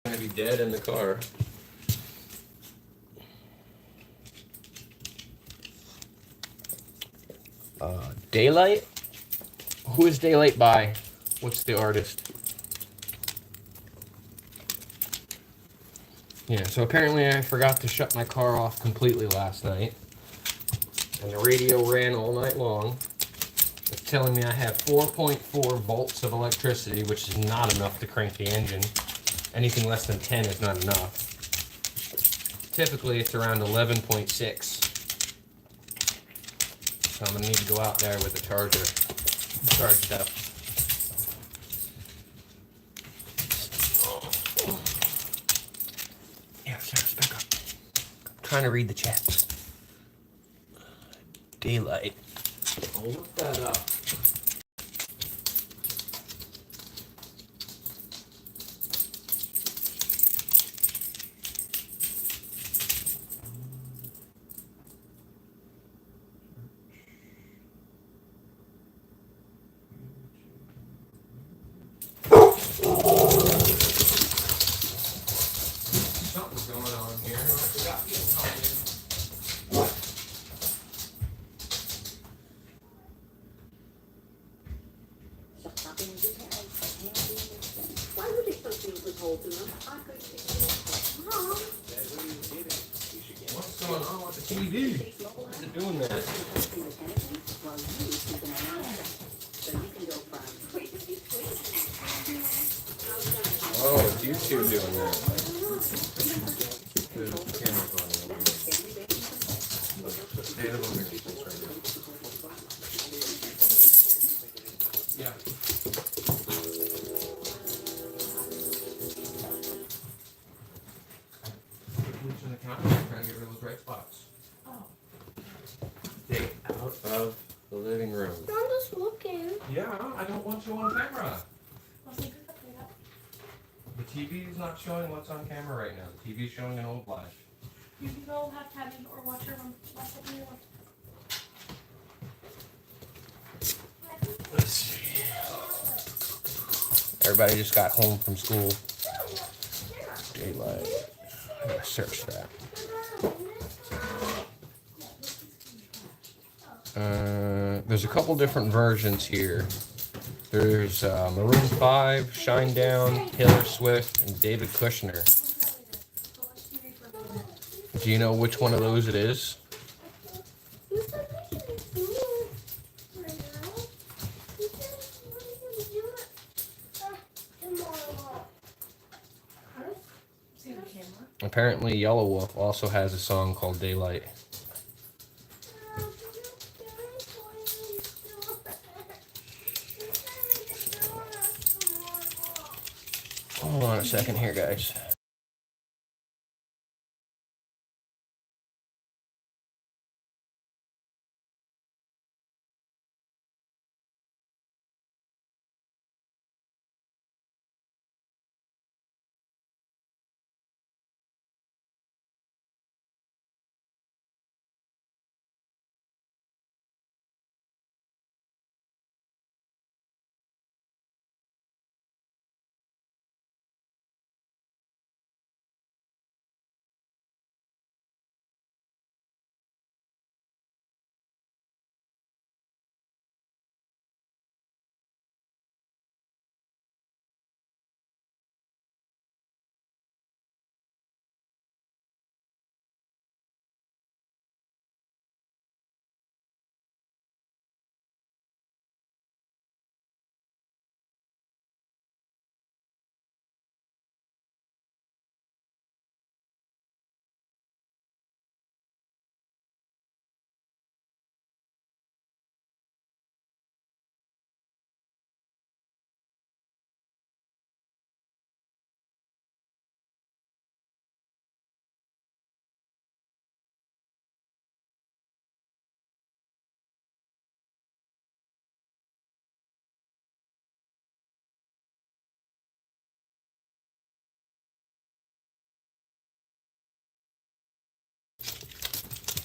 I'm gonna be dead in the car. Daylight? Who is Daylight by? What's the artist? Yeah, so apparently I forgot to shut my car off completely last night. And the radio ran all night long. It's telling me I have 4.4 volts of electricity, which is not enough to crank the engine. Anything less than 10 is not enough. Typically it's around 11.6. So I'm gonna need to go out there with the charger. Charge it up. Yeah, Sarah's back up. I'm trying to read the chat. Daylight. I'll look that up. Something's going on here. We got people coming in. Why would they put things with holes in them? I could Mom. What's going on with the TV? What's it doing that? Oh, it's YouTube doing that. The camera's on. Stay over here, please, right now. Yeah. Bleach on the counter, trying to get rid of those red spots. Oh. Stay out of the living room. I'm just looking. Yeah, I don't want you on camera. I'll take a couple of The TV is not showing what's on camera right now. The TV is showing an old flash. You can go have Tabby or watch her on your one. Let's see. Everybody just got home from school. Daylight. I'm gonna search that. There's a couple different versions here. There's Maroon 5, Shinedown, Taylor Swift, and David Kushner. Do you know which one of those it is? See the camera? Apparently Yellow Wolf also has a song called Daylight. Hold on a second here, guys.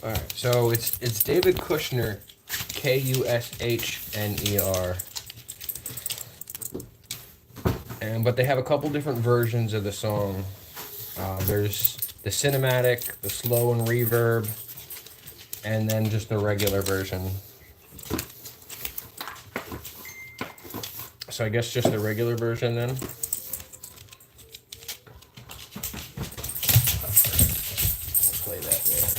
All right, so it's David Kushner, Kushner, and but they have a couple different versions of the song. There's the cinematic, the slow and reverb, and then just the regular version. So I guess just the regular version then. Play that there.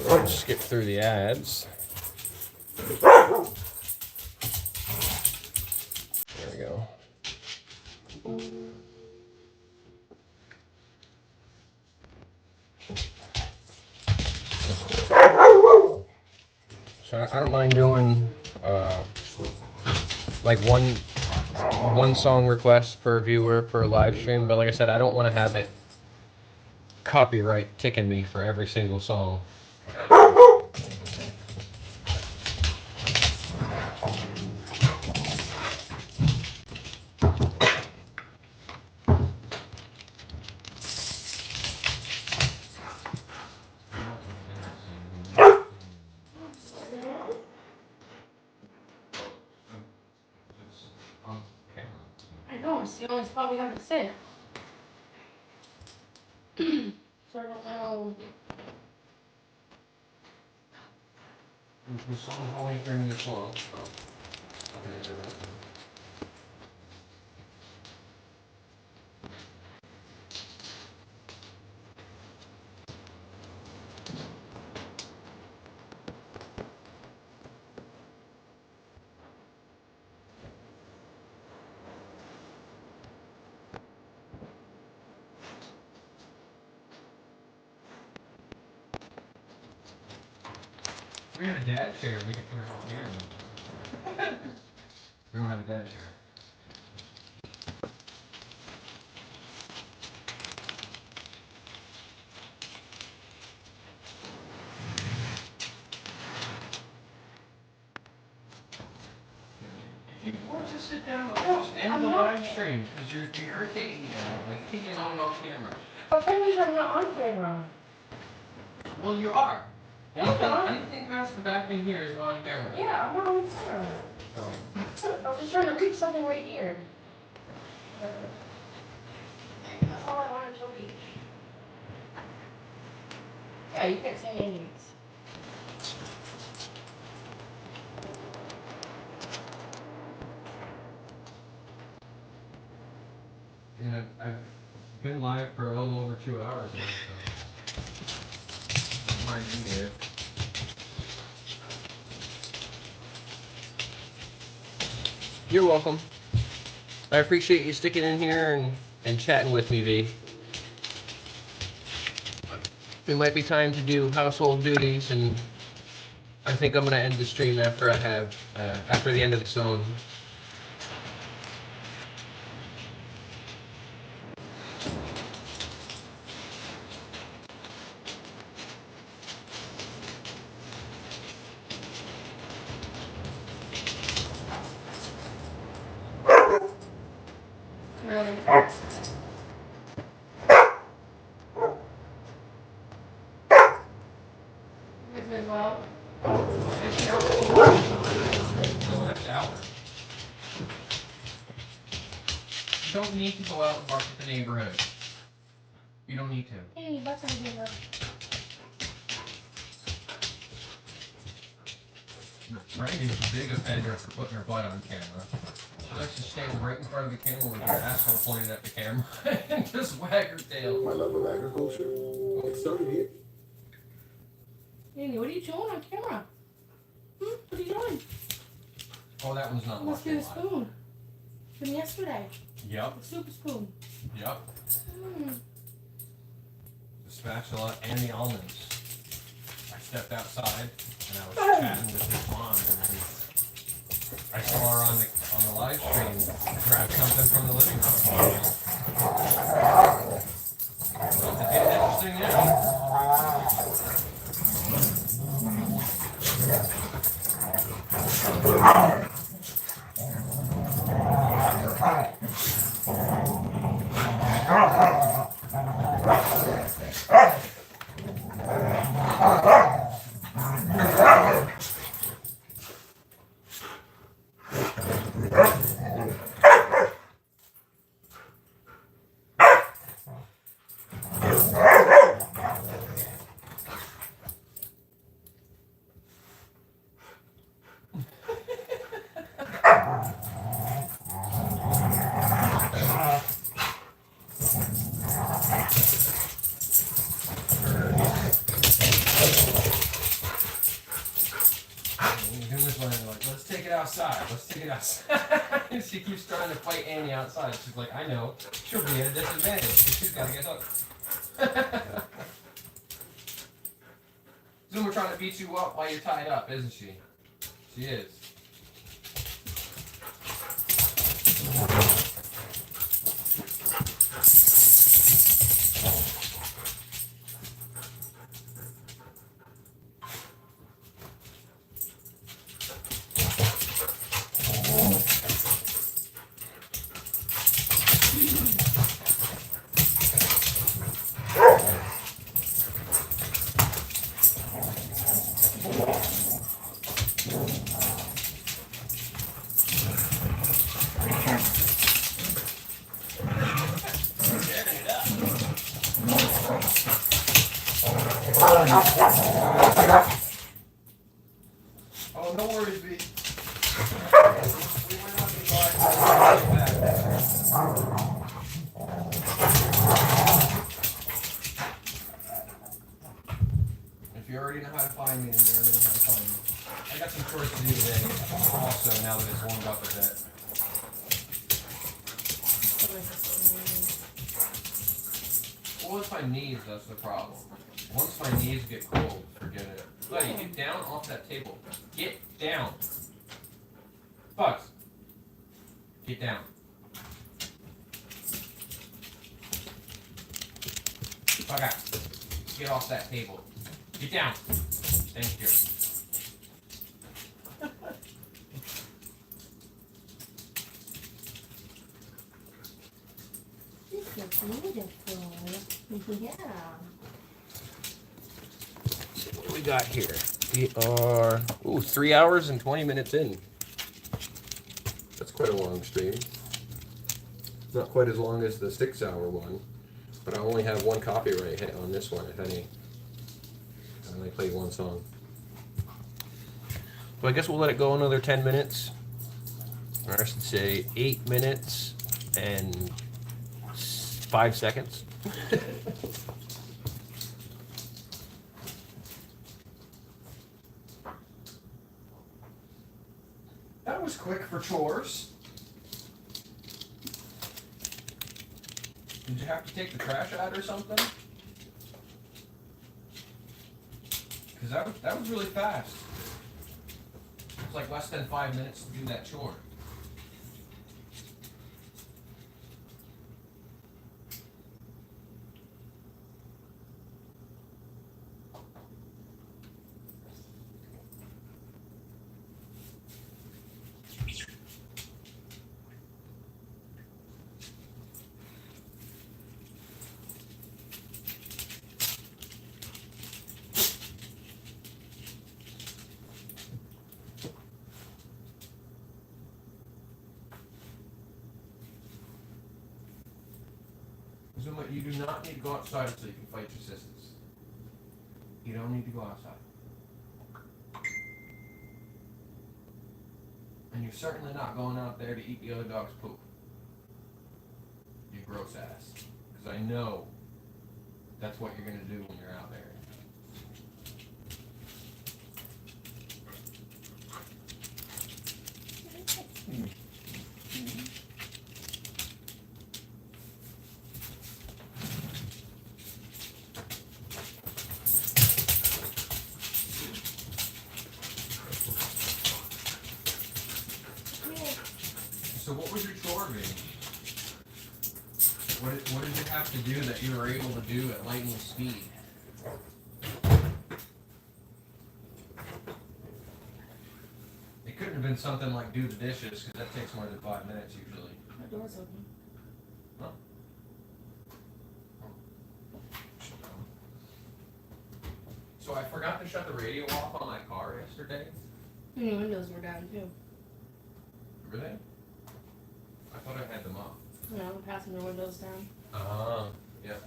Let's skip through the ads. There we go. So I don't mind doing like one song request per viewer per live stream, but like I said, I don't want to have it copyright ticking me for every single song. I know, it's the only spot we have to sit. So I don't know. The song's only hearing this long. We have a dad chair. We can put it on here. We don't have a dad chair. If you want to sit down, just end the live stream because you're irritating me. Like taking on camera. But maybe I'm not on camera. Well, you are. No, I'm not. Anything past the back in here is on camera. Yeah, I'm not on camera. Oh. I was just trying to read something right here. That's all I wanted to read. Yeah, you can't say anything. And I've been live for a little over 2 hours now, so don't mind me there. You're welcome. I appreciate you sticking in here and chatting with me, V. It might be time to do household duties, and I think I'm gonna end the stream after after the end of the song. Really? It's been well. You don't need to go out and bark at the neighborhood. You don't need to. Hey, that's a good one. Brandy's a big offender for putting her butt on camera. She likes to stand right in front of the camera with her asshole pointed at the camera and just wag her tail. My love of agriculture. It started here. Andy, what are you doing on camera? What are you doing? Oh, that one's not You must be the live. spoon. From yesterday. Yep, The soup spoon. yep. Mm. The spatula and the almonds. I stepped outside and I was chatting with his mom, and I saw her on the live stream grab something from the living room. Something interesting now. Yes. She keeps trying to fight Annie outside. She's like, I know. She'll be at a disadvantage because she's got to get hooked. Zuma trying to beat you up while you're tied up, isn't she? She is. Oh, no worries, B. We went out and back. If you already know how to find me, then you already know how to find me. I got some chores to do today, also, now that it's warmed up a bit. Well, it's my knees, that's the problem. Once my knees get cold, forget it. Buddy, get down off that table. Get down. Bugs. Get down. Bug out. Get off that table. Get down. Thank you. This looks beautiful. Yeah. What do we got here? We are 3 hours and 20 minutes in. That's quite a long stream. Not quite as long as the 6 hour one, but I only have one copyright hit on this one, if any. I only played one song. So I guess we'll let it go another 10 minutes. Or I should say 8 minutes and 5 seconds. That was quick for chores. Did you have to take the trash out or something? Because that was really fast. It was like less than 5 minutes to do that chore. Zuma, you do not need to go outside until you can fight your sisters. You don't need to go outside. And you're certainly not going out there to eat the other dog's poop. You gross ass. Because I know that's what you're going to do when you're out there. So what was your chore being? What did you have to do that you were able to do at lightning speed? It couldn't have been something like do the dishes, because that takes more than 5 minutes usually. My door's open. Huh? So I forgot to shut the radio off on my car yesterday. And the windows were down too. Were they? I thought I had them up. No, passenger windows down. Yeah.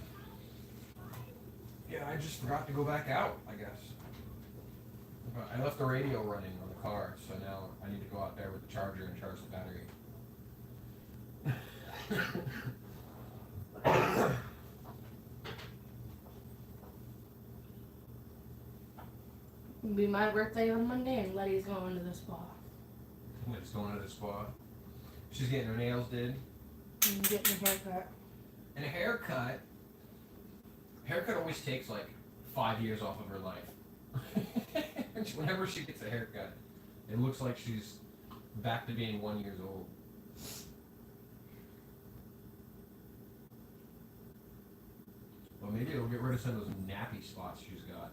Yeah, I just forgot to go back out, I guess. But I left the radio running on the car, so now I need to go out there with the charger and charge the battery. It'll be my birthday on Monday and Letty's going to the spa. It's going to the spa. She's getting her nails did. And getting a haircut. And a haircut. Haircut always takes like 5 years off of her life. Whenever she gets a haircut, it looks like she's back to being 1 year old. Well, maybe it'll get rid of some of those nappy spots she's got.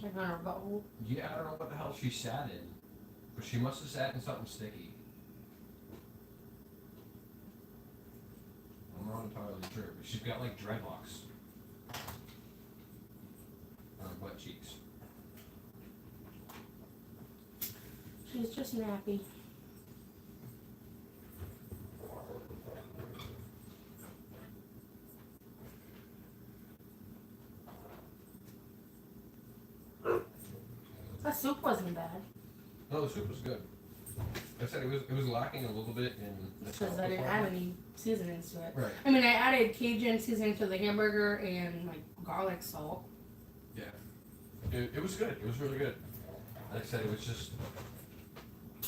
Like on her butthole. Yeah, I don't know what the hell she sat in, but she must have sat in something sticky. I'm not entirely sure, but she's got like dreadlocks on her butt cheeks. She's just nappy. That soup wasn't bad. No, the soup was good. I said it was lacking a little bit in the Because salt I didn't add department. any seasonings to it. Right. I mean, I added Cajun seasoning to the hamburger and like garlic salt. Yeah. It was good. It was really good. Like I said, it was just,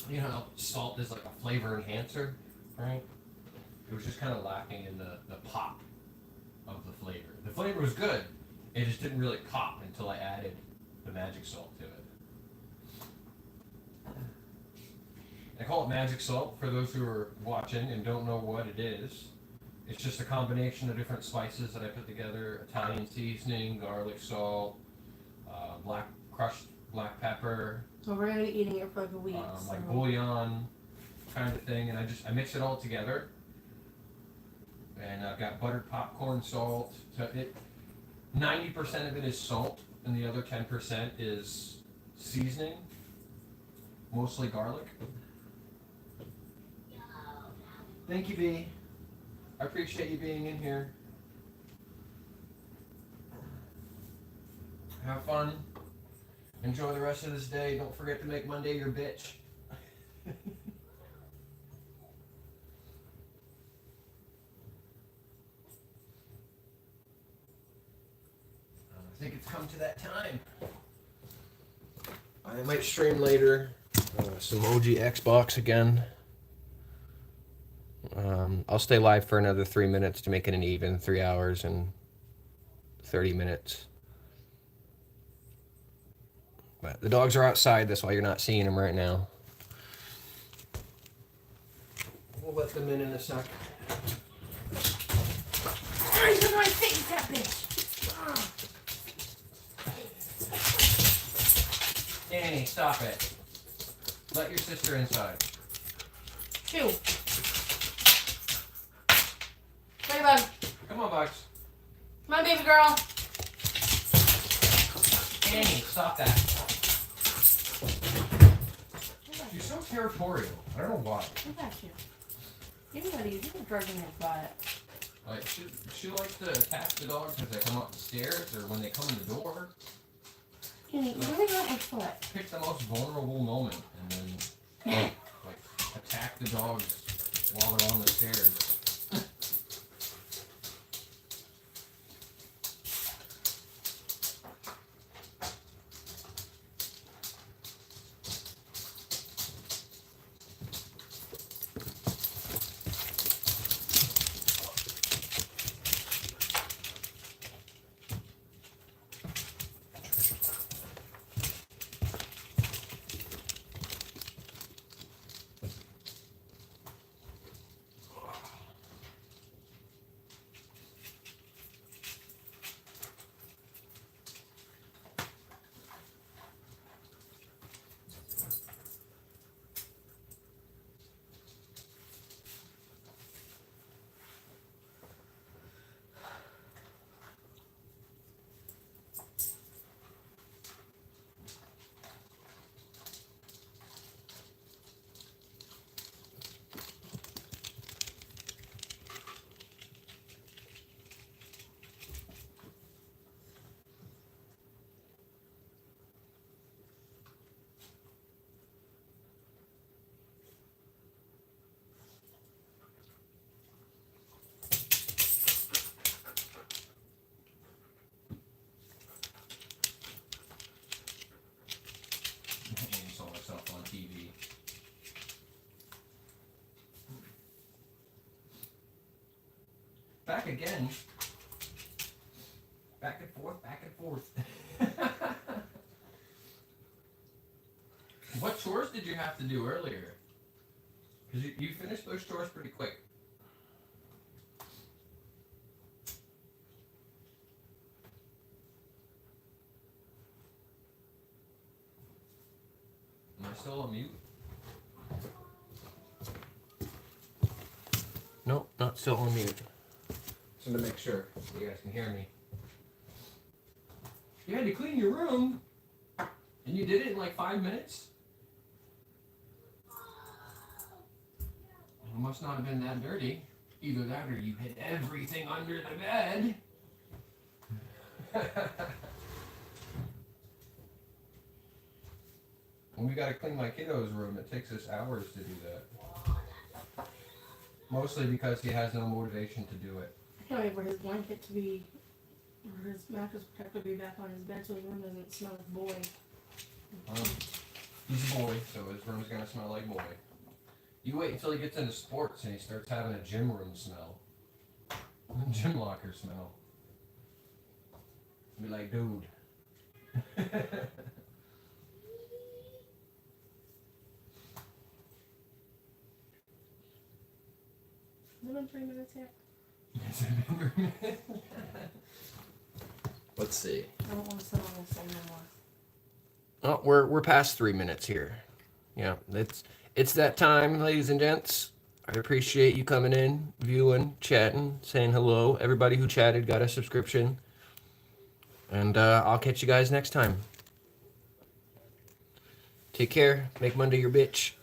you know, salt is like a flavor enhancer, right? It was just kind of lacking in the pop of the flavor. The flavor was good. It just didn't really pop until I added the magic salt to it. I call it magic salt for those who are watching and don't know what it is. It's just a combination of different spices that I put together: Italian seasoning, garlic salt, crushed black pepper, So we're gonna be eating it for like a week. like so. bouillon kind of thing, and I mix it all together. And I've got buttered popcorn salt. So 90% of it is salt, and the other 10% is seasoning, mostly garlic. Thank you, B. I appreciate you being in here. Have fun. Enjoy the rest of this day. Don't forget to make Monday your bitch. I think it's come to that time. I might stream later. Some OG Xbox again. I'll stay live for another 3 minutes to make it an even 3 hours and 30 minutes. But the dogs are outside, that's why you're not seeing them right now. We'll let them in a sec. He's in my face, that bitch! Danny, stop it. Let your sister inside. Chew. Ladybug. Come on, Bugs. Come on, baby girl. Danny, stop that. She's so territorial. I don't know why. Look at you. Anybody, you can drug in your butt. Like she likes to attack the dogs as they come up the stairs or when they come in the door. You really got my foot. Pick the most vulnerable moment and then like attack the dogs while they're on the stairs. back again. Back and forth, back and forth. What chores did you have to do earlier? Because you finished those chores pretty quick. Am I still on mute? Nope, not still on mute. Just to make sure you guys can hear me. You had to clean your room, and you did it in like 5 minutes? It must not have been that dirty. Either that or you hid everything under the bed. When we gotta clean my kiddo's room, it takes us hours to do that. Mostly because he has no motivation to do it. I can't wait for his blanket to be, or his mattress protector to be back on his bed so his room doesn't smell like boy. He's a boy, so his room's gonna smell like boy. You wait until he gets into sports and he starts having a gym room smell. A gym locker smell. Be like, dude. Has it been 3 minutes yet? Let's see. I don't want to sit on this thing no more. Oh, we're past 3 minutes here. Yeah, it's that time, ladies and gents. I appreciate you coming in, viewing, chatting, saying hello. Everybody who chatted got a subscription. And I'll catch you guys next time. Take care. Make Monday your bitch.